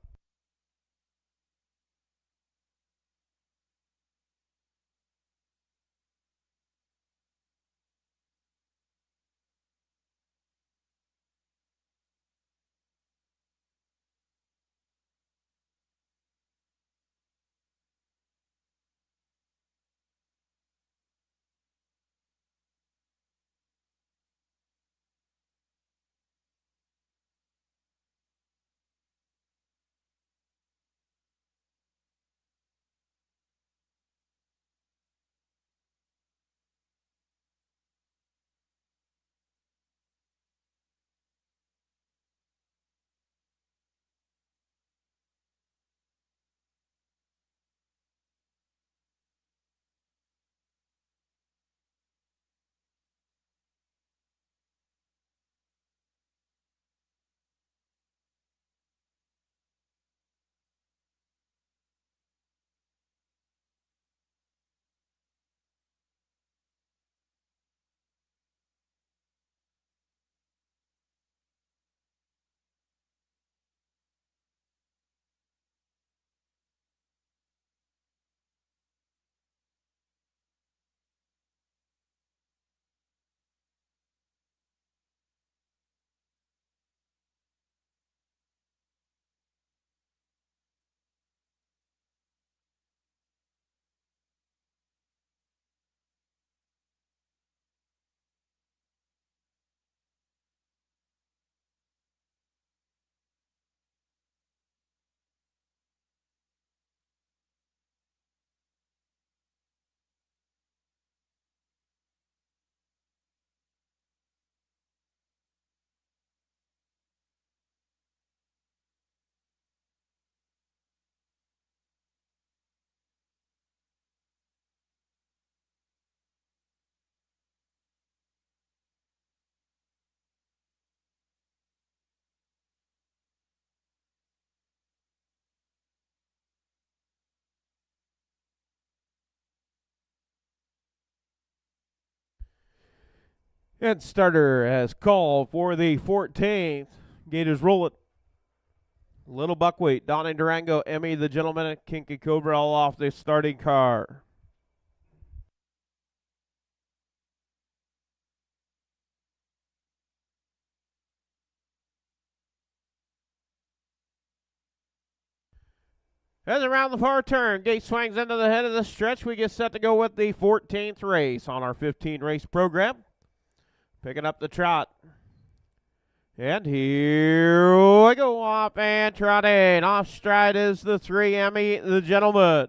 And starter has called for the 14th. Gators roll it. Little Buckwheat, Donnie Durango, Emmy the Gentleman, and Kinky Cobra all off the starting car. As around the far turn, gate swings into the head of the stretch. We get set to go with the 14th race on our 15-race program. Picking up the trot. And here we go, off and trotting. Off stride is the 3 Emmy, the gentleman.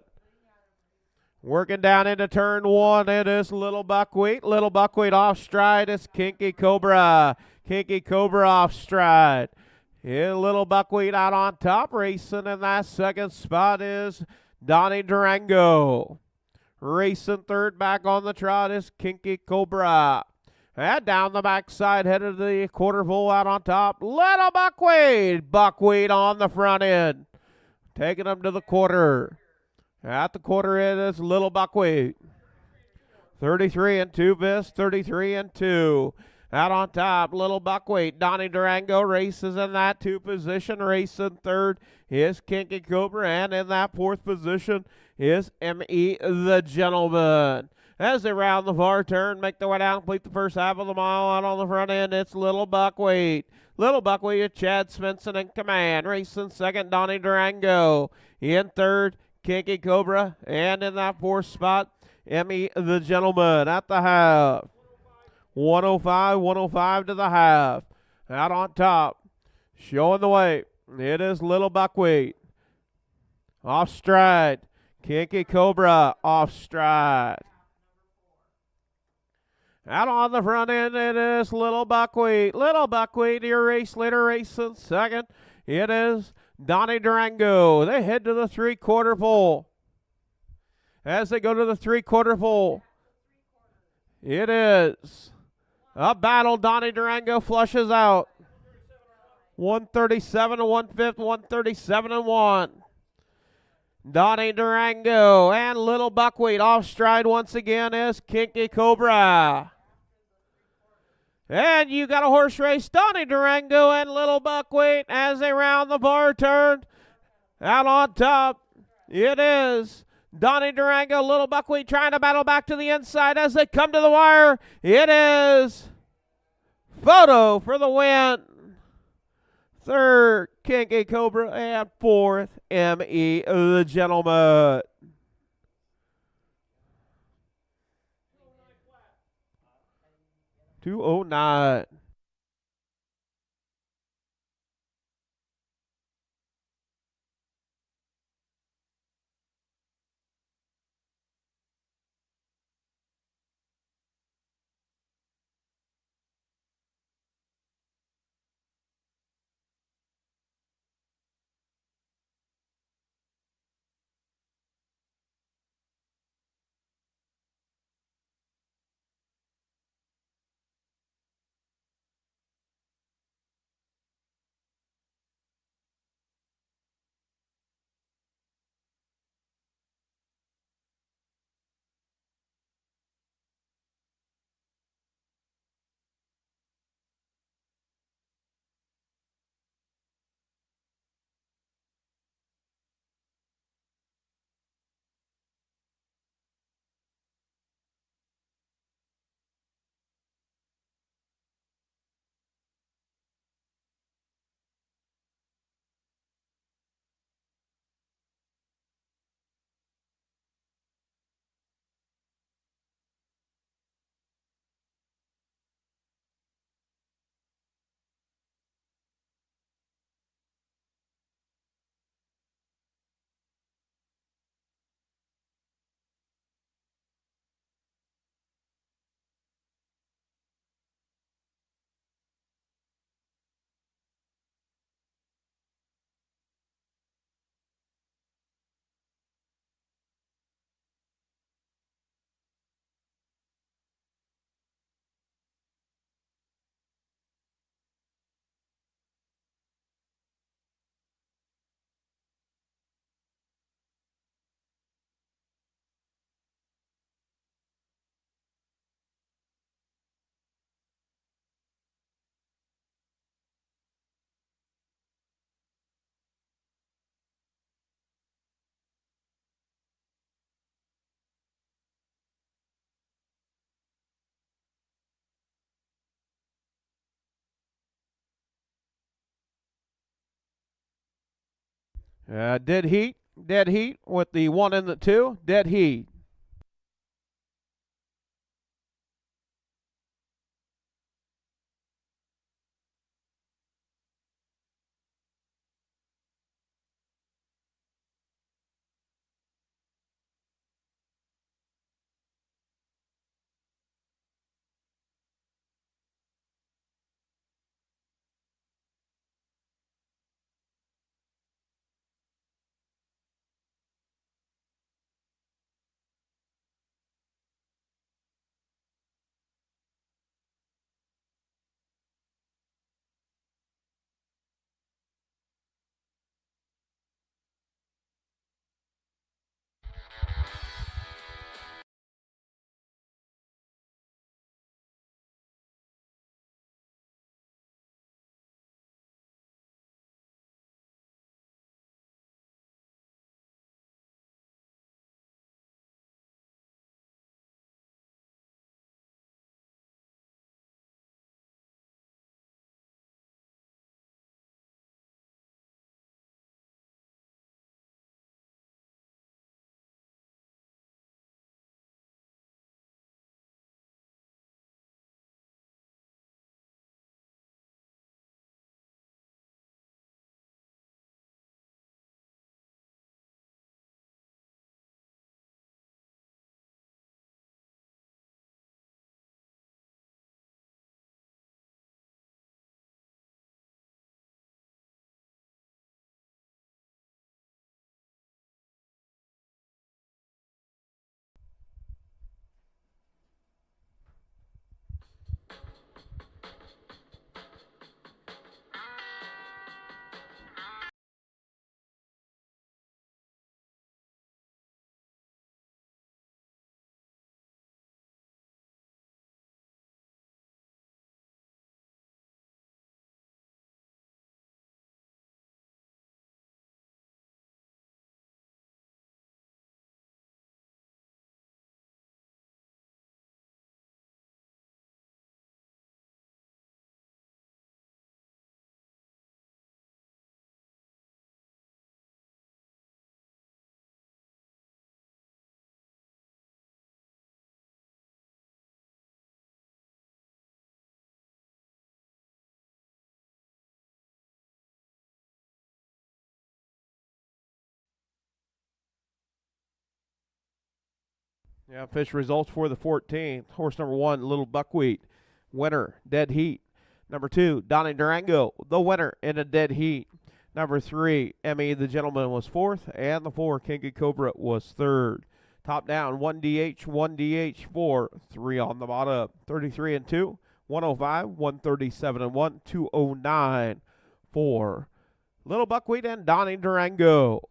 Working down into turn 1, it is Little Buckwheat. Little Buckwheat off stride is Kinky Cobra. Kinky Cobra off stride. Here, Little Buckwheat out on top. Racing in that second spot is Donnie Durango. Racing third back on the trot is Kinky Cobra. And down the backside, headed to the quarter pole out on top. Little Buckwheat. Buckwheat on the front end. Taking him to the quarter. At the quarter end is Little Buckwheat. 33 and 2, Vis. 33 and 2. Out on top, Little Buckwheat. Donnie Durango races in that 2 position. Racing third is Kinky Cobra. And in that 4th position is M.E. the Gentleman. As they round the far turn, make their way down, complete the first half of the mile. Out on the front end, it's Little Buckwheat. Little Buckwheat with Chad Svensson in command. Racing second, Donnie Durango. In third, Kinky Cobra. And in that 4th spot, M.E. the Gentleman at the half. 105 to the half. Out on top, showing the way, it is Little Buckwheat. Off stride, Kinky Cobra off stride. Out on the front end, it is Little Buckwheat. Little Buckwheat, your race leader, racing second. It is Donnie Durango. They head to the 3/4 pole. As they go to the 3/4 pole, it is a battle. Donnie Durango flushes out. 137 and 1/5, 137 and 1. Donnie Durango and Little Buckwheat off stride once again is Kinky Cobra. And you got a horse race, Donnie Durango and Little Buckwheat as they round the far turn. Out on top, it is Donnie Durango, Little Buckwheat trying to battle back to the inside as they come to the wire. It is Photo for the win. Third, Kinky Cobra, and 4th, M.E. the Gentleman. $209. Did heat. Dead Heat with the 1 and the 2. Dead Heat. Yeah, official results for the 14th. Horse number 1, Little Buckwheat. Winner, Dead Heat. Number 2, Donnie Durango, the winner in a Dead Heat. Number 3, Emmy the Gentleman was 4th, and the 4, King of Cobra was 3rd. Top down, 1 DH, 1 DH, 4, 3 on the bottom. 33 and 2, 105, 137 and 1, 209 for Little Buckwheat and Donnie Durango.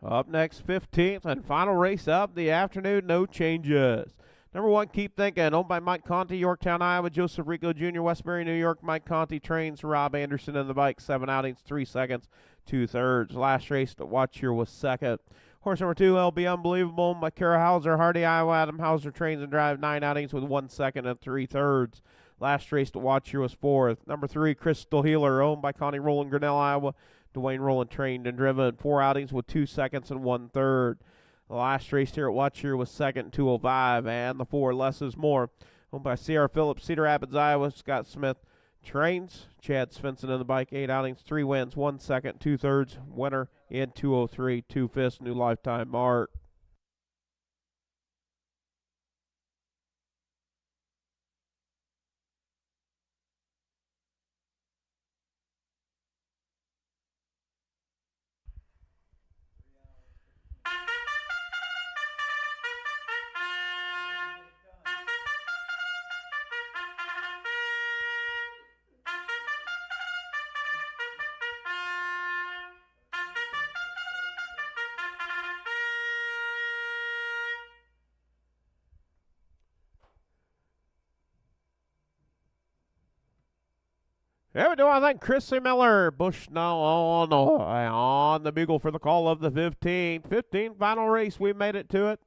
Up next, 15th and final race of the afternoon, no changes. Number 1, Keep Thinking, owned by Mike Conti, Yorktown, Iowa. Joseph Rico Jr., Westbury, New York. Mike Conti trains Rob Anderson in the bike. 7 outings, 3 seconds, 2/3. Last race to watch here was 2nd. Horse number 2, LB Unbelievable, owned by Kara Hauser, Hardy, Iowa. Adam Hauser trains and drives 9 outings with 1 second and 3/3. Last race to watch here was 4th. Number 3, Crystal Healer, owned by Connie Rowland, Grinnell, Iowa. Dwayne Rowland trained and driven 4 outings with 2 seconds and 1/3. The last race here at Watch here was 2nd, 205, and the 4, Less is More, owned by Sierra Phillips, Cedar Rapids, Iowa. Scott Smith trains. Chad Svensson in the bike, 8 outings, 3 wins, 1 second, 2/3. Winner in 203, 2/5, new lifetime mark. Yeah, we do. I think Chrissy Miller, Bush now on the bugle for the call of the 15. 15 final race. We made it to it.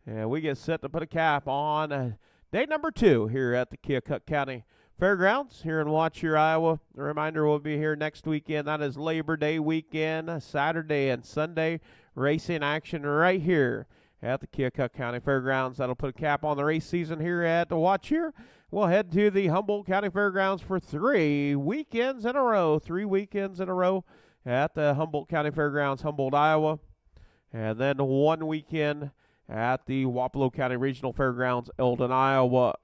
And we get set to put a cap on day number 2 here at the Keokuk County Fairgrounds here in Watcher, Iowa. A reminder, we'll be here next weekend. That is Labor Day weekend, Saturday and Sunday racing action right here at the Keokuk County Fairgrounds. That'll put a cap on the race season here at the Watcher. We'll head to the Humboldt County Fairgrounds for 3 weekends in a row. 3 weekends in a row at the Humboldt County Fairgrounds, Humboldt, Iowa. And then 1 weekend at the Wapello County Regional Fairgrounds, Eldon, Iowa.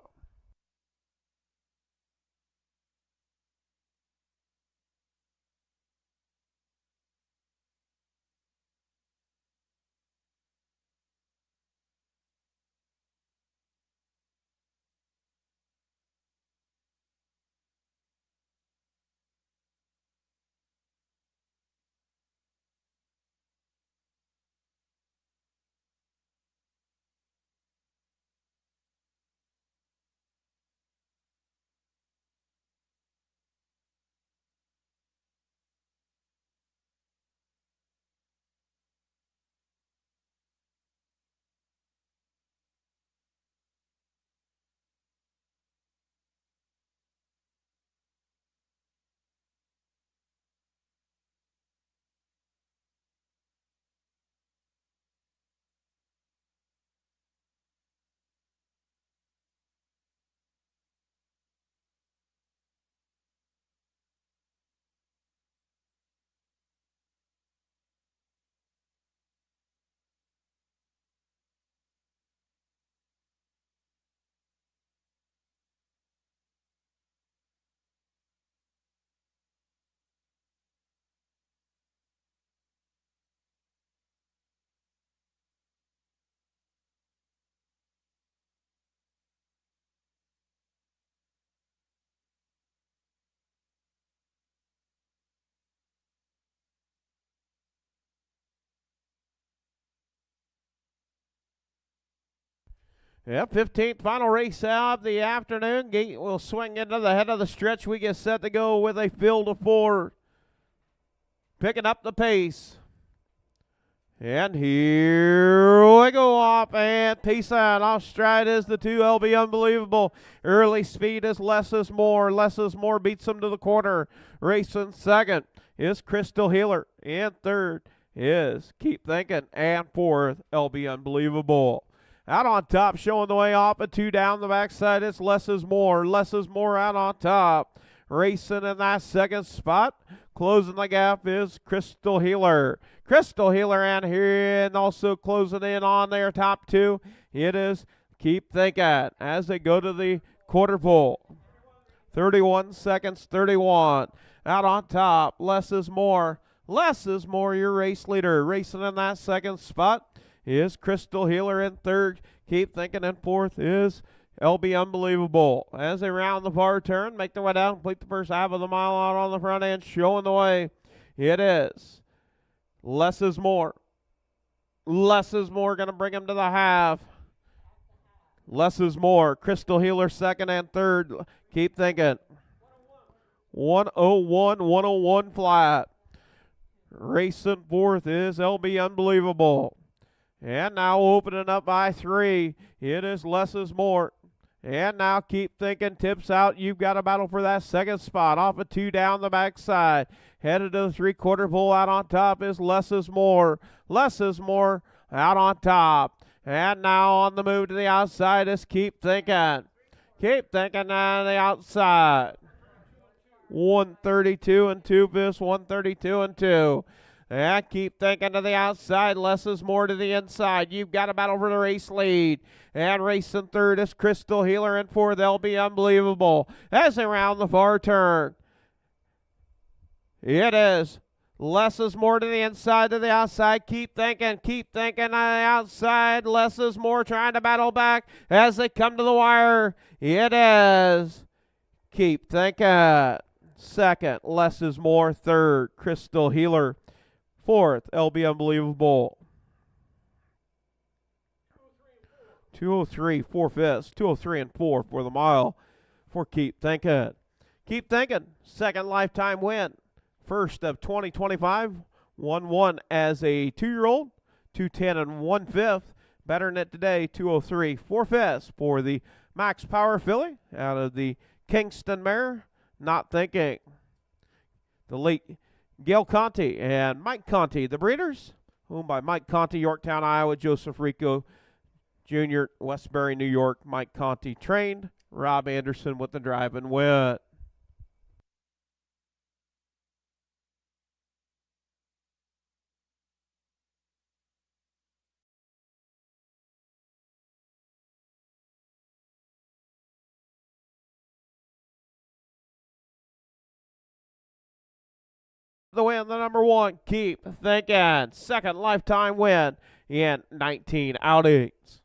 Yeah, 15th final race of the afternoon. Gate will swing into the head of the stretch. We get set to go with a field of 4. Picking up the pace. And here we go off, and Pace and off stride is the 2 LB Unbelievable. Early speed is Less is More. Less is More beats him to the quarter. Racing second is Crystal Healer. And third is Keep Thinking. And fourth, LB Unbelievable. Out on top, showing the way off, a 2 down the backside. It's Less is More. Less is More out on top. Racing in that second spot. Closing the gap is Crystal Healer. Crystal Healer and here, and also closing in on their top 2. It is Keep Thinking as they go to the quarter pole. 31 seconds, 31. Out on top, Less is More. Less is More, your race leader. Racing in that second spot is Crystal Healer in third. Keep Thinking in fourth is LB Unbelievable. As they round the far turn, make their way down, complete the first half of the mile out on the front end, showing the way. It is Less is More. Less is More going to bring him to the half. Less is More. Crystal Healer second and third. Keep Thinking. 101, 101 flat. Racing fourth is LB Unbelievable. And now opening up by 3. It is Less is More. And now Keep Thinking tips out. You've got a battle for that second spot. Off a 2 down the backside. Headed to the 3/4 pole. Out on top is Less is More. Less is More out on top. And now on the move to the outside is Keep Thinking. Keep Thinking on the outside. 132 and 2 fifths. 132 and 2. And Keep Thinking to the outside. Less is More to the inside. You've got a battle for the race lead. And racing third is Crystal Healer, and fourth, LB Unbelievable. As they round the far turn, it is Less is More to the inside, to the outside. Keep Thinking. Keep Thinking on the outside. Less is More trying to battle back as they come to the wire. It is Keep Thinking. Second, Less is More. Third, Crystal Healer. Fourth, LB Unbelievable. 203, 4 fifths. 203 and 4 for the mile for Keep Thinking. Keep Thinking, second lifetime win. First of 2025, 1-1 as a 2-year-old, 2:10 and 1/5. Bettering it today, 2:03 4/5 for the Max Power filly out of the Kingston mare, Not Thinking. The late Gail Conti and Mike Conti, the breeders, owned by Mike Conti, Yorktown, Iowa, Joseph Rico Jr., Westbury, New York. Mike Conti trained, Rob Anderson with the drive and win. The win, the number 1, Keep Thinking. Second lifetime win in 19 outings.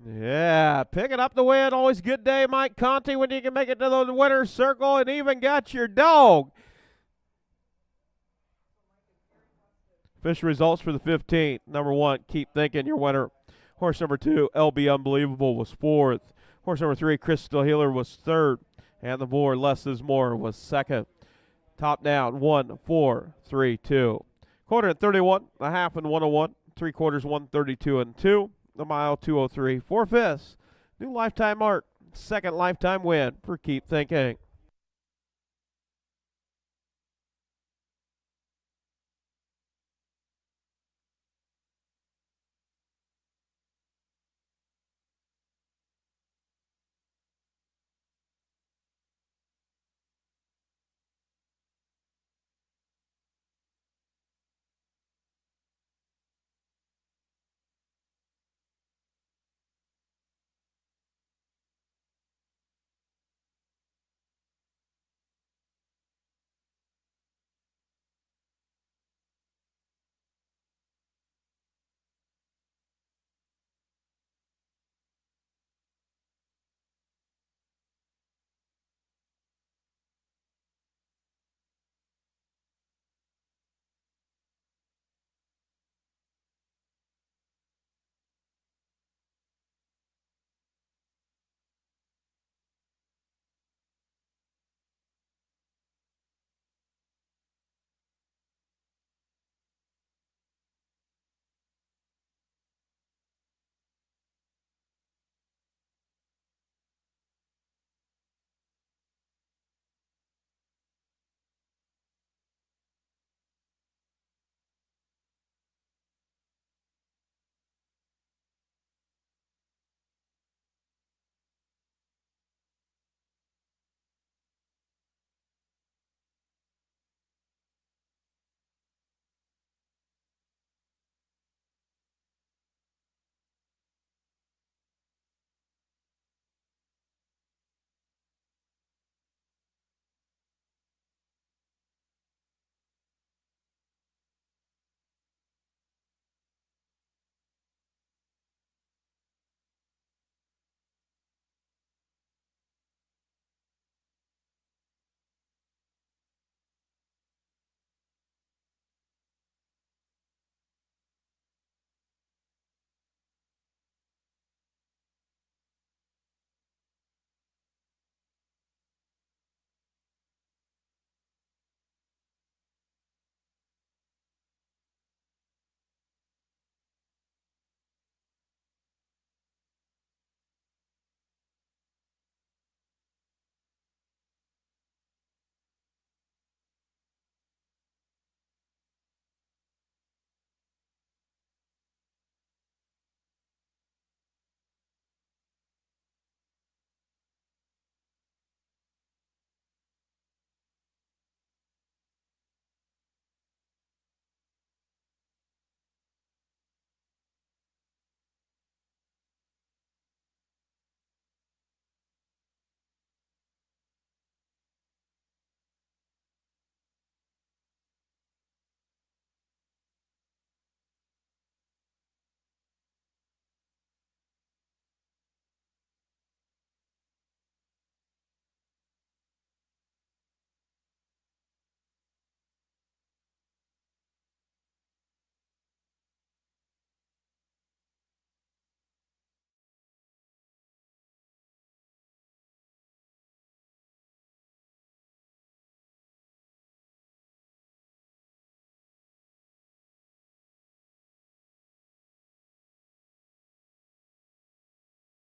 Yeah, picking up the win. Always good day, Mike Conti, when you can make it to the winner's circle and even got your dog. Official results for the 15th. Number 1, Keep Thinking, your winner. Horse number 2, LB Unbelievable, was 4th. Horse number 3, Crystal Healer, was 3rd. And the more, Less is More, was 2nd. Top down, 1, 4, 3, 2. Quarter at 31, a half and 101. 3/4, 132 and 2. The mile, 2:03 4/5. New lifetime mark. Second lifetime win for Keep Thinking.